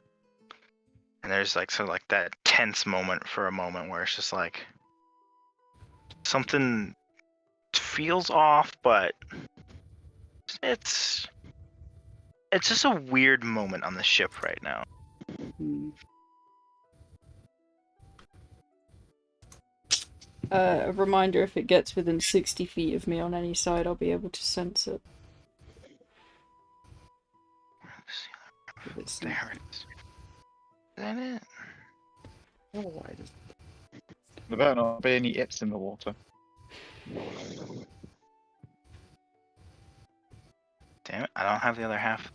And there's, like, sort of, like, that tense moment for a moment where it's just, like, something feels off, but it's just a weird moment on the ship right now. Hmm. A reminder, if it gets within 60 feet of me on any side, I'll be able to sense it. If it's There it is. Is that it? oh, why does There better not be any ips in the water. Damn it, I don't have the other half.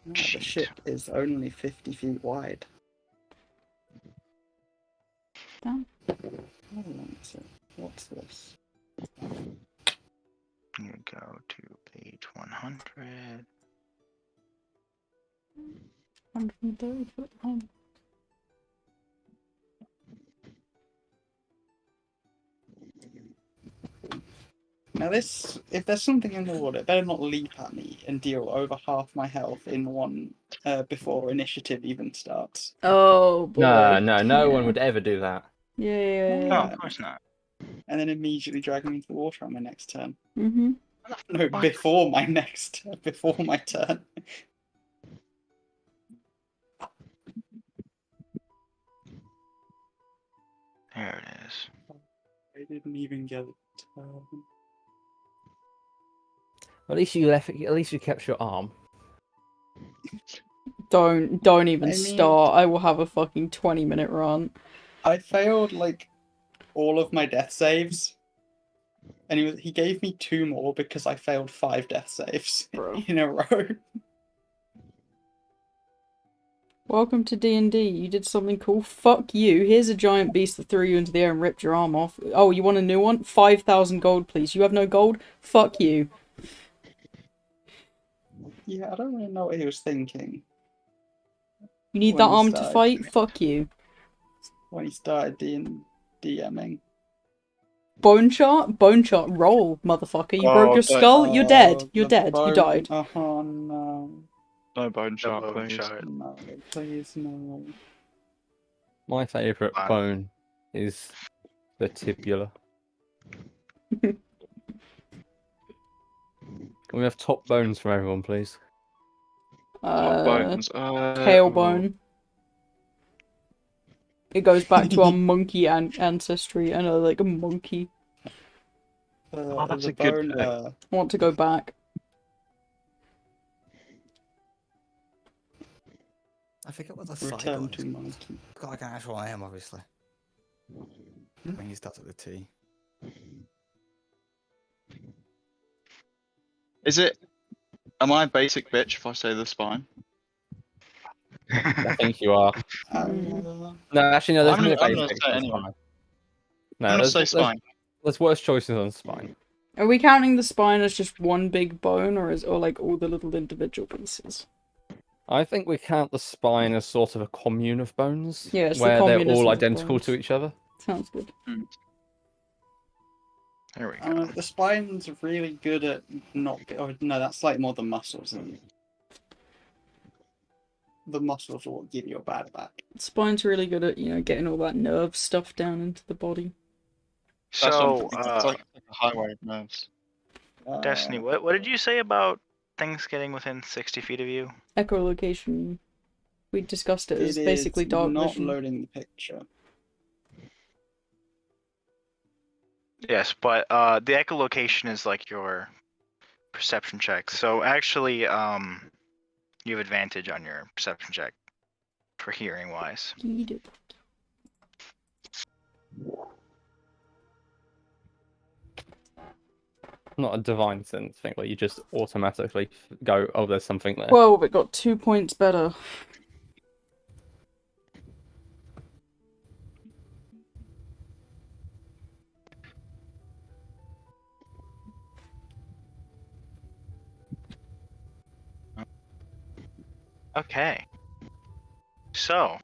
the Sheet. ship is only 50 feet wide? Damn. How long is it? What's this? You go to page 100. 130 foot long. Now this, if there's something in the water, it better not leap at me and deal over half my health in one before initiative even starts. Oh boy. No one Yeah. would ever do that. Yeah. No, of course not. And then immediately drag me into the water on my next turn. Mm-hmm. No, Fuck. before my turn. There it is. I didn't even get a turn. At least you left. At least you kept your arm. Don't even I mean- start. I will have a fucking 20-minute run. I failed like all of my death saves, and he gave me 2 more because I failed 5 death saves Bro. in a row. Welcome to D&D. You did something cool. Fuck you. Here's a giant beast that threw you into the air and ripped your arm off. Oh, you want a new one? 5,000 gold, please. You have no gold? Fuck you. Yeah, I don't really know what he was thinking You need When that he arm to started. fight? Fuck you. when he started DMing. Bone shot? Bone shot. Roll, motherfucker. You broke Oh, your don't- skull? You're dead. You're the dead. You bone- died. Oh no. No bone The shark, bone please. shot. No, please no. My favourite Fine. bone is the tibula. Can we have top bones from everyone, please? Top bones. Tailbone. It goes back to our monkey ancestry and like a monkey. that's The a good bone, pick. I want to go back. I forget what the thigh return bone to is. monkey. Got like an actual name, obviously. When he starts at the T. Is it? Am I a basic bitch if I say the spine? I think you are. Mm. No, actually, no. There's I'm more gonna basics say than anyway. spine. I'm No, gonna there's, say there's, spine. there's worse choices on spine. Are we counting the spine as just one big bone, or like all the little individual pieces? I think we count the spine as sort of a commune of bones, Yeah, it's the where they're communism all of identical to bones. each other. Sounds good. There we go. The spine's really good at not. Oh, no, that's like more the muscles. And the muscles are what give you a bad back. Spine's really good at, getting all that nerve stuff down into the body. That's So, what, it's like a highway of nerves. Destiny, what did you say about things getting within 60 feet of you? Echolocation. We discussed it It as is basically dark not vision. loading the picture. Yes, but the echolocation is like your perception check. So actually, you have advantage on your perception check for hearing wise. Not a divine sense thing where you just automatically go, oh, there's something there. Well, it got 2 points better. Okay. So,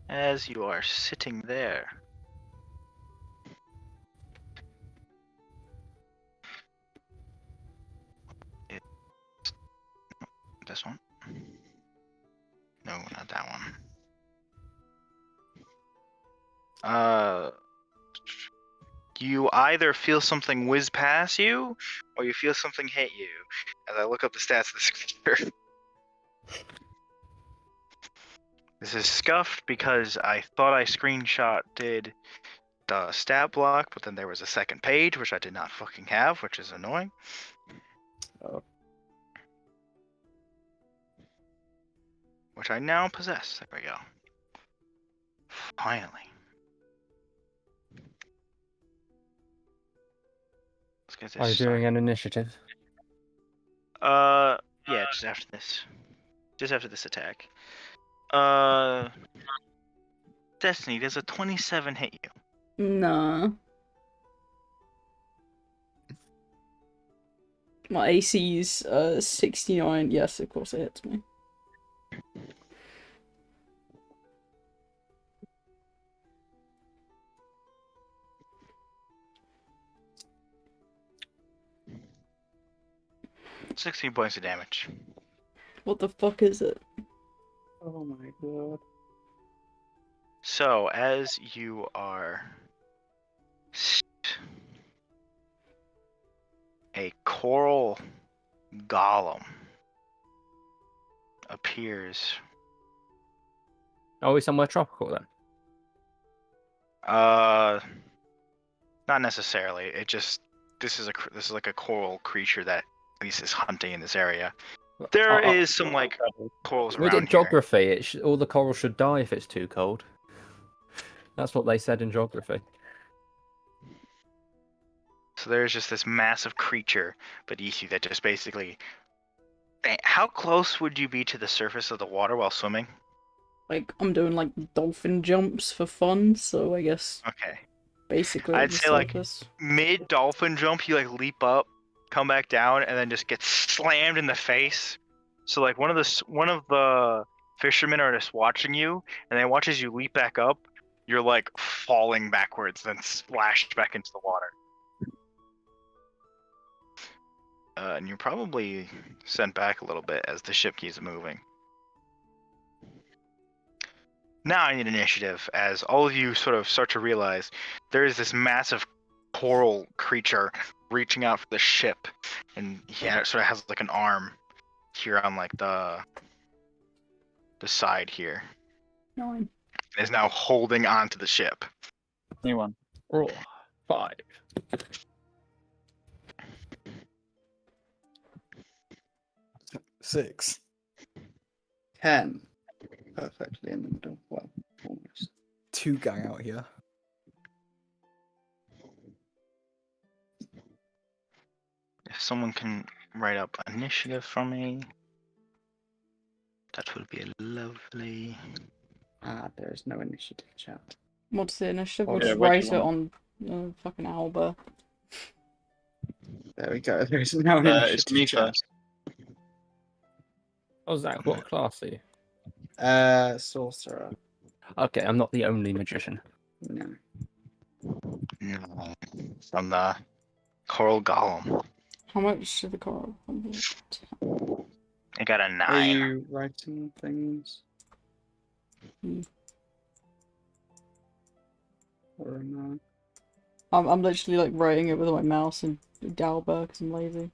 as you are sitting there, this one? No, not that one. You either feel something whiz past you, or you feel something hit you. As I look up the stats of this creature. This is scuffed because I thought I screenshotted the stat block, but then there was a second page, which I did not fucking have, which is annoying. Oh. Which I now possess. There we go. Finally. Let's get this Are you started. doing an initiative? Yeah, just after this. Just after this attack. Destiny, does a 27 hit you? Nah. My AC's 69. Yes, of course it hits me. – 16 points of damage. What the fuck is it? Oh my god. So, as you are... a coral golem appears. Are we somewhere tropical then? Not necessarily. It just this is like a coral creature that at least is hunting in this area. There is some like corals We around did here. geography. All the corals should die if it's too cold. That's what they said in geography. So there's just this massive creature beneath you that just basically. How close would you be to the surface of the water while swimming? Like, I'm doing like dolphin jumps for fun, so I guess Okay. basically I'd the say like surface. mid dolphin jump, you like leap up, come back down, and then just get slammed in the face. So like one of the fishermen are just watching you, and then watches you leap back up. You're like falling backwards, then splashed back into the water. And you're probably sent back a little bit as the ship keeps moving. Now I need initiative, as all of you sort of start to realize there is this massive coral creature reaching out for the ship, and yeah, it sort of has like an arm here on like the side here. 9. It is now holding onto the ship. Anyone? Oh, 5. Six. 10. Perfectly in the middle. Well, almost. 2 gang out here. If someone can write up initiative for me, that would be lovely. There is no initiative chat. What's the initiative? Oh, We'll yeah, just where do write you it on fucking Alba. There we go. There is now an It's initiative me chat. first. Oh, Zach, what class are you? Sorcerer. Okay, I'm not the only magician. No. No, from the coral golem. How much did the coral? I got a Are 9. you writing things? Or no? I'm literally like writing it with my mouse and Dalber because I'm lazy.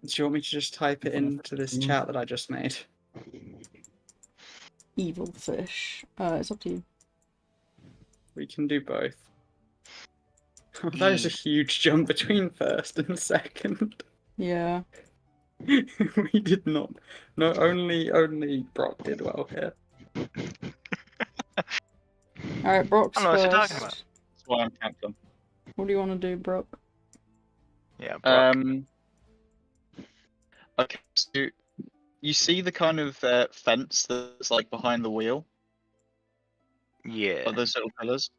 Do you want me to just type it into this chat that I just made? Evil fish. It's up to you. We can do both. Oh, that is a huge jump between first and second. Yeah. We did not. No, only Brock did well here. Alright, Brock's I don't know what you're first. talking about. That's why I'm captain. What do you want to do, Brock? Yeah, Brock. Okay, so you see the kind of fence that's like behind the wheel, Yeah. like those little pillars.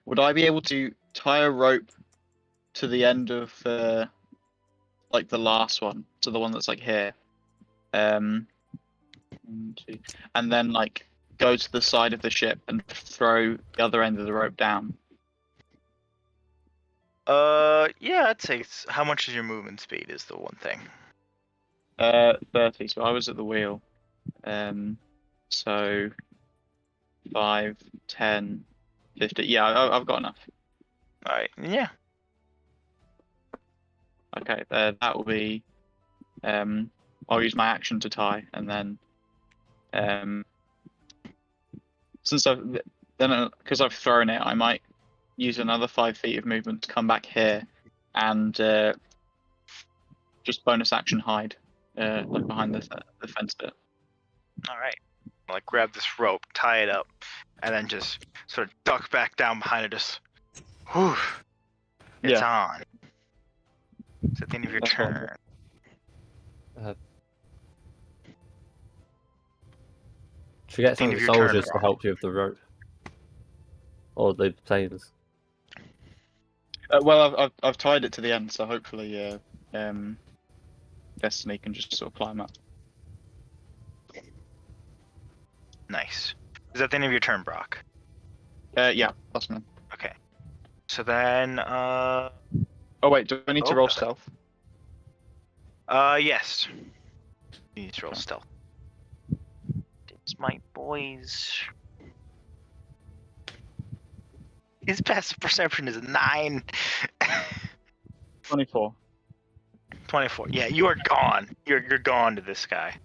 Would I be able to tie a rope to the end of like the last one, to the one that's like here, 1, 2, and then like go to the side of the ship and throw the other end of the rope down. Yeah, I'd say. How much is your movement speed? Is the one thing. 30. So I was at the wheel. So 5, 10, 50. Yeah, I've got enough. All right. Yeah. Okay, that will be. I'll use my action to tie, and then since because I've thrown it, I might use another 5 feet of movement to come back here, and just bonus action hide, like behind the fence bit. All right. Like grab this rope, tie it up, and then just sort of duck back down behind it. Just, whew, it's on. It's at the end of your That's fine. turn. Should we get some End of of the your turn, soldiers to Rob. help you with the rope? Or the sailors? Well, I've tied it to the end, so hopefully, Destiny can just sort of climb up. Nice. Is that the end of your turn, Brock? Yeah, that's me. Okay. So then, Oh wait, do I need to roll Okay. stealth? Yes. You need to roll stealth. It's my boys. His passive perception is 9. 24. 24. Yeah, you are gone. You're gone to this guy.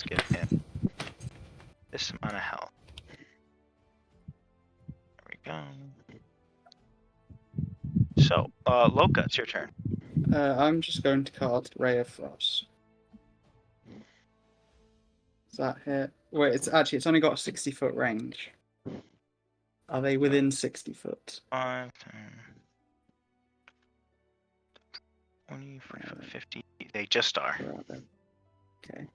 Let's give him this amount of health. There we go. So, Loka, it's your turn. I'm just going to cast Ray of Frost. Does that hit? Wait, it's only got a 60-foot range. Are they within 60 foot? 5, 10, 20, 45, 50. They just are. Where are they? Okay.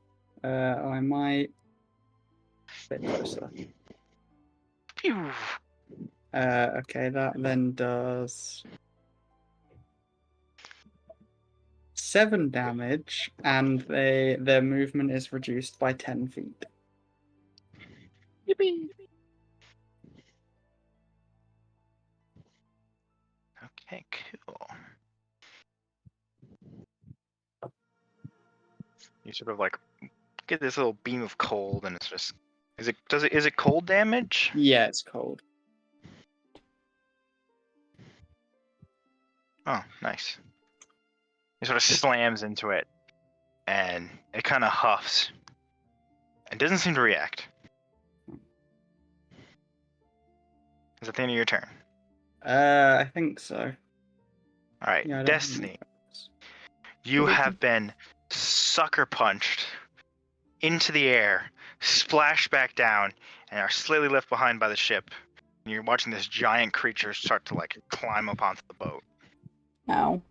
I might bit closer. Phew. Okay, that then does 7 damage, and their movement is reduced by 10 feet. Yippee. Okay, cool. You sort of like get this little beam of cold, and it's just is it cold damage? Yeah, it's cold. Oh, nice. He sort of slams into it, and it kind of huffs. It doesn't seem to react. Is that the end of your turn? I think so. All right, Yeah, I don't Destiny. You What did have been sucker punched into the air, splashed back down, and are slightly left behind by the ship. And you're watching this giant creature start to like climb up onto the boat. Ow.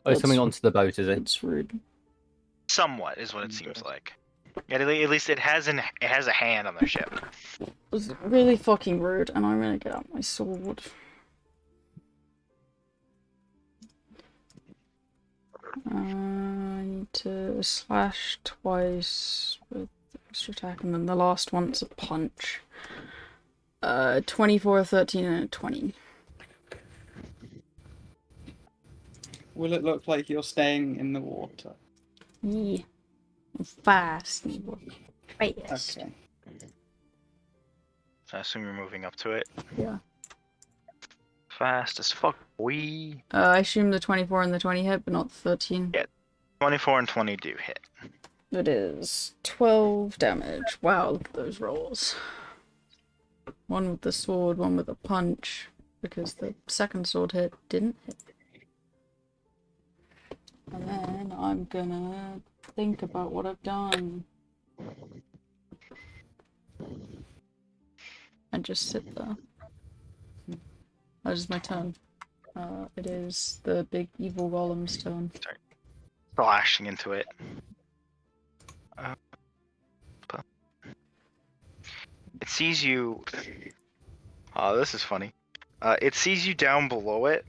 Oh, he's coming That's- onto the boat, is it? It's rude. Somewhat is what it seems like. Yeah, at least it has a hand on the ship. It was really fucking rude, and I'm gonna get out my sword. I need to slash twice with extra attack, and then the last one's a punch. 24, 13, and a 20. Will it look like you're staying in the water? Yeah. Fast. Fast. Okay. So I assume you're moving up to it. Yeah. Fast as fuck, boy. I assume the 24 and the 20 hit, but not the 13. Yeah. 24 and 20 do hit. It is 12 damage. Wow, look at those rolls. One with the sword, one with a punch, because the second sword hit didn't hit. And then I'm gonna think about what I've done. And just sit there. That is my turn. It is the big evil golem's turn. Slashing into it. It sees you. Oh, this is funny. It sees you down below it.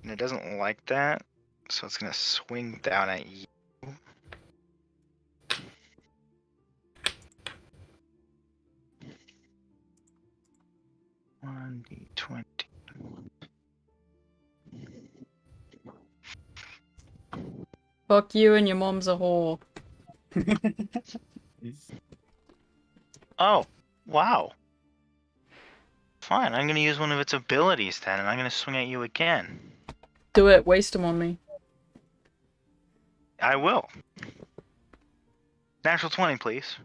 And it doesn't like that, so it's gonna swing down at you. 1d20. Fuck you and your mom's a whore. Oh, wow. Fine, I'm gonna use one of its abilities then, and I'm gonna swing at you again. Do it, waste them on me. I will. Natural 20, please.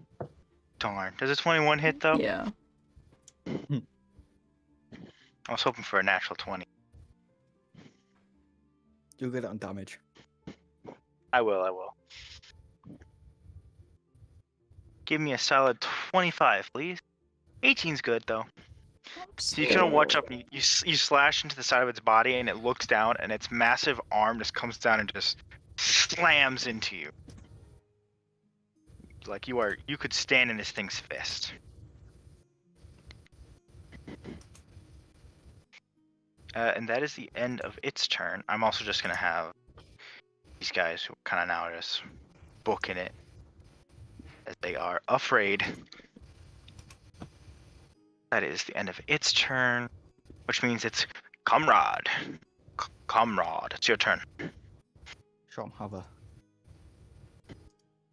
Darn. Does a 21 hit, though? Yeah. I was hoping for a natural 20. You'll get it on damage. I will. Give me a solid 25, please. 18's good, though. So you kind of watch up and you slash into the side of its body, and it looks down, and its massive arm just comes down and just slams into you. Like you could stand in this thing's fist. And that is the end of its turn. I'm also just gonna have these guys who kind of now are just booking it, as they are afraid. That is the end of its turn, which means it's Comrade. Comrade, it's your turn. Shot hover.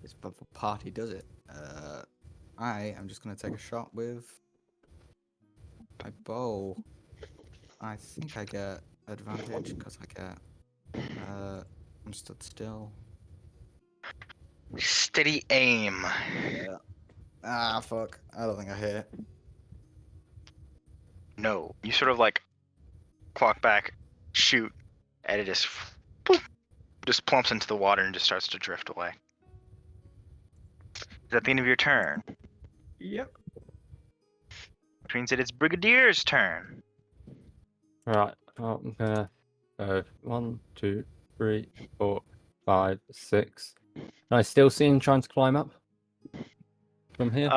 This brother party does it. I am just gonna take a shot with my bow. I think I get advantage because I get I'm stood still. Steady aim. Yeah. Ah, fuck. I don't think I hit. No, you sort of like clock back, shoot, and it just boop, just plumps into the water and just starts to drift away. Is that the end of your turn? Yep. Which means that it's Brigadier's turn. Right. Well, I'm gonna go 1, 2, 3, 4, 5, 6. Can I still see him trying to climb up from here?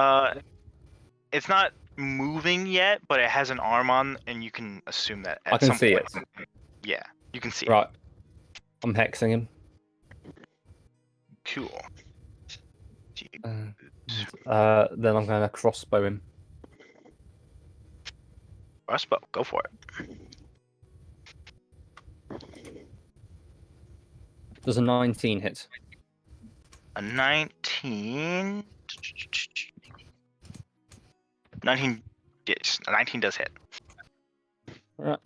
It's not moving yet, but it has an arm on, and you can assume that at I can some see point. it. Yeah, you can see it. Right. I'm hexing him. Cool. Then I'm gonna crossbow him. Crossbow, go for it. Does a 19 hit? A 19. 19. Yes, a 19 does hit. Right.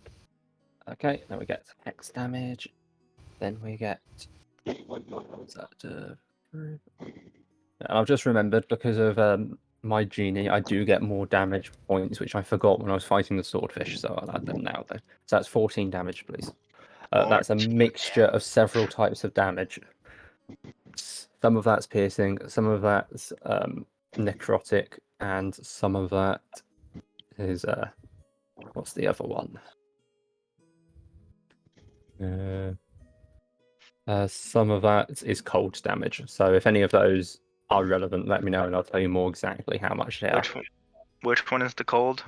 Okay, then we get hex damage. Then we get. What's that? And I've just remembered because of my genie, I do get more damage points, which I forgot when I was fighting the swordfish. So I'll add them now, though. So that's 14 damage, please. That's a 14 mixture of several types of damage. Some of that's piercing, some of that's necrotic, and some of that is what's the other one? Some of that is cold damage. So if any of those are relevant, let me know and I'll tell you more exactly how much they are. Which one is the cold?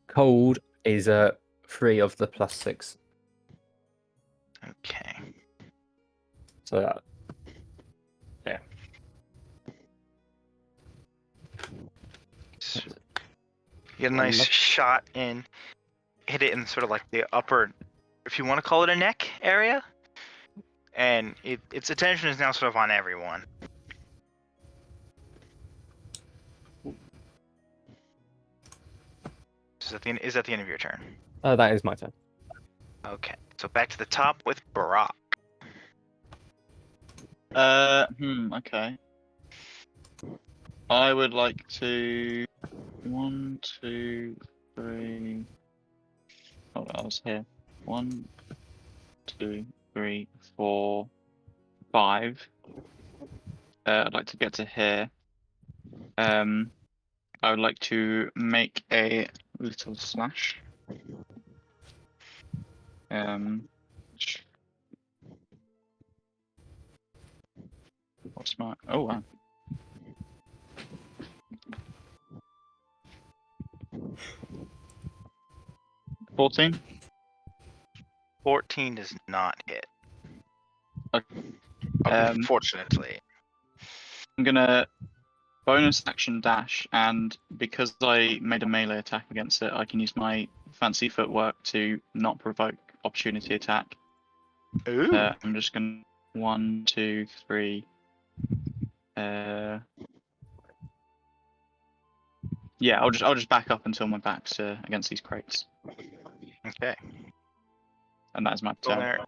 Cold is 3 of the +6. Okay. So yeah. So you get a nice shot in, hit it in sort of like the upper, if you want to call it a neck area, and its attention is now sort of on everyone. Is that the end of your turn? That is my turn. Okay, so back to the top with Barack. Okay. I would like to 1, 2, 3. Oh, I was here. 1, 2, 3, 4, 5. I'd like to get to here. I would like to make a little slash. What's my? Oh wow. 14 does not hit. Okay. Unfortunately. I'm gonna bonus action dash, and because I made a melee attack against it, I can use my fancy footwork to not provoke opportunity attack. Ooh. I'm just gonna 1, 2, 3. Yeah, I'll just back up until my back's against these crates, Okay. and that's my Go turn. there.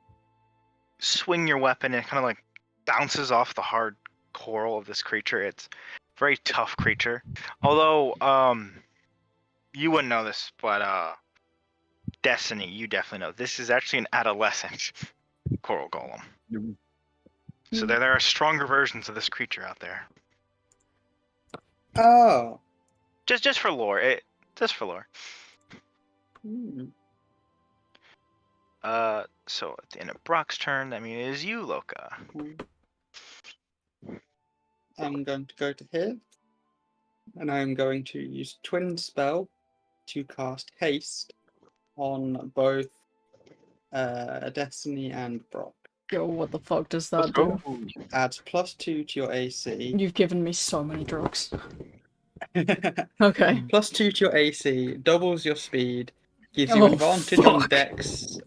Swing your weapon and it kind of like bounces off the hard coral of this creature. It's a very tough creature. Although, you wouldn't know this, but Destiny, you definitely know. This is actually an adolescent coral golem. So there are stronger versions of this creature out there. Oh. Just for lore. Just for lore. Hmm. So at the end of Brock's turn, that means it is you, Loka. I'm going to go to here, and I'm going to use Twin Spell to cast Haste on both Destiny and Brock. Yo, what the fuck does that do? Adds +2 to your AC. You've given me so many drugs. Okay. +2 to your AC, doubles your speed, gives you Oh, advantage on fuck. Dex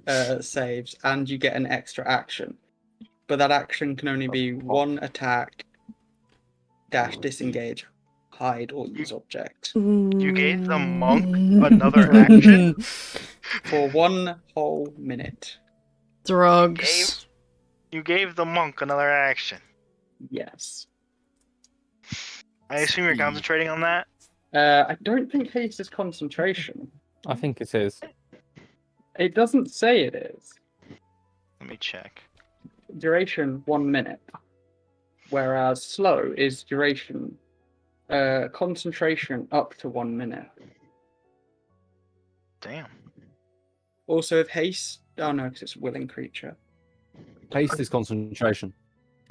saves, and you get an extra action. But that action can only be one attack, dash, disengage, hide, or use object. You gave the monk another action? For 1 whole minute. Drugs. You gave the monk another action. Yes. I assume you're concentrating on that? I don't think haste is concentration. I think it is. It doesn't say it is. Let me check. Duration 1 minute. Whereas slow is duration concentration up to 1 minute. Damn. Also, if haste, oh no, because it's a willing creature. Haste is concentration.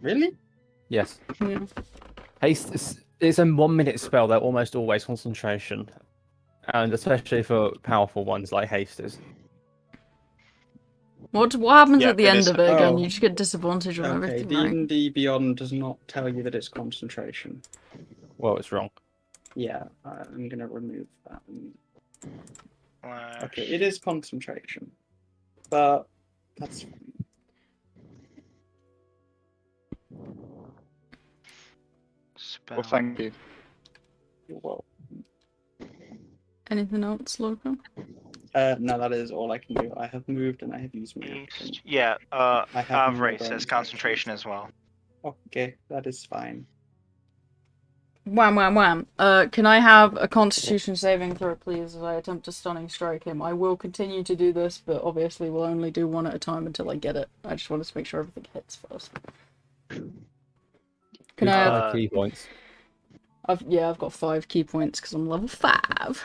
Really? Yes. Yeah. Haste is a 1 minute spell. They're almost always concentration, and especially for powerful ones like haste is. What happens Yeah, at the it end is. of it again? Oh. You just get disadvantage on Okay, everything, right? D&D Beyond does not tell you that it's concentration. Well, it's wrong. Yeah, I'm gonna remove that. Flash. Okay, it is concentration, but that's fine. Spell. Well, thank you. You're welcome. Anything else, Loka? No, that is all I can do. I have moved and I have used my action. Yeah, I have no Avray bonus says concentration as well. Okay, that is fine. Wham, wham, wham. Can I have a Constitution saving throw, please, as I attempt to stunning strike him? I will continue to do this, but obviously we'll only do one at a time until I get it. I just wanted to make sure everything hits first. Can I have... 5 key points. I've got 5 key points because I'm level 5.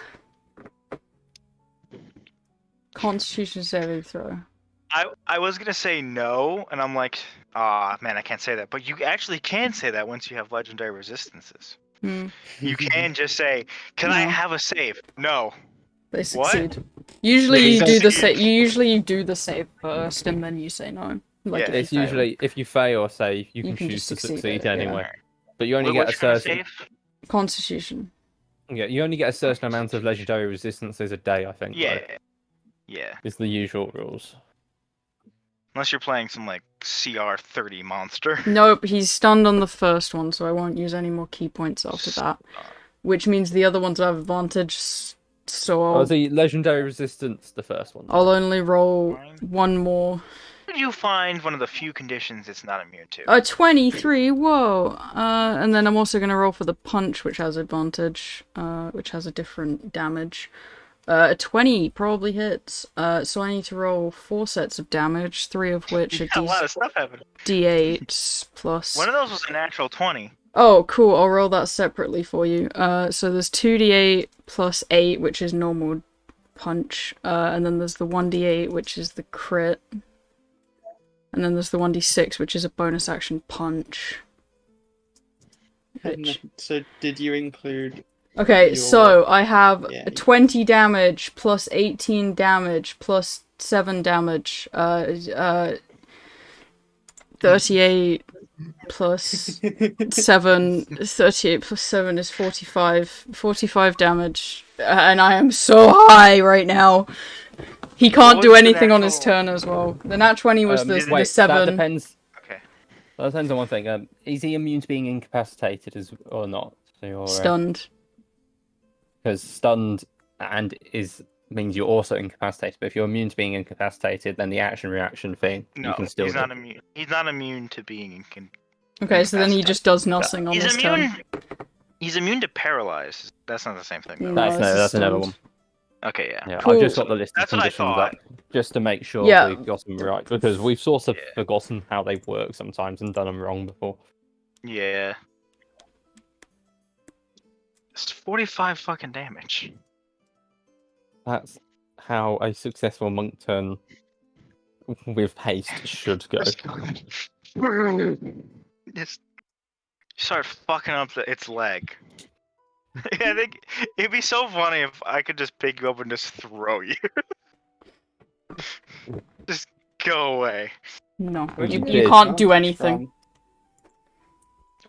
Constitution saving throw. I was gonna say no, and I'm like, man, I can't say that. But you actually can say that once you have legendary resistances. You can just say, "Can I No. have a save?" No. They What? succeed. Usually you They do the succeed. save. Usually you do the save first, and then you say no. Like Yeah. if you It's fail. usually if you fail or save, you can can choose just to succeed succeed it, yeah. anyway. But you only What get a kind of certain save? Constitution. you only get a certain amount of legendary resistances a day. I think. Yeah. Though, Yeah. is the usual rules. Unless you're playing some like CR 30 monster. Nope, he's stunned on the first one, so I won't use any more key points after that. Which means the other ones have advantage, so Oh, the legendary resistance, the first one. I'll only roll Fine. one more. Did you find one of the few conditions it's not immune to? A 23, whoa! And then I'm also going to roll for the punch, which has advantage, which has a different damage. A 20 probably hits, so I need to roll 4 sets of damage, 3 of which are a lot of stuff happened. D8 plus... One of those was a natural 20. Oh, cool, I'll roll that separately for you. So there's 2d8 plus 8, which is normal punch, and then there's the 1d8, which is the crit. And then there's the 1d6, which is a bonus action punch. And so, did you include Okay, Your- so I have Yeah. 20 damage plus 18 damage plus 7 damage. 38 plus 7. 38 plus 7 is 45. 45 damage. And I am so high right now. He can't What do was the anything on his natural- turn as well. The nat 20 was the Wait, 7. that depends. Okay. That depends on one thing. Is he immune to being incapacitated or not? So Stunned. because stunned and means you're also incapacitated. But if you're immune to being incapacitated, then the action reaction thing No, you can still he's do. not immune. He's not immune to being Okay, so then he just does nothing on He's this immune. turn. He's immune to paralyze. That's not the same thing, though. No, right? this is That's another stunned. one. Okay, yeah. Yeah, Cool. I've just got the list of That's what I conditions thought. up just to make sure Yeah. we've got them right because we've sort of Yeah. forgotten how they work sometimes and done them wrong before. Yeah. It's 45 fucking damage. That's how a successful monk turn with haste should go. Just start fucking up its leg. I think it'd be so funny if I could just pick you up and just throw you. Just go away. No, Where'd you, get you your can't do advantage anything. from?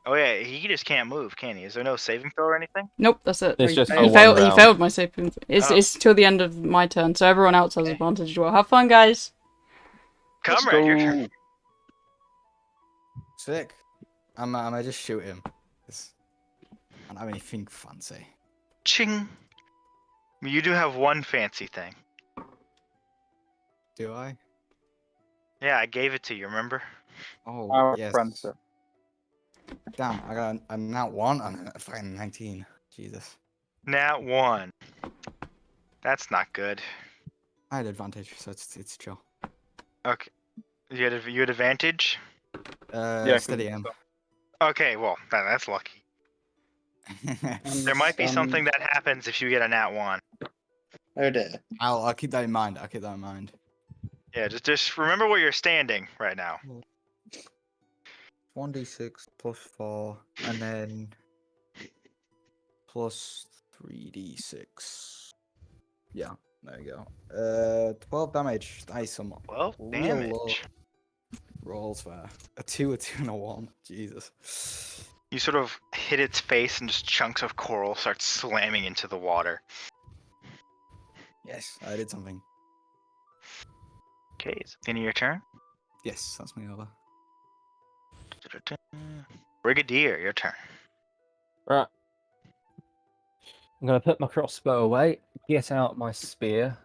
Oh yeah, he just can't move, can he? Is there no saving throw or anything? Nope, that's it. It's He, just he for one failed. He round. failed my saving. It's Oh. it's till the end of my turn, so everyone else has Okay. advantage as well. Have fun, guys. Come right here. Sick. I might just shoot him. 'Cause I don't have anything fancy. Ching. You do have one fancy thing. Do I? Yeah, I gave it to you, remember? Oh, Our yes. friend, sir. Damn, I got a nat 1 and a fucking 19. Jesus. Nat 1. That's not good. I had advantage, so it's chill. Okay. You had advantage? Yeah, Steady him. Okay, well, that's lucky. There might be something that happens if you get a nat 1. Oh dear. I'll keep that in mind. I'll keep that in mind. Yeah, just remember where you're standing right now. 1d6 plus 4, and then plus 3d6. Yeah, there you go. 12 damage. Nice. Some 12 real low damage. rolls there. A 2, and a 1. Jesus. You sort of hit its face and just chunks of coral start slamming into the water. Yes, I did something. Okay, is it the end of your turn? Yes, that's me over. Brigadier, your turn. Right. I'm going to put my crossbow away, get out my spear,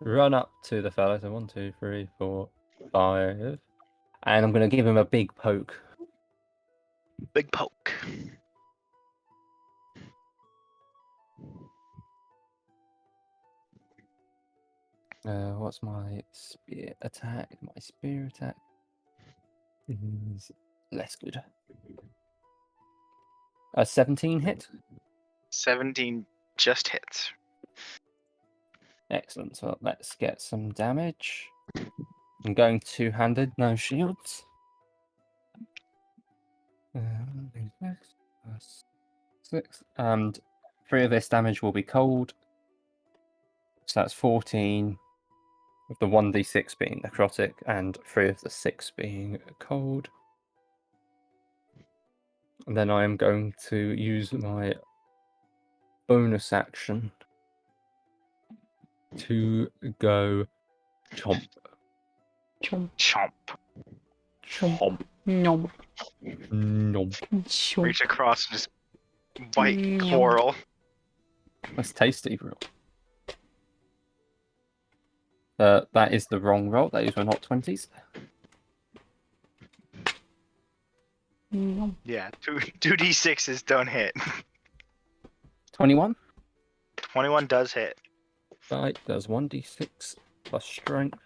run up to the fellow. So 1, 2, 3, 4, 5. And I'm going to give him a big poke. Big poke. What's my spear attack? My spear attack is less good. 17 hit. 17 just hits. Excellent. So let's get some damage. I'm going two-handed, no shields. 6. And 3 of this damage will be cold. So that's 14. With the 1d6 being necrotic and 3 of the 6 being cold. And then I am going to use my bonus action to go chomp. Chomp, Chomp. Chomp. nom, Nom. chomp. Reach across and just bite Yum. coral. That's tasty, bro. That is the wrong roll. Those were not 20s. Nom. Yeah, 2d6s don't hit. 21. 21 does hit. Right, does 1d6 plus strength.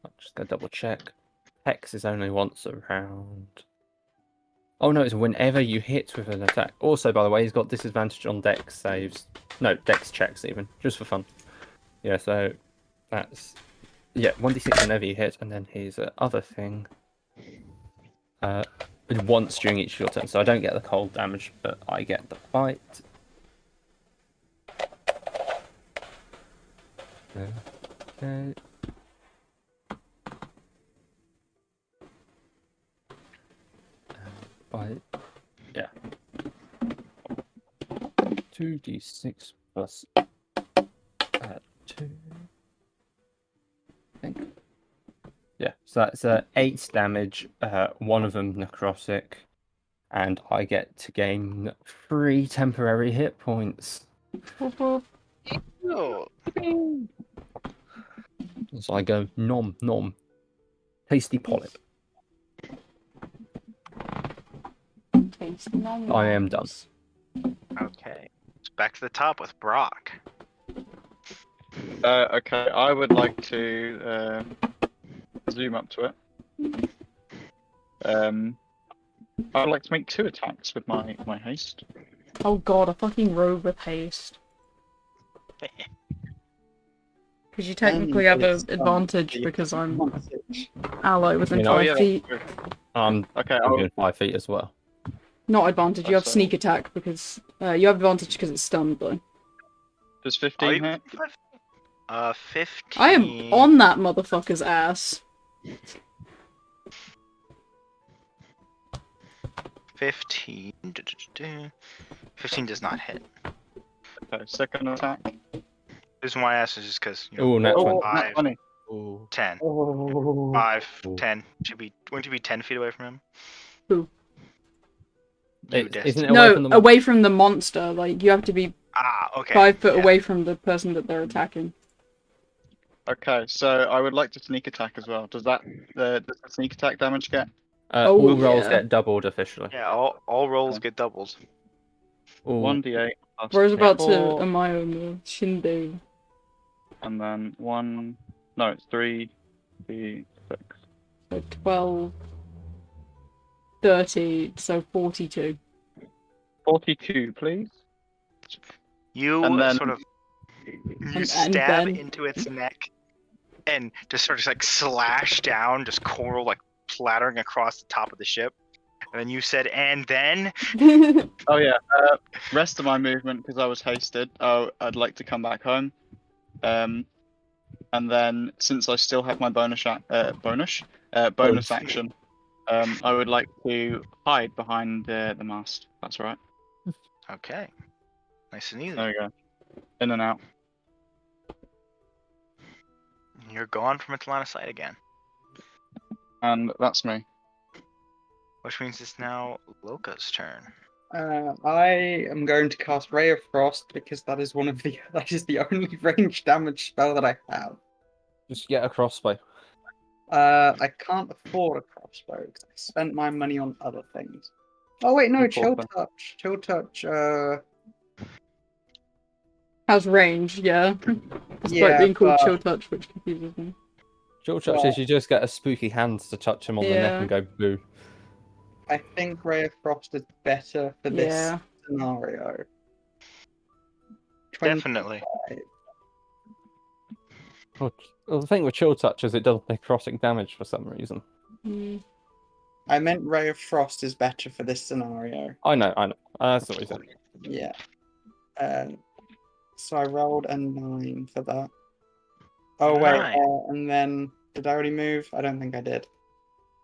I'm just gonna double check. Hex is only once a round. Oh no, it's whenever you hit with an attack. Also, by the way, he's got disadvantage on dex saves. No, dex checks even, just for fun. Yeah, so that's 1d6 whenever you hit, and then his other thing. Once during each of your turn, so I don't get the cold damage, but I get the bite. Okay. Yeah. 2d6 plus 2. I think. Yeah, so that's 8 damage, one of them necrotic, and I get to gain 3 temporary hit points. Oh, So I go nom nom. Tasty polyp. I am done. okay. So back to the top with Brock. Okay, I would like to zoom up to it. I would like to make 2 attacks with my haste. Oh god, a fucking rogue with haste. Because you technically have an advantage because I'm ally within Oh 5 yeah. feet. Okay. I'm within 5 feet as well. Not advantage, you have That's sneak attack because you have advantage because it's stunned though. Does Are 15 you hit? 15. I am on that motherfucker's ass. 15. 15 does not hit. Okay, second attack. The reason why I asked is just because, Ooh, nat 20. 5, 20. 10. Oh. 5, Ooh. 10. Wouldn't you be 10 feet away from him? Who? You, Isn't it No, away from the away from the monster. Like, you have to be okay. 5 foot yeah. away from the person that they're attacking. Okay, so I would like to sneak attack as well. Does that does the sneak attack damage get? Oh, all rolls yeah. get doubled officially. Yeah, all rolls get doubled. All 1d8 plus Bro's about to 4, Amayo move. Shindo. and then 1. No, it's 3d6. So 12, 30, so 42. 42, please. You And then- sort of And stab then- into its neck and just sort of like slash down, just coral like plattering across the top of the ship. And then you said, and then Oh yeah. Rest of my movement because I was hasted. Oh, I'd like to come back home. And then since I still have my bonus action, I would like to hide behind the mast. That's right. okay, nice and easy. There we go. In and out. You're gone from its line of sight again, And that's me. which means it's now Loka's turn. I am going to cast Ray of Frost because that is the only range damage spell that I have. just get a crossbow. I can't afford a crossbow because I spent my money on other things. Oh wait, no, Good chill thought, touch. Chill touch. Has range, yeah. Despite Yeah, being called but- chill touch, which confuses me. Chill touch Well- is you just get a spooky hand to touch him on the neck Yeah. and go boo. I think Ray of Frost is better for this Yeah. scenario. Definitely. 25. Well, the thing with chill touch is it does necrotic damage for some reason. Mm. I meant Ray of Frost is better for this scenario. I know. That's the reason. Yeah. So I rolled a 9 for that. Oh wait, Nine. and then did I already move? I don't think I did.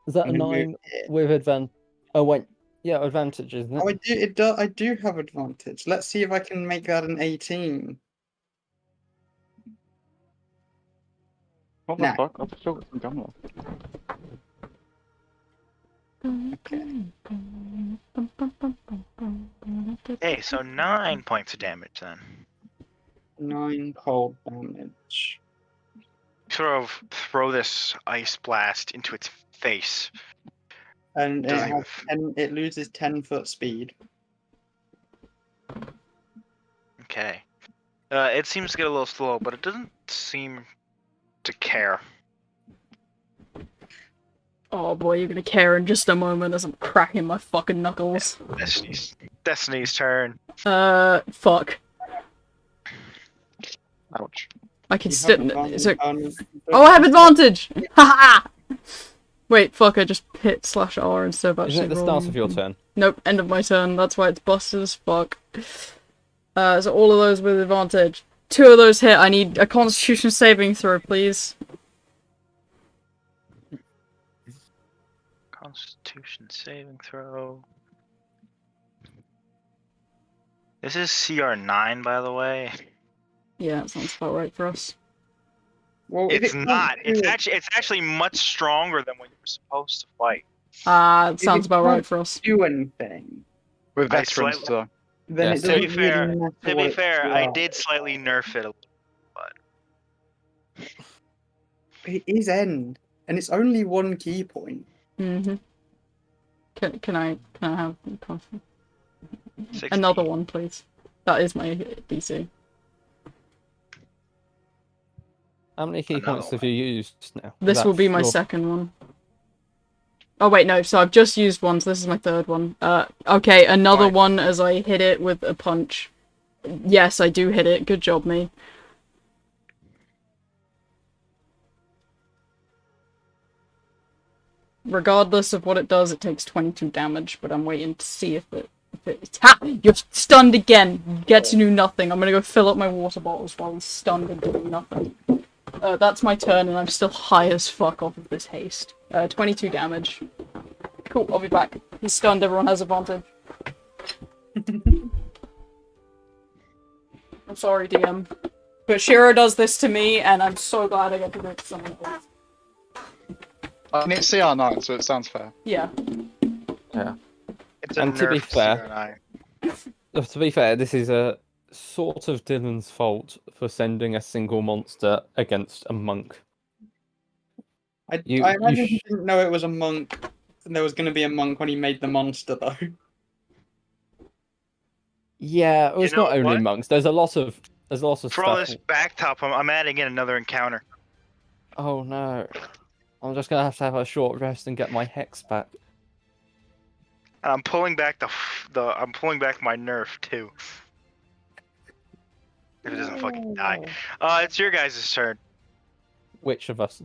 Is that I'm gonna move it. with advantage? Oh wait, yeah, advantage, isn't it? Oh, I do. It does. I do have advantage. Let's see if I can make that an 18. What Nah. the fuck? I've still got some gun left. Okay. Hey, so 9 points of damage then. 9 cold damage. Sort of throw this ice blast into its face. And Doesn't it loses 10-foot speed. Okay. It seems to get a little slow, but it doesn't seem to care. Oh boy, you're gonna care in just a moment as I'm cracking my fucking knuckles. Destiny's turn. Fuck. Ouch. I can You still. have advantage So... on- Oh, I have advantage! Haha! Wait, fuck, I just hit /R instead of actually Isn't it the start rolling. of your turn? Nope, end of my turn. That's why it's busted as fuck. So all of those with advantage. 2 of those hit. I need a Constitution saving throw, please. Constitution saving throw. This is CR9, by the way. Yeah, that sounds about right for us. Well, if It's it can't not. do It's actually much stronger than what you're supposed to fight. It if sounds it about can't right for us. do anything, With I veterans, slightly- so. then Yeah, it to doesn't be fair- really matter To what be it's fair, I CR. did slightly nerf it a little. It is end, and it's only 1 key point. Mm-hmm. Can I have Constitution? 16. Another one, please. That is my DC. How many key Another points have you used now? Is This that will be my your- second one. Oh wait, no. So I've just used one. So this is my third one. Okay, another Right. one as I hit it with a punch. Yes, I do hit it. Good job, me. Regardless of what it does, it takes 22 damage, but I'm waiting to see if it's... Ha! You're stunned again! Get to do nothing. I'm gonna go fill up my water bottles while he's stunned and doing nothing. That's my turn, and I'm still high as fuck off of this haste. 22 damage. Cool, I'll be back. He's stunned, everyone has advantage. I'm sorry, DM. But Shiro does this to me, and I'm so glad I get to do it to someone else. I mean, it's CR9, so it sounds fair. Yeah. Yeah. It's a And to be nerf fair- CR9. To be fair, this is a sort of Dylan's fault for sending a single monster against a monk. I You- imagine you he sh- didn't know it was a monk. And there was going to be a monk when he made the monster, though. Yeah, well, it's You know not only what? monks. There's a lot of For all stuff. this backtop, I'm adding in another encounter. Oh no. I'm just gonna have to have a short rest and get my hex back. And I'm pulling back I'm pulling back my nerf too. If it doesn't fucking die. It's your guys' turn. Which of us?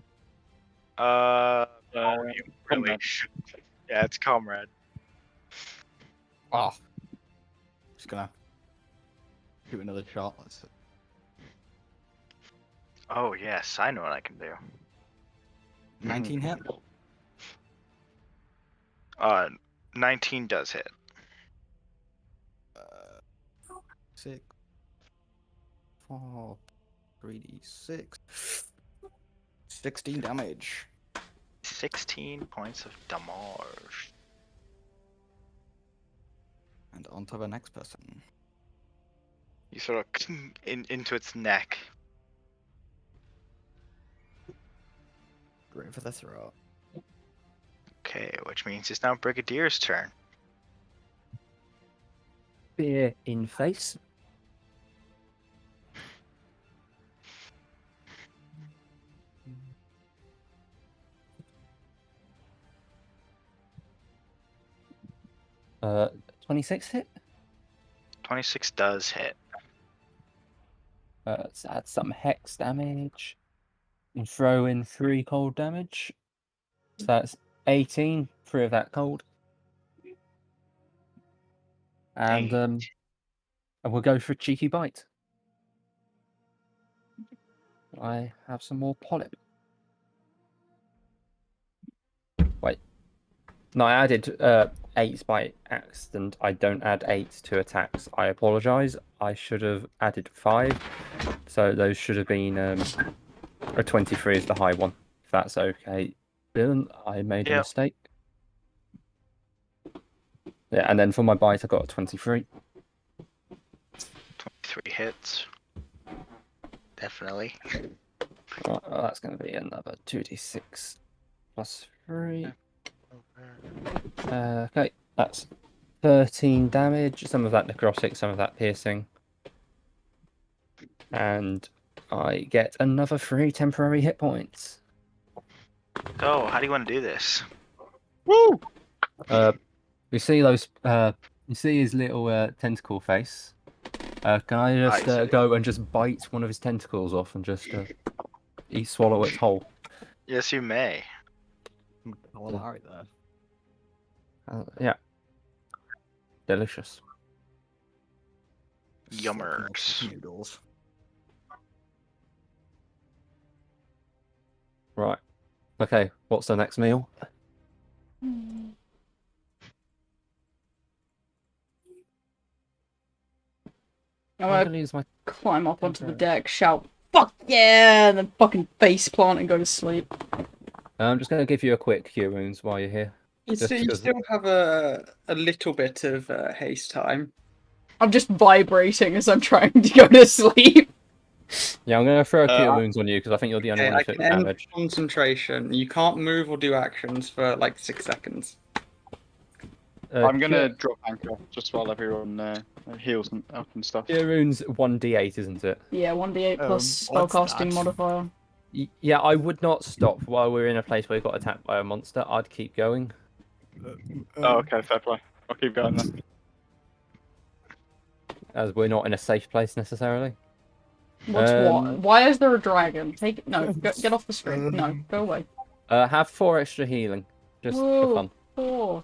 All of you, really. Comrade. Yeah, it's comrade. Ah, Just gonna shoot another shot. Let's see. Oh yes, I know what I can do. 19 hit. 19 does hit. 6, 4, 3d6. 16 damage. 16 points of damage. And on to the next person. You sort of into its neck. Great for the throw. Okay, which means it's now Brigadier's turn. spear in face. Uh, 26 hit. 26 does hit. Let's add some hex damage. And throw in 3 cold damage. So that's 18, 3 of that cold. And we'll go for a cheeky bite. I have some more polyp. Wait. No, I added 8 by accident. I don't add 8 to attacks. I apologise. I should have added 5. So those should have been a 23 is the high one. If that's okay. Dylan, I made a Yep. mistake. Yeah, and then for my bite, I got a 23. 23 hits. Definitely. Right, well, that's going to be another 2d6 plus 3. Okay, that's 13 damage. Some of that necrotic, some of that piercing. And I get another 3 temporary hit points. So, how do you want to do this? Woo! You see those? You see his little tentacle face? Can I just I see. go and just bite one of his tentacles off and just swallow its whole? Yes, you may. Calamari there. Yeah. Delicious. Yummers. Noodles. Okay, what's the next meal? I'm I'm gonna gonna use my. climb up onto the deck, shout, fuck yeah, and then fucking face plant and go to sleep. I'm just gonna give you a quick cure wounds while you're here. You Just still, you 'cause- still have a little bit of haste time. I'm just vibrating as I'm trying to go to sleep. Yeah, I'm gonna throw cure Uh, wounds on you because I think you're the only Okay, one I who took can end damage. concentration. You can't move or do actions for like 6 seconds. I'm gonna Cure, drop anchor just while everyone heals up and stuff. cure wounds 1d8, isn't it? Yeah, 1d8 plus What's spellcasting that? modifier. Yeah, I would not stop while we're in a place where we got attacked by a monster. I'd keep going. Oh, okay, fair play. I'll keep going then. As we're not in a safe place necessarily. What's what? Why is there a dragon? Take it. No, get off the screen. No, go away. Have 4 extra healing, just for Whoa, fun. 4.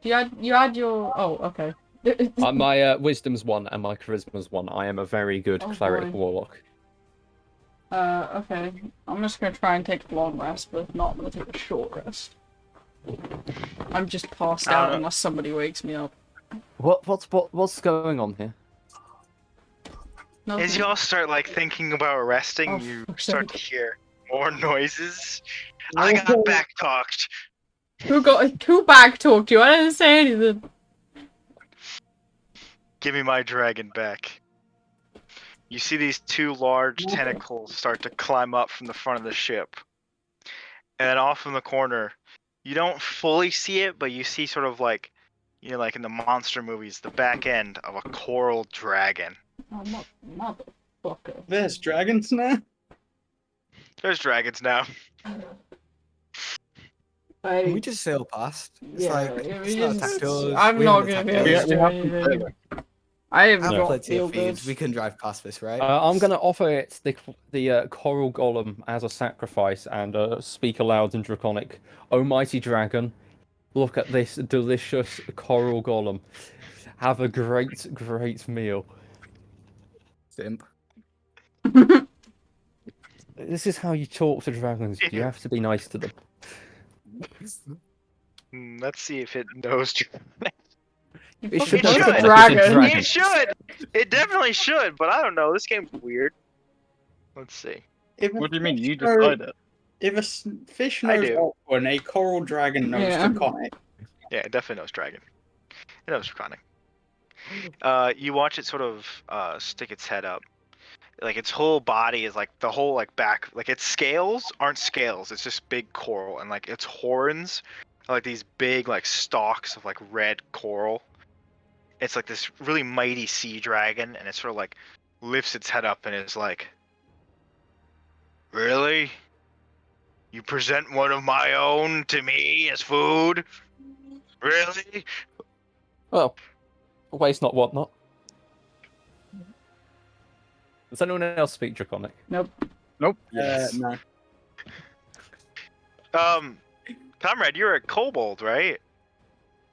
You add your. Oh, okay. My wisdom's 1 and my charisma's 1. I am a very good Oh, cleric boy. warlock. Okay. I'm just gonna try and take a long rest, but if not, I'm gonna take a short rest. I'm just passed out unless somebody wakes me up. What's going on here? Nothing. As y'all start like thinking about resting, Oh, you fuck's start to sake. hear more noises. I got back talked. Who back talked you? I didn't say anything. Give me my dragon back. You see these 2 large tentacles start to climb up from the front of the ship. And then off in the corner, you don't fully see it, but you see sort of like, you know, like in the monster movies, the back end of a coral dragon. Oh, motherfucker. There's dragons now. There's dragons now. Can we just sail past? It's Yeah, like, yeah, it's we not just- attacked us. I'm we not haven't gonna be attacked able us. to do anything. I have Have got plenty feel of good. feeds. We can drive past this, right? I'm gonna offer it the coral golem as a sacrifice and speak aloud in Draconic. Oh mighty dragon, look at this delicious coral golem. Have a great meal. Simp. This is how you talk to dragons. You have to be nice to them. Let's see if it knows. It fucking should know should. Draconic, it's a Dragon. dragon. It should. It definitely should, but I don't know. This game's weird. Let's see. If a What do you mean? You fish know- decide it. If a fish I knows do. Aquan, a coral dragon knows Yeah. Draconic. Yeah, it definitely knows dragon. It knows draconic. You watch it sort of stick its head up. Like its whole body is like the whole like back, like its scales aren't scales. It's just big coral, and like its horns are like these big like stalks of like red coral. It's like this really mighty sea dragon, and it sort of like lifts its head up and is like, "Really? You present one of my own to me as food? Really?" Well, waste not, what not. Does anyone else speak Draconic? Nope. Yes. No. Comrade, you're a kobold, right?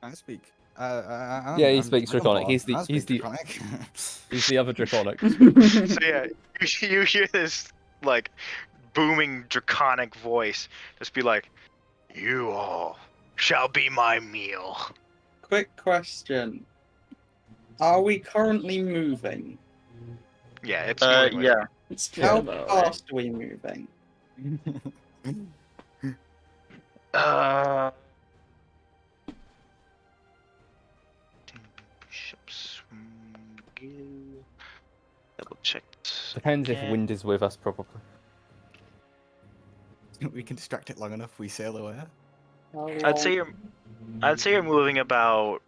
I speak. Yeah, he speaks Draconic. He's the other Draconic. So yeah, you hear this like booming draconic voice just be like, "You all shall be my meal." Quick question. Are we currently moving? Yeah, it's moving. Yeah. It's How true, though, fast are we moving? Bishops. Double check. Depends if wind is with us, probably. We can distract it long enough. We sail away. I'd say you're moving about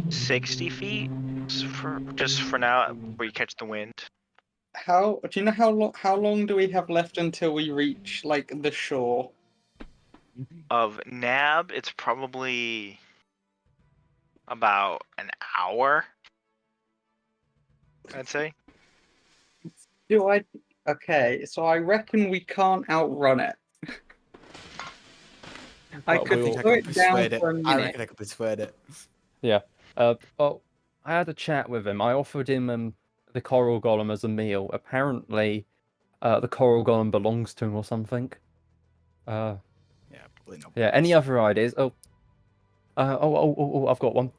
60 feet for now, where you catch the wind. Do you know how long do we have left until we reach like the shore? Of Nab, it's probably about an hour, I'd say. Okay, so I reckon we can't outrun it. I Well, could we'll- slow it down persuade it. for a I minute. reckon I could persuade it. Oh, I had a chat with him. I offered him the coral golem as a meal. Apparently, the coral golem belongs to him or something. Yeah, probably not. Yeah. Any other ideas? I've got one.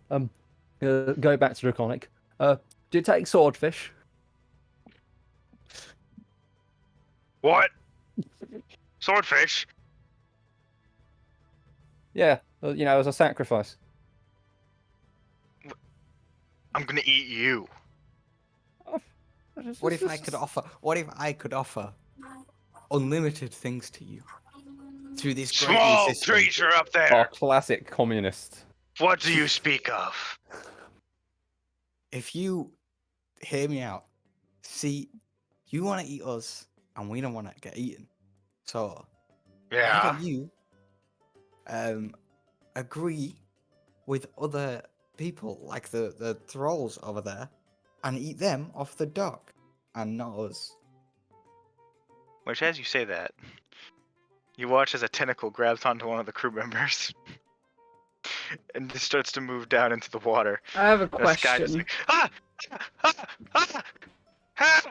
Go back to Draconic. Do you take swordfish? What? Swordfish? Yeah, as a sacrifice. I'm gonna eat you. What if I could offer unlimited things to you through this great new Small system? creature up Our there. classic communist. What do you speak of? If you hear me out, see, you want to eat us, and we don't want to get eaten. So, how Yeah. about you agree with other people, like the thralls over there, and eat them off the dock, and not us? Which, as you say that, you watch as a tentacle grabs onto one of the crew members and just starts to move down into the water. I have a This guy just question. like, ah! Ah! Ah! Ah!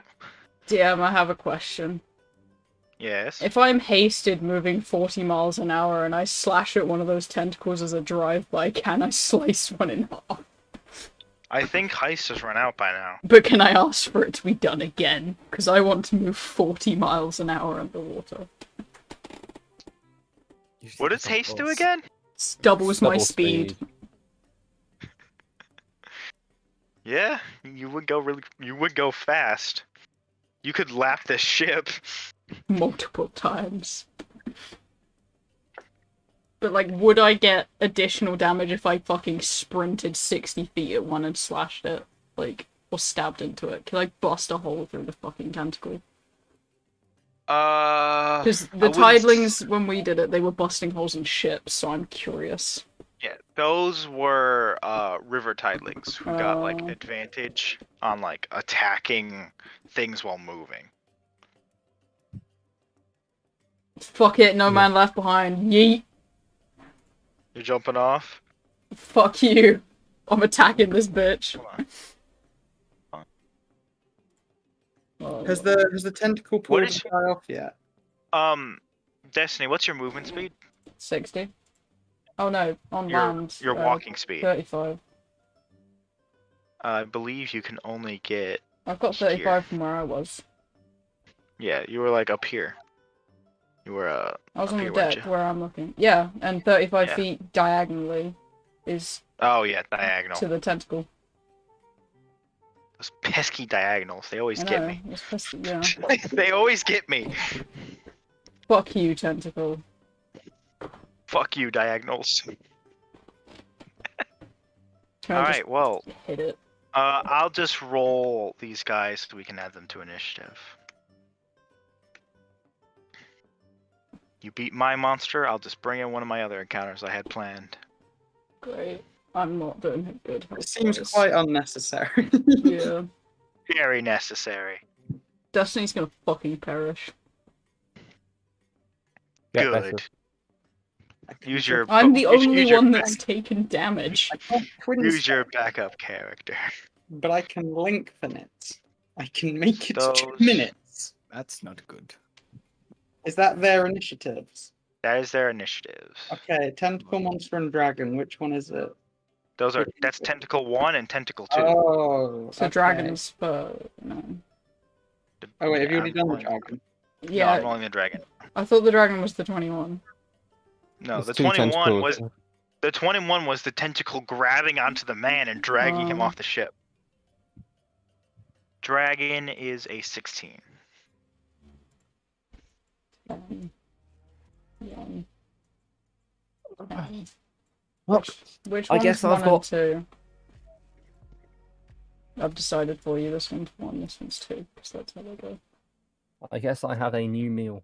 DM, I have a question. Yes. If I'm hasted moving 40 miles an hour and I slash at one of those tentacles as a drive-by, can I slice one in half? I think Heist has run out by now. But can I ask for it to be done again? Because I want to move 40 miles an hour underwater. What does Haste do again? It doubles my Double speed. Yeah, you would go fast. You could lap this ship. Multiple times. But, like, would I get additional damage if I fucking sprinted 60 feet at one and slashed it? Like, or stabbed into it? Can I bust a hole through the fucking tentacle? Because the tidelings, when we did it, they were busting holes in ships, so I'm curious. Yeah, those were river tidelings who got like Oh. advantage on like attacking things while moving. Fuck it, no man left behind. Yeet. You're jumping off? Fuck you. I'm attacking this bitch. Oh, Has the tentacle What pulled is- the guy off yet? Destiny, what's your movement speed? 60? Oh no, on Your land. your walking speed. 35. I believe you can only get. I've got Here. 35 from where I was. Yeah, you were like up here. You were I was up on the here, weren't deck you? where I'm looking. Yeah, and 35 Yeah. feet diagonally is Oh yeah, diagonal. to the tentacle. Those pesky diagonals, they always I get know, me. it's just, yeah. They always get me. Fuck you, tentacle. Fuck you, diagonals. Can I just Alright, well, hit it? I'll just roll these guys so we can add them to initiative. You beat my monster, I'll just bring in one of my other encounters I had planned. Great. I'm not doing it good. It seems health-wise. quite unnecessary. Yeah. Very necessary. Destiny's gonna fucking perish. Yeah, Good. Use your. I'm the use only your one back- that's taken damage. I can't twin Use your spell, backup character. but I can lengthen it. I can make it 2 Those- minutes. That's not good. Is that their initiatives? That is their initiatives. Okay, tentacle, monster, and dragon. Which one is it? That's Tentacle 1 and Tentacle 2. Oh, So okay. dragons for no. Oh wait, have you Yeah, already I'm done the rolling- dragon? No, Yeah, I'm rolling the dragon. I thought the dragon was the 21. No, There's the two 21 tentacles. was the 21 was the tentacle grabbing onto the man and dragging him Oh. off the ship. Dragon is a 16. Yeah. Well, Which I one's guess 1 I've and got- 2? I've decided for you. This one's 1, this one's 2, because that's how they go. I guess I have a new meal.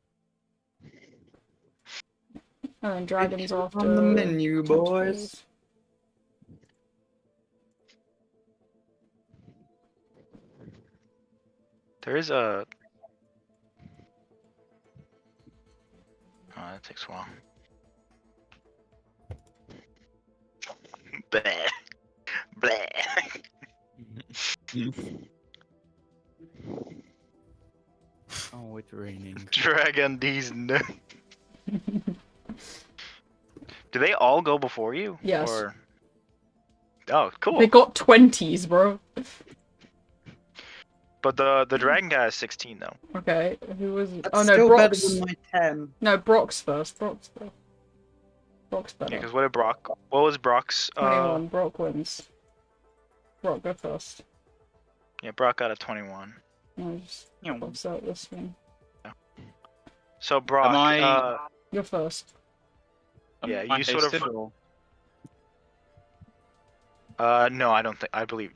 And then dragons after. On the menu, boys. tentacles. There is a. Oh, that takes a while. Bleh. Bleh. Oh, it's raining. Dragon D's no. Do they all go before you? Yes. Or... Oh, cool. They got 20s, bro. But the dragon guy is 16 though. Okay, who was... That's Oh no, still better Brock's... than my 10. No, Brock's first. Brock's better. Yeah, because what was Brock's? 21, Brock wins. Brock, go first. Yeah, Brock got a 21. I'll just cross out this one. So Brock, Am I- You're first. Yeah, Am I you sort of- hasted, or- no, I don't think. I believe.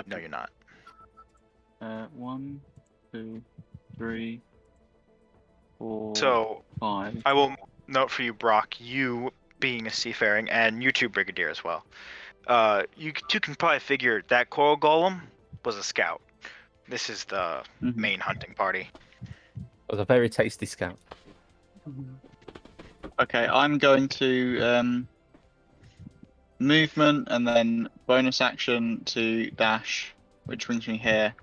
No, you're not. 1, 2, 3, 4, So 5. I will note for you, Brock, you being a seafaring, and you two brigadier as well. You two can probably figure that coral golem was a scout. This is the Mhm. main hunting party. It was a very tasty scout. Okay, I'm going to movement and then bonus action to dash, which brings me here,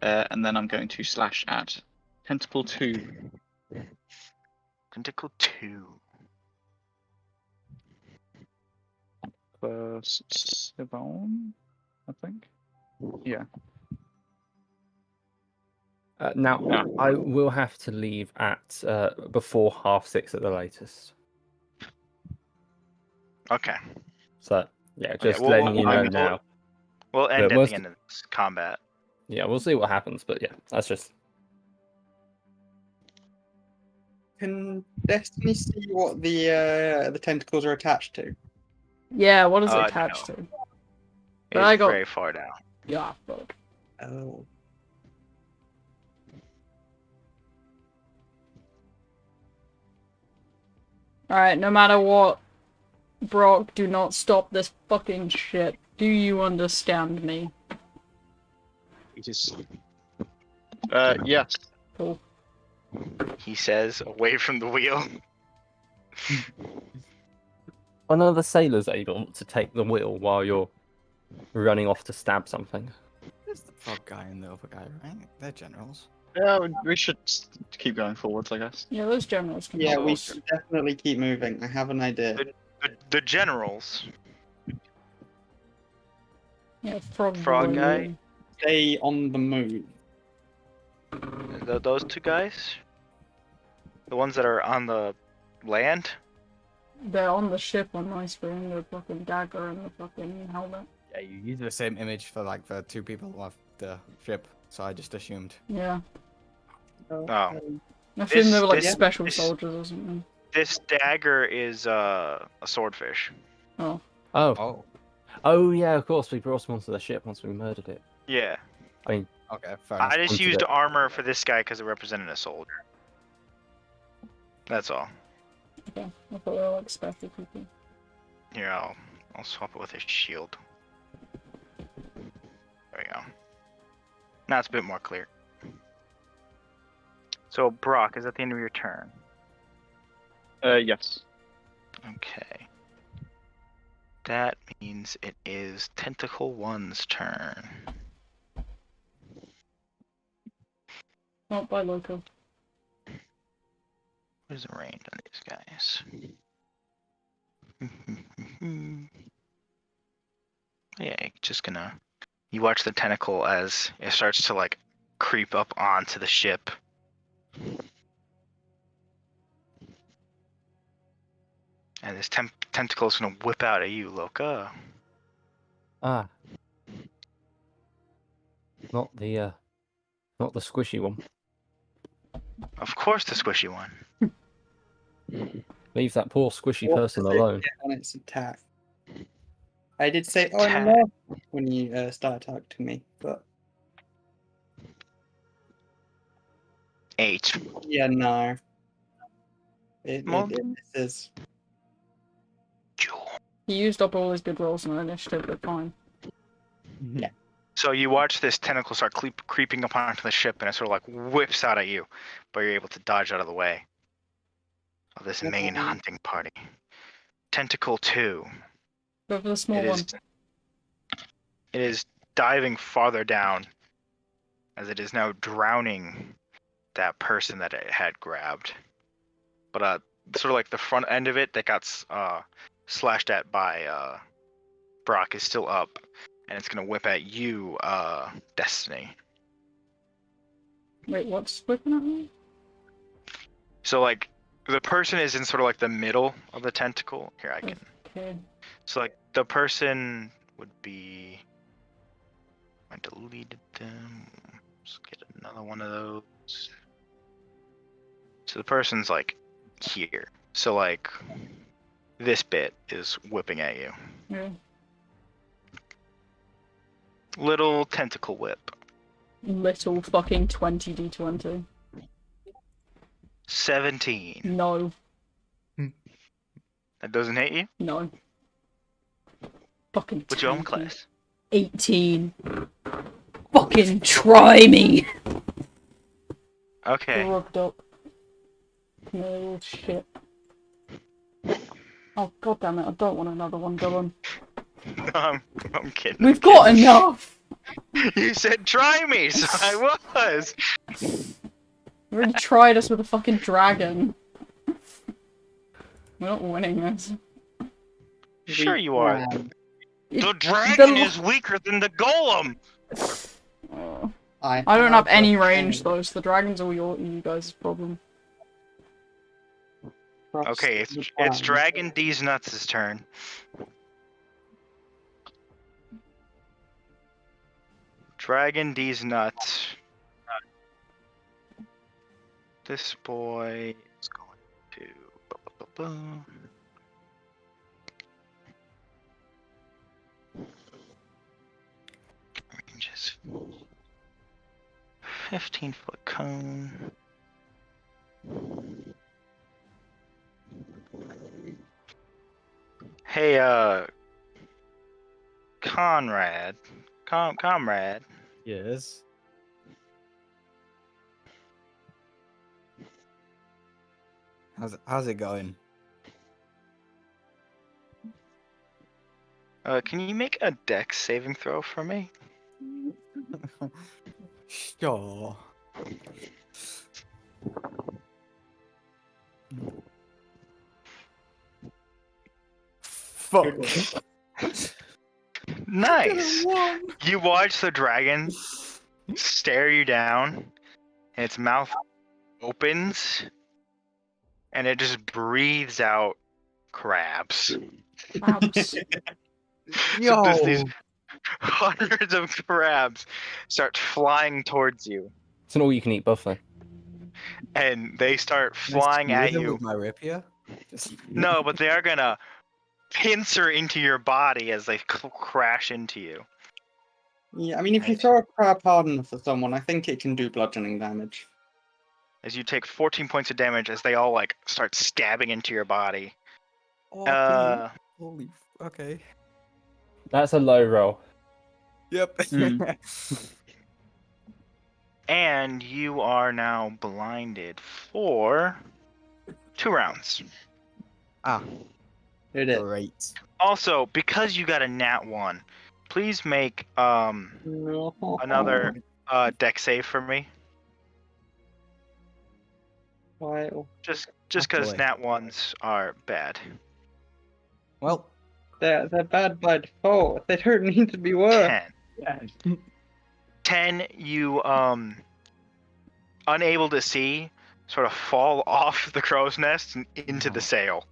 and then I'm going to slash at Tentacle 2. Tentacle 2. First 7, I think. Yeah. Now, Yeah. I will have to leave at before 6:30 at the latest. Okay. So, yeah, Okay, just well, letting you know we'll- now. We'll end at most- the end of this combat. Yeah, we'll see what happens, but yeah, that's just... Can Destiny see what the tentacles are attached to? Yeah, what is it No. attached to? It's I got- very far down. Yeah, fuck. Oh. Alright, no matter what, Brock, do not stop this fucking shit. Do you understand me? Yes. Cool. He says, away from the wheel. Are none of the sailors able to take the wheel while you're running off to stab something? There's the frog guy and the other guy, right? They're generals. Yeah, we should keep going forwards, I guess. Yeah, those generals can Yeah, help we us. should definitely keep moving. I have an idea. The generals. Yeah, frog Frog guy? boy. Stay on the move. Those two guys? The ones that are on the land? They're on the ship on my screen, the fucking dagger and the fucking helmet. Yeah, you use the same image for like the two people off the ship, so I just assumed. Yeah. Oh. I assume they were like this- special this- soldiers or something. This dagger is a swordfish. Oh. Oh, Oh, yeah, of course, we brought him onto the ship once we murdered it. Yeah. okay, fair enough. I just onto used the- armor for this guy because it represented a soldier. That's all. Okay. I thought they were like special people. Here, I'll swap it with his shield. There we go. Now it's a bit more clear. So, Brock, is that the end of your turn? Yes. Okay. That means it is Tentacle 1's turn. Not by local. What is the range on these guys? Yeah, just gonna... You watch the tentacle as it starts to, like, creep up onto the ship. And this tentacle is gonna whip out at you, Loka. Ah. Not the squishy one. Of course, the squishy one. Leave that poor squishy What person does it alone. get on its attack? I did say, Attack. no, when you start attacking me, but 8. yeah, no. Well, It is. He used up all his good rolls on initiative, but fine. Yeah. So you watch this tentacle start creeping up onto the ship, and it sort of like whips out at you, but you're able to dodge out of the way of this main Okay. hunting party. Tentacle 2. Go for the small It one. is. It is diving farther down, as it is now drowning that person that it had grabbed. But sort of like the front end of it that got slashed at by Brock is still up, and it's gonna whip at you, Destiny. Wait, what's whipping at me? So like the person is in sort of like the middle of the tentacle. Here I can. Okay. So like the person would be. I deleted them. Let's get another one of those. So the person's like here. So like this bit is whipping at you. Yeah. Little tentacle whip. Little fucking 20d20. 17. No. That doesn't hit you? No. Fucking What's your own tanky. class? 18. Fucking try me! Okay. Rubbed up. No shit. Oh god damn it, I don't want another one, Dylan. I'm kidding. We've got enough! You said try me, so I was. You already tried us with a fucking dragon. We're not winning this. Sure you are. The It- dragon the- is weaker than the golem. Oh. I I don't have a any range pen. though, so the dragon's all you guys' problem. Trust Okay, the it's plan. Dragon D's Nuts' turn. Dragon D's Nuts. This boy is going to. Ranges. 15-foot cone. Hey, Conrad. Comrade. Yes. How's it going? Can you make a dex saving throw for me? Sure. Fuck. Nice. You watch the dragon stare you down, and its mouth opens, and it just breathes out crabs. Crabs. So just these hundreds of crabs start flying towards you, It's an all-you-can-eat buffet. and they start Can I flying spear at them you. with my rapier? Just- No, but they are gonna pincer into your body as they crash into you. Yeah, I mean, if you throw a crab hard enough at someone, I think it can do bludgeoning damage. As you take 14 points of damage as they all like start stabbing into your body. Oh, Uh, holy. Okay. That's a low roll. Yep. and you are now blinded for 2 rounds. It is. Great. Also, because you got a nat 1, please make No. another deck save for me. Why? Just because boy. nat 1s are bad. Well, They're bad by default. They don't need to be worse. 10. 10, you unable to see, sort of fall off the crow's nest and into the sail.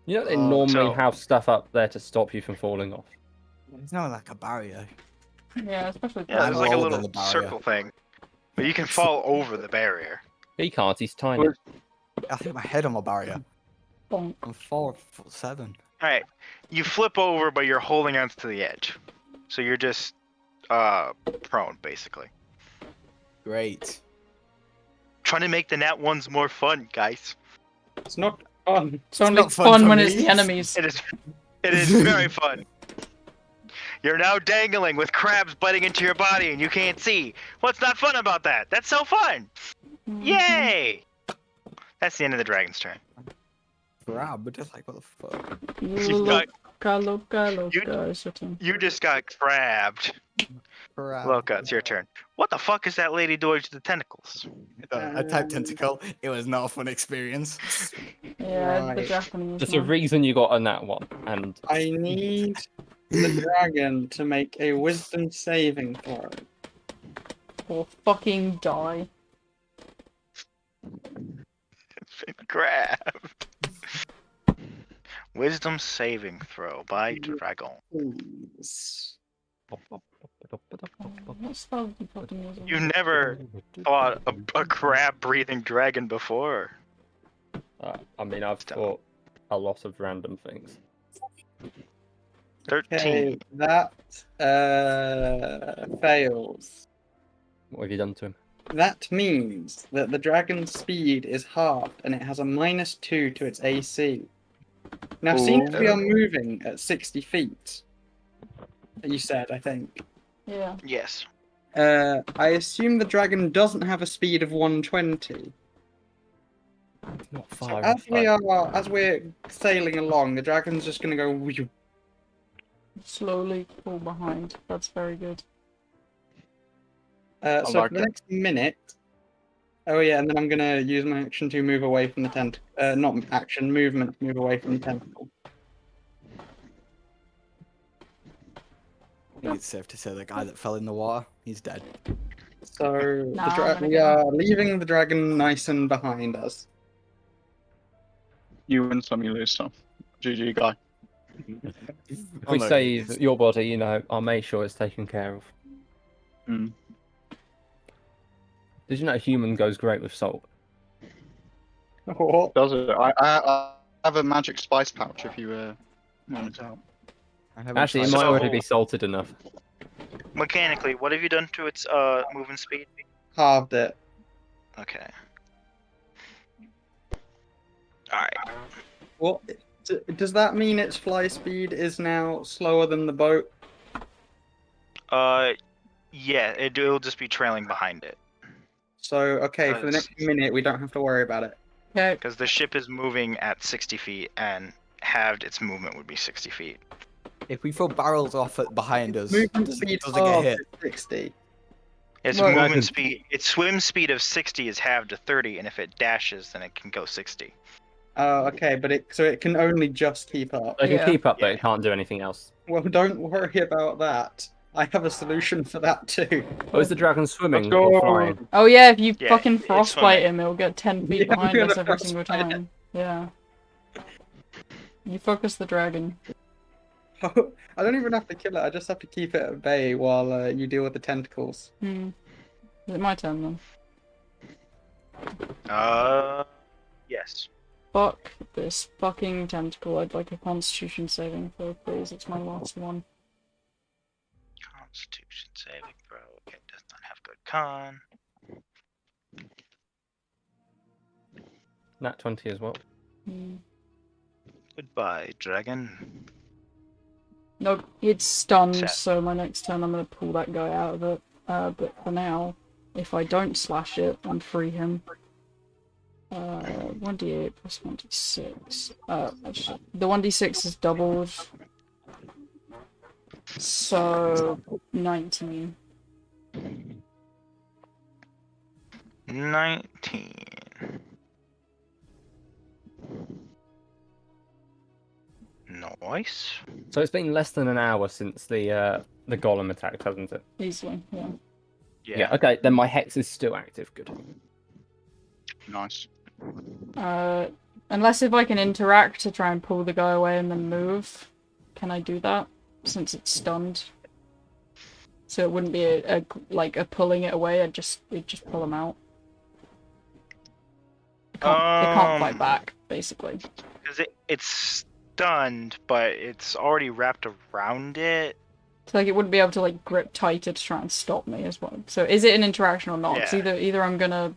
You know, they Oh, normally so- have stuff up there to stop you from falling off. it's not like a barrier. Yeah, especially Yeah, there's I'm like a lower than little the barrier. circle thing, but you can fall over the barrier. He can't, he's tiny. I hit my head on my barrier. bonk. I'm 4'7". All right, you flip over, but you're holding onto the edge, so you're just prone basically. Great. Trying to make the nat 1s more fun, guys. It's not fun. It's only not fun fun for when it's me. the enemies. It is very fun. You're now dangling with crabs biting into your body and you can't see. What's not fun about that? That's so fun! Yay! That's the end of the dragon's turn. Crab, but just like, what the fuck? You got- Loca, loca, loca, is your turn. You just got crabbed. crap. Loka, it's your turn. What the fuck is that lady doing to the tentacles? I typed tentacle. It was not a fun experience. Yeah, the Right. Japanese There's a one. reason you got on that one, and I need the dragon to make a wisdom saving throw. Or fucking die. It's been grabbed. Wisdom saving throw by Dragon. Please. What spell did you fucking use? You never fought a crab breathing dragon before. I mean, I've fought a lot of random things. 13. Okay, that fails. What have you done to him? That means that the dragon's speed is halved and it has a -2 to its AC. Now, since we are moving at 60 feet, you said, I think, Yeah. Yes. I assume the dragon doesn't have a speed of 120. Not So far as off, we're sailing along, the dragon's just gonna go. Whew. Slowly pull behind. That's very good. So like for the it. next minute. Oh yeah, and then I'm gonna use my action to move away from the tent. Not action, movement to move away from the tentacle. I think it's safe to say the guy that fell in the water, he's dead. So Nah, I'm gonna we go. are leaving the dragon nice and behind us. You win some, you lose some. GG, guy. If Oh, we no, save it's- your body, you know, I'll make sure it's taken care of. Hmm. Did you know a human goes great with salt? What? Does it? I have a magic spice pouch if you want it out. I haven't Actually, it tried might So- already be salted enough. Mechanically, what have you done to its movement speed? Halved it. Okay. Alright. What? Does that mean its fly speed is now slower than the boat? Yeah, it'll just be trailing behind it. So okay, for the next minute we don't have to worry about it. Okay. Because the ship is moving at 60 feet, and halved its movement would be 60 feet. If we throw barrels off it behind us, Movement does speed it get halved hit? at 60. Its Right. movement Dragon- speed, its swim speed of 60 is halved to 30, and if it dashes, then it can go 60. Oh, okay, but it can only just keep up. They can Yeah. keep up, but Yeah. it can't do anything else. Well, don't worry about that. I have a solution for that too. Oh, is the dragon swimming Let's or go. flying? Oh yeah, if you Yeah, fucking it's frostbite swimming. him, it'll get 10 feet Yeah, I'm behind us gonna every single frostbite time. Yeah. You focus the dragon. I don't even have to kill it. I just have to keep it at bay while you deal with the tentacles. Hmm. Is it my turn then? Yes. Fuck this fucking tentacle. I'd like a constitution saving throw, please. It's my last one. Constitution saving throw. It does not have good con. Nat 20 as well. Hmm. Goodbye, dragon. Nope, it's stunned, Set. so my next turn I'm gonna pull that guy out of it. But for now, if I don't slash it and free him, 1d8 plus 1d6. Actually, the 1d6 is doubled, so 19. 19. Nice. So it's been less than an hour since the golem attacked, hasn't it? Easily, yeah. Yeah. Okay, then my hex is still active. Good. Nice. Unless if I can interact to try and pull the guy away and then move, can I do that? Since it's stunned. So it wouldn't be a pulling it away. I'd just pull him out. It can't fight back, basically. Because it's stunned, but it's already wrapped around it. So like it wouldn't be able to like grip tighter to try and stop me as well. So is it an interaction or not? 'Cause Yeah. either I'm gonna,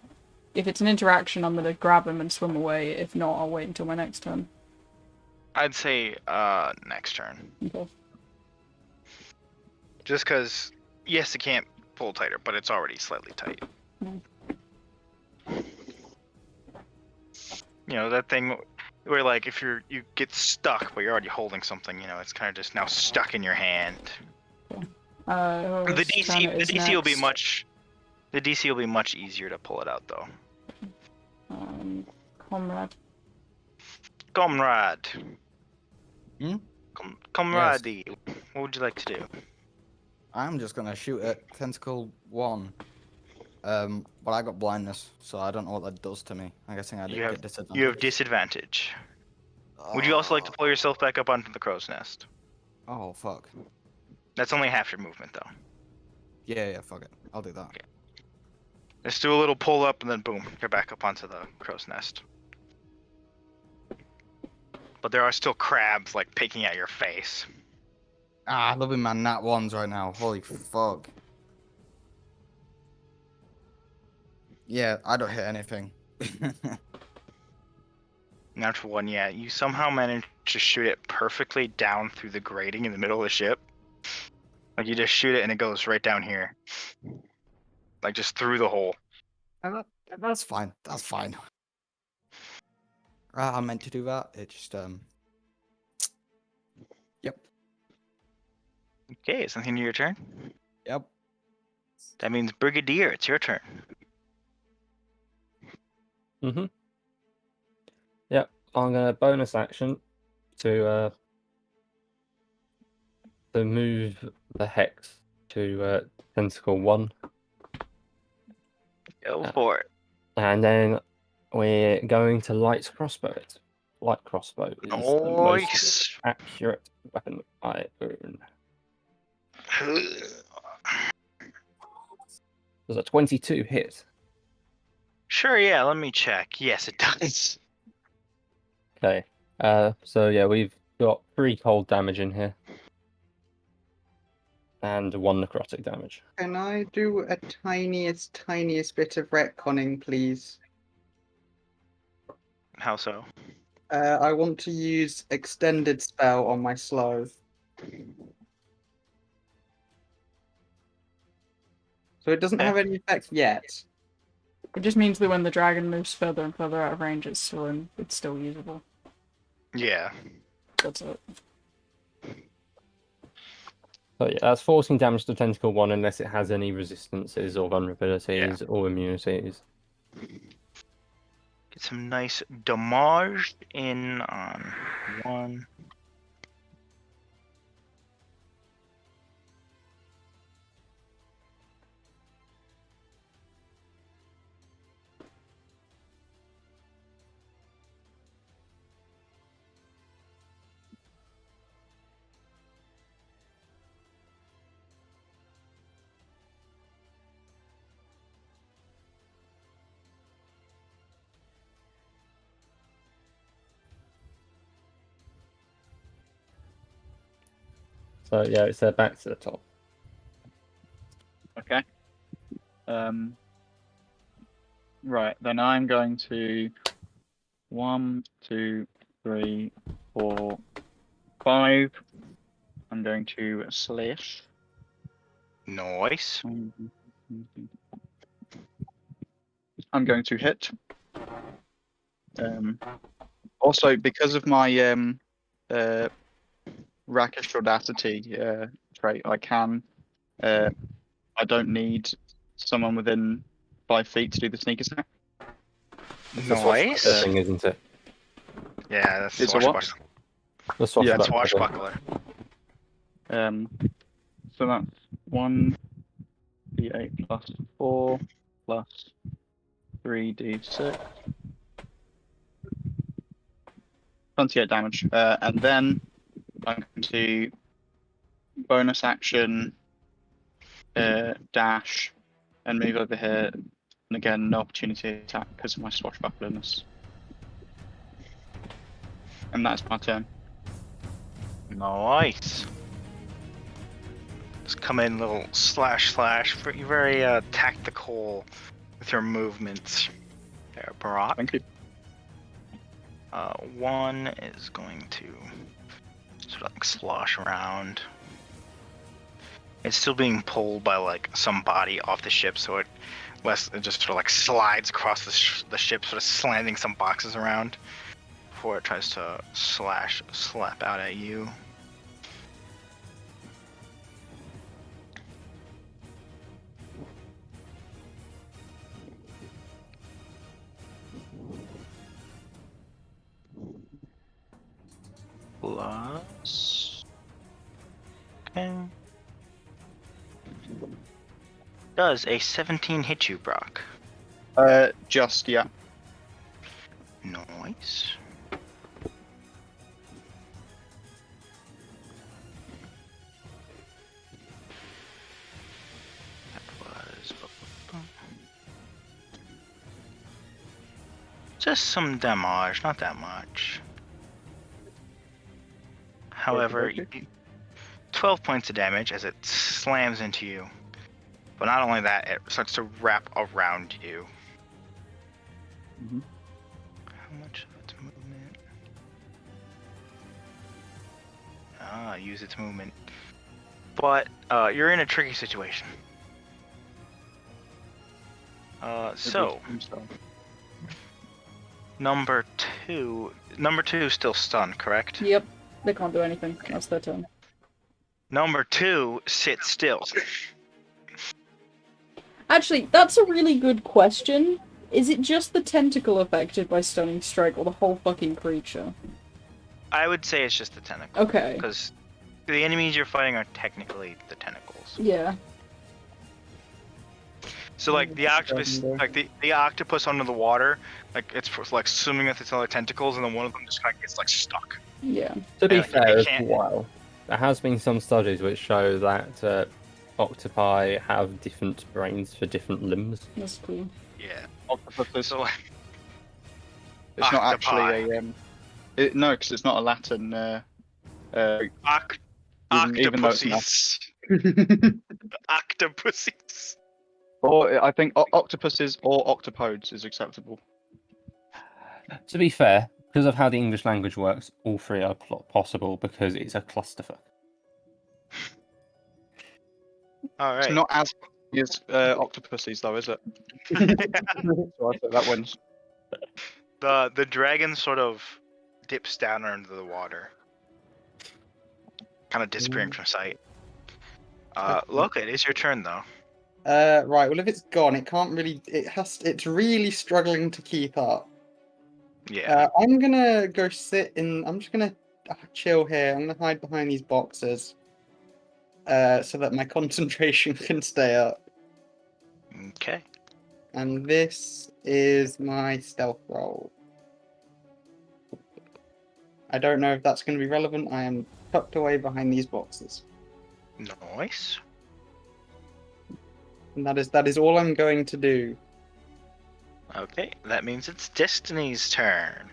if it's an interaction, I'm gonna grab him and swim away. If not, I'll wait until my next turn. I'd say next turn. Okay. Just because, yes, it can't pull tighter, but it's already slightly tight. Mm. You know, that thing where, like, if you get stuck, but you're already holding something, you know, it's kind of just now stuck in your hand. The whose turn DC, it the is DC will be next. much. The DC will be much easier to pull it out, though. Comrade. Comrade. Hmm? Comrade. What would you like to do? I'm just gonna shoot at tentacle 1. But I got blindness, so I don't know what that does to me. I'm guessing I You get have disadvantage. you have disadvantage. Would you also like to pull yourself back up onto the crow's nest? Oh fuck. That's only half your movement, though. Yeah, fuck it. I'll do that. Okay. Just do a little pull up, and then boom, you're back up onto the crow's nest. But there are still crabs like picking at your face. Ah, loving my nat 1s right now. Holy fuck. Yeah, I don't hit anything. Natural 1, yeah. You somehow managed to shoot it perfectly down through the grating in the middle of the ship. Like you just shoot it and it goes right down here. Like just through the hole. That's fine. That's fine. I meant to do that. It just Yep. Okay, is something to your turn? Yep. That means Brigadier, it's your turn. Yep, I'm gonna bonus action to move the hex to tentacle 1, Go for it. and then we're going to light crossbow it. Light crossbow is the most Nice. accurate weapon I own. Does a 22 hit? Sure, yeah, let me check. Yes, it does. Okay. So yeah, we've got 3 cold damage in here. And 1 necrotic damage. Can I do a tiniest bit of retconning, please? How so? I want to use extended spell on my slow. So it doesn't Okay. have any effect yet. It just means that when the dragon moves further and further out of range, it's still usable. Yeah. That's it. So yeah, that's 14 damage to tentacle 1 unless it has any resistances or vulnerabilities or immunities. Get some nice damage in on 1. So yeah, it's back to the top. Okay. Right, then I'm going to 1, 2, 3, 4, 5. I'm going to slash. Nice. I'm going to hit. Also, because of my rakish audacity trait, I can. I don't need someone within 5 feet to do the sneak attack. It's the Nice. swashbuckler thing, isn't it? Yeah, that's It's a what? swashbuckler. The swashbuckler. That's thing. swashbuckler. So that's 1d8 plus 4 plus 3d6. 28 damage. And then I'm going to bonus action, dash, and move over here. And again, no opportunity attack because of my swashbucklerness. And that's my turn. Nice. Just come in, little slash. Very tactical with your movements there, Barack. Thank you. 1 is going to sort of like slosh around. It's still being pulled by like some body off the ship, so it just sort of like slides across the ship, sort of slanting some boxes around before it tries to slap out at you. plus. Okay. Does a 17 hit you, Brock? Just, yeah. Nice. That was just some damage, not that much. However, 12 points of damage as it slams into you. But not only that, it starts to wrap around you. Mhm. How much of its movement? Use its movement. But you're in a tricky situation. So number two is still stunned, correct? Yep, they can't do anything. That's their turn. Number 2 sits still. Actually, that's a really good question. Is it just the tentacle affected by stunning strike, or the whole fucking creature? I would say it's just the tentacle. Okay. Because the enemies you're fighting are technically the tentacles. Yeah. So like the octopus, like the octopus under the water, like it's like swimming with its other tentacles, and then one of them just kind of gets like stuck. Yeah. To be Yeah, fair, it as can't- well, there has been some studies which show that octopi have different brains for different limbs. That's cool. Yeah. Octopus. So It's not Octopi. actually a no, because it's not a Latin. Even though it's not. octopuses. Octopuses. Or I think octopuses or octopodes is acceptable. To be fair, because of how the English language works, all three are possible because it's a clusterfuck. All right. It's not as as octopuses though, is it? So I think that wins. The dragon sort of dips down under the water, kind of disappearing from sight. Look, it is your turn though. Right. Well, if it's gone, it can't really. It's really struggling to keep up. Yeah. I'm gonna go sit in. I'm just gonna chill here. I'm gonna hide behind these boxes, so that my concentration can stay up. Okay. And this is my stealth roll. I don't know if that's going to be relevant. I am tucked away behind these boxes, Nice. and that is all I'm going to do. Okay, that means it's Destiny's turn.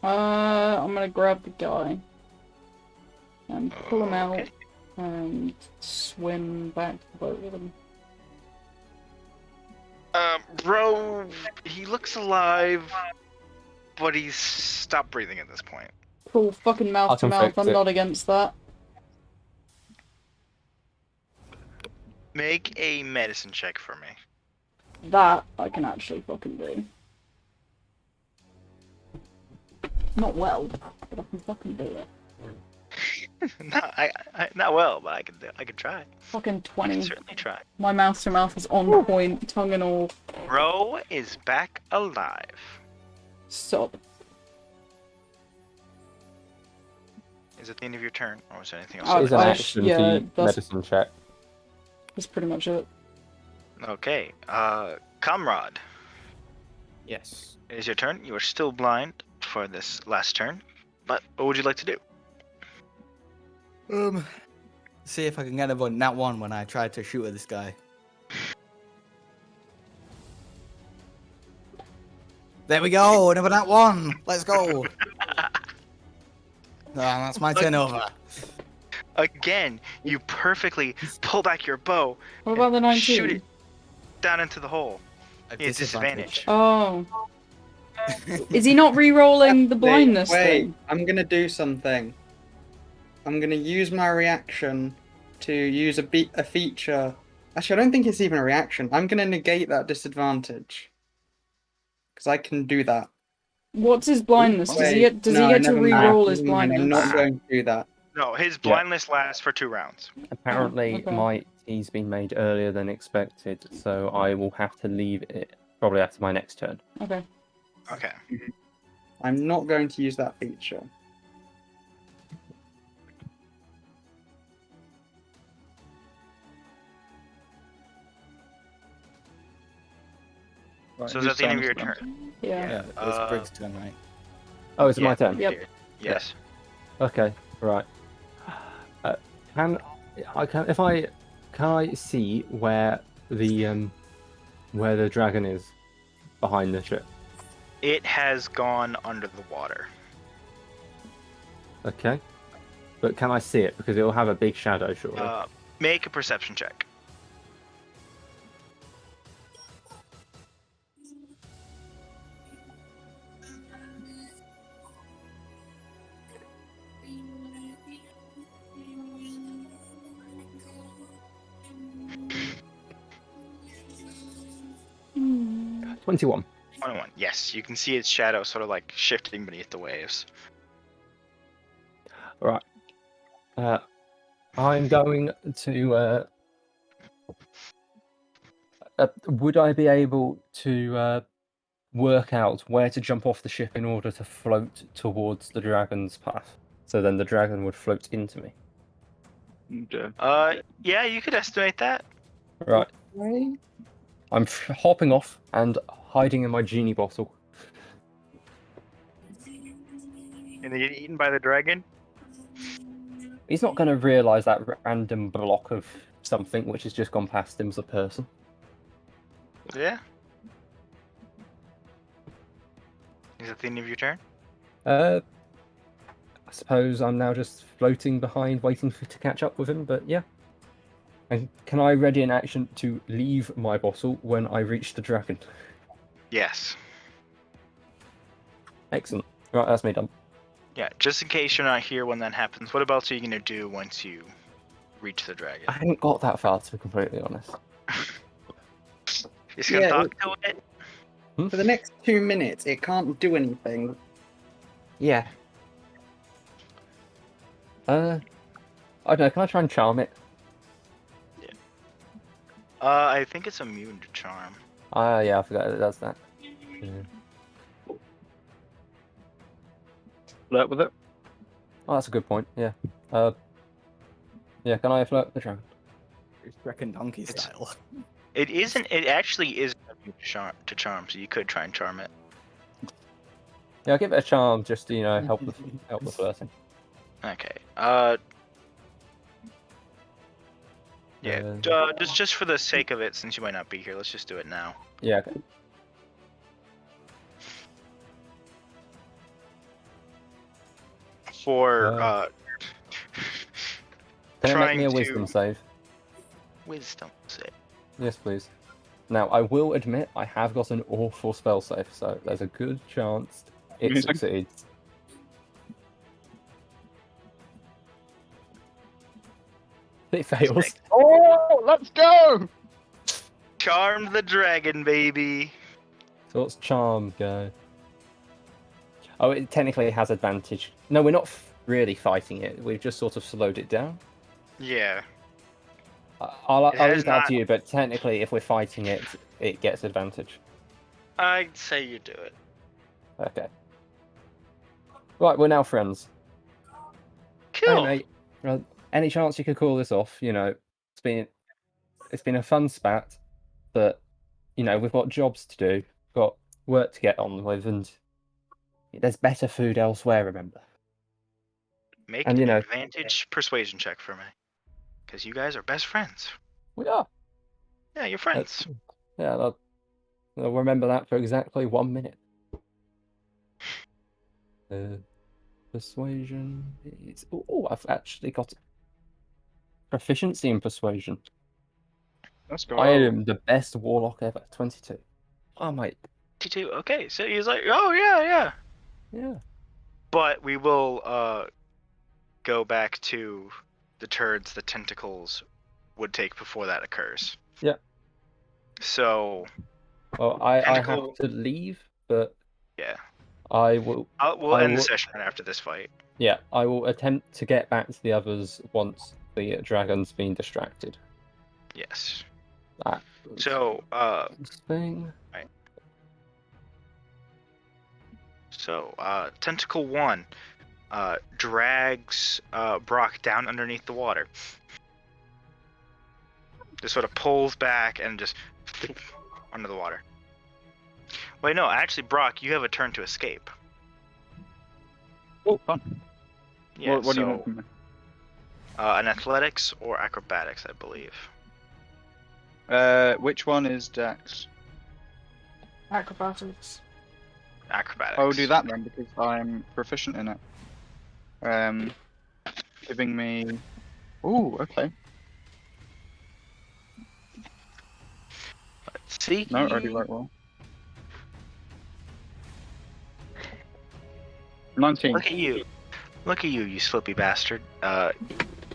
I'm gonna grab the guy and pull him out Okay. and swim back to the boat with him. Bro, he looks alive, but he's stopped breathing at this point. Cool, fucking mouth I to can mouth. fix I'm it. not against that. Make a medicine check for me. That I can actually fucking do. Not well, but I can fucking do it. Not, not well, but I could try. Fucking I 20. can certainly try. My mouth to mouth is on point, tongue and all. Bro is back alive. Stop. Is it the end of your turn, or is there anything else? Oh, It's an I- action yeah, to that's- medicine check. That's pretty much it. Okay, Comrade, Yes. it is your turn. You are still blind for this last turn, but what would you like to do? See if I can get a nat 1 when I try to shoot at this guy. There we go, another nat 1. Let's go. That's my turn over. Again, you perfectly pull back your bow, What about the 19? shoot it down into the hole. At He has disadvantage. Oh. Is he not re-rolling the blindness Wait, thing? I'm gonna do something. I'm gonna use my reaction to use a feature. Actually, I don't think it's even a reaction. I'm gonna negate that disadvantage because I can do that. What's his blindness? Does he Wait, get, no, to never mind, re-roll his never mind, I'm blindness? not going to do that. No, his blindness lasts for 2 rounds. Apparently, okay. my tea's been made earlier than expected, so I will have to leave it probably after my next turn. Okay. Okay. I'm not going to use that feature. Right. So is that the end of your Whose turn turn? Yeah. Yeah, it's Uh, Briggs' turn, right? Oh, is it Yeah. my turn? Yep. Yes. Okay, right. Can I see where the dragon is behind the ship? It has gone under the water. Okay, but can I see it because it will have a big shadow, surely? Make a perception check. Hmm. 21. 21. Yes, you can see its shadow sort of like shifting beneath the waves. Right. I'm going to. Would I be able to work out where to jump off the ship in order to float towards the dragon's path? So then the dragon would float into me. Yeah, you could estimate that. Right. Right? I'm hopping off and hiding in my genie bottle. And they get eaten by the dragon. He's not going to realise that random block of something which has just gone past him as a person. Yeah. Is that the end of your turn? I suppose I'm now just floating behind, waiting to catch up with him. But yeah. And can I ready an action to leave my bottle when I reach the dragon? Yes. Excellent. Right, that's me done. Yeah, just in case you're not here when that happens, what else are you gonna do once you reach the dragon? I hadn't got that far, to be completely honest. Just gonna Yeah, talk to it? For the next 2 minutes, it can't do anything. Yeah. I don't know. Can I try and charm it? I think it's immune to charm. Yeah, I forgot it does that. Yeah. Flirt with it. Oh, that's a good point. Yeah. Yeah. Can I flirt the dragon? Reckon donkey style. It isn't. It actually is immune to charm, so you could try and charm it. Yeah, I'll give it a charm just to help the flirting. Okay. Yeah. Just for the sake of it, since you might not be here, let's just do it now. Yeah. Okay. For Can it make trying me a to wisdom save? wisdom save. Yes, please. Now, I will admit I have got an awful spell save, so there's a good chance it Amazing. succeeds. It fails. Oh, let's go! Charm the dragon, baby. So what's charm go? Oh, it technically has advantage. No, we're not really fighting it. We've just sort of slowed it down. Yeah. I'll has leave that up not- to you, but technically, if we're fighting it, it gets advantage. I'd say you do it. Okay. Right, we're now friends. Cool. Hey, mate. Well, any chance you could call this off? It's been a fun spat, but we've got jobs to do, got work to get on with, and there's better food elsewhere. Remember. Make And, an advantage persuasion check for me, because you guys are best friends. We are. Yeah, you're friends. Yeah, I'll remember that for exactly 1 minute. Persuasion is... Oh, I've actually got proficiency in persuasion. Let's go. I am the best warlock ever. 22. Oh, mate. 22. Okay, so he's like, oh yeah. Yeah. But we will go back to the turns the tentacles would take before that occurs. Yeah. So Well, I have Tentacle- to leave, but yeah, I will... we'll I end the will- session right after this fight. Yeah, I will attempt to get back to the others once the dragon's been distracted. Yes. That So thing. so So, Tentacle 1 drags Brock down underneath the water. Just sort of pulls back and just under the water. Wait, no, actually, Brock, you have a turn to escape. Oh, fun. Yeah, What do you so, want from me? an athletics or acrobatics, I believe. Which one is Dex? Acrobatics. Acrobatics. I will do that then because I'm proficient in it. Giving me. Ooh, okay. Let's see. No, already wrote well. 19. Look at you. Look at you, you slippy bastard.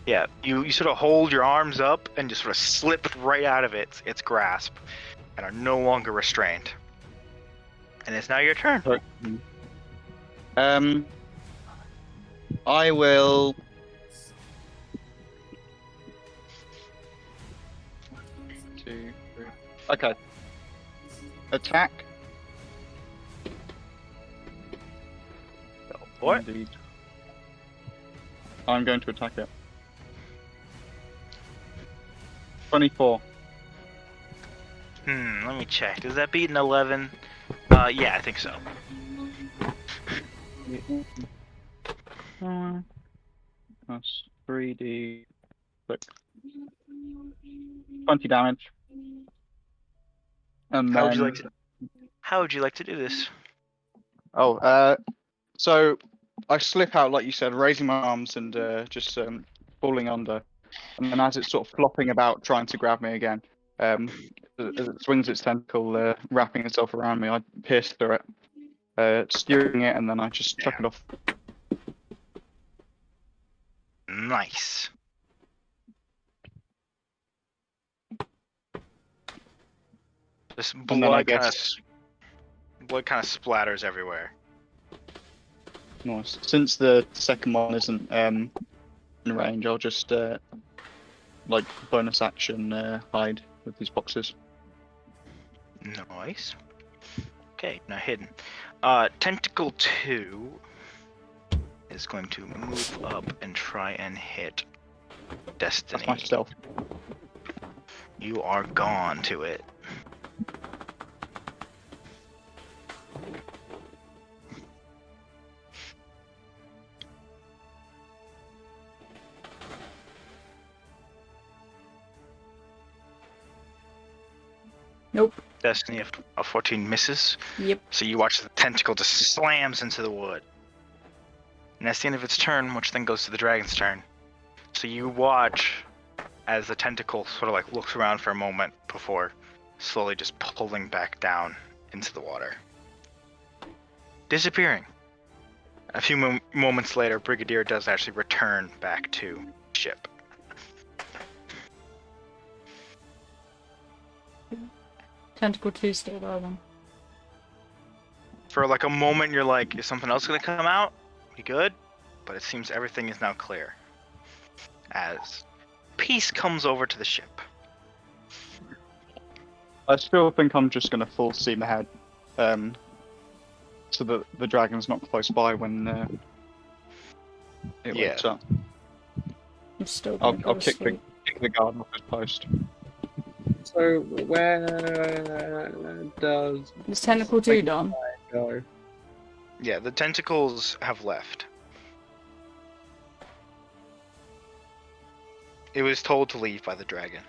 Yeah, you sort of hold your arms up and just sort of slip right out of its grasp and are no longer restrained. And it's now your turn. I will. Two, three. Okay. Attack. What? Indeed. I'm going to attack it. 24. Let me check. Does that beat an 11? Yeah, I think so. That's 3d. 20 damage. And How then... would you like to do this? Oh, so I slip out, like you said, raising my arms and just falling under. And then as it's sort of flopping about, trying to grab me again, as it swings its tentacle, wrapping itself around me, I pierce through it, steering it, and then I just chuck it off. Nice. This And then I blood kind guess... of splatters everywhere. Nice. Since the second one isn't in range, I'll just like bonus action hide with these boxes. Nice. Okay, now hidden. Tentacle 2 is going to move up and try and hit Destiny. That's my stealth. You are gone to it. Nope. Destiny of 14 misses. Yep. So you watch the tentacle just slams into the wood. And that's the end of its turn, which then goes to the dragon's turn. So you watch as the tentacle sort of like looks around for a moment before slowly just pulling back down into the water. Disappearing. A few moments later, Brigadier does actually return back to ship. Tentacle 2 still there then. For like a moment, you're like, is something else going to come out? We good? But it seems everything is now clear. As peace comes over to the ship. I still think I'm just going to full steam ahead, so that the dragon's not close by when it wakes up. I'm still I'll gonna go to kick sleep. the guard off his post. So where does Is Tentacle 2 done? go? Yeah, the tentacles have left. It was told to leave by the dragon.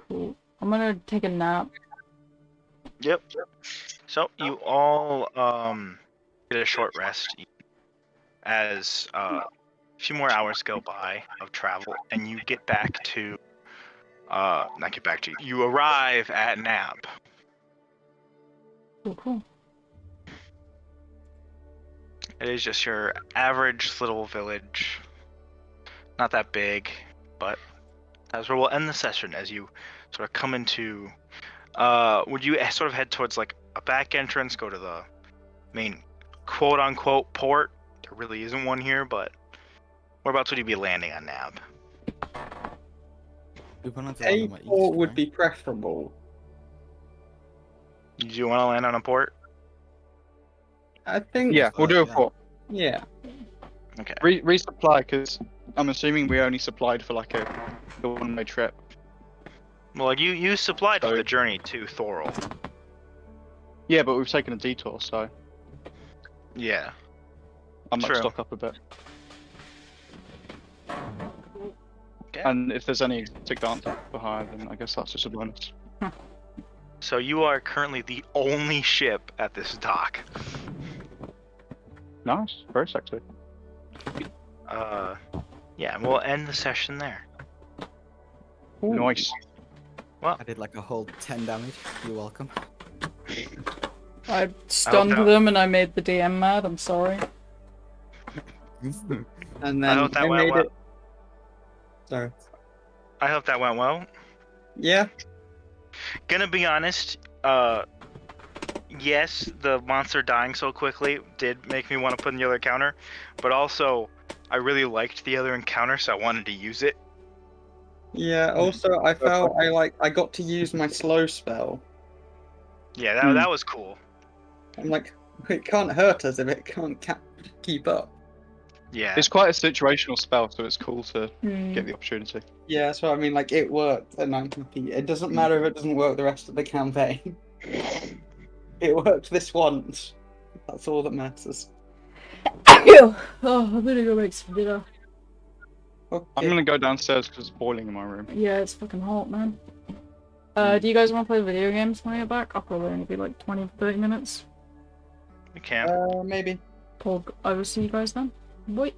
Cool. I'm gonna take a nap. Yep. So you all get a short rest as a few more hours go by of travel, and you get back to not get back to you arrive at Nab. Cool. It is just your average little village. Not that big, but that's where we'll end the session as you sort of come into would you sort of head towards like a back entrance, go to the main quote unquote port? There really isn't one here, but whereabouts would you be landing on Nab? We went on to A London, port east, would right? be preferable. Do you want to land on a port? I think. Yeah, we'll do a yeah. port. Yeah. Okay. Resupply, because I'm assuming we only supplied for like a one-way trip. Well, you supplied for So- the journey to Thorol. Yeah, but we've taken a detour, so Yeah. I might True. stock up a bit. Okay. And if there's any exotic dance for hire, then I guess that's just a bonus. So you are currently the only ship at this dock. Nice, very sexy. Yeah, we'll end the session there. Nice. I did like a whole 10 damage. You're welcome. I stunned that- them and I made the DM mad. I'm sorry. And I then hope that I went made well. it. Sorry. I hope that went well. Yeah. Gonna be honest, yes, the monster dying so quickly did make me want to put in the other encounter, but also I really liked the other encounter, so I wanted to use it. Yeah. Also, I felt I got to use my slow spell. Yeah, that was cool. I'm like, it can't hurt us if it can't keep up. Yeah. It's quite a situational spell, so it's cool to Hmm. get the opportunity. Yeah, that's what I mean. Like, it worked, and I'm happy. It doesn't matter if it doesn't work the rest of the campaign. It worked this once. That's all that matters. Oh, I'm gonna go make some dinner. Okay. I'm gonna go downstairs because it's boiling in my room. Yeah, it's fucking hot, man. Do you guys want to play video games when I get back? I'll probably only be like 20 30 minutes. We can. Maybe. I will see you guys then. Bye.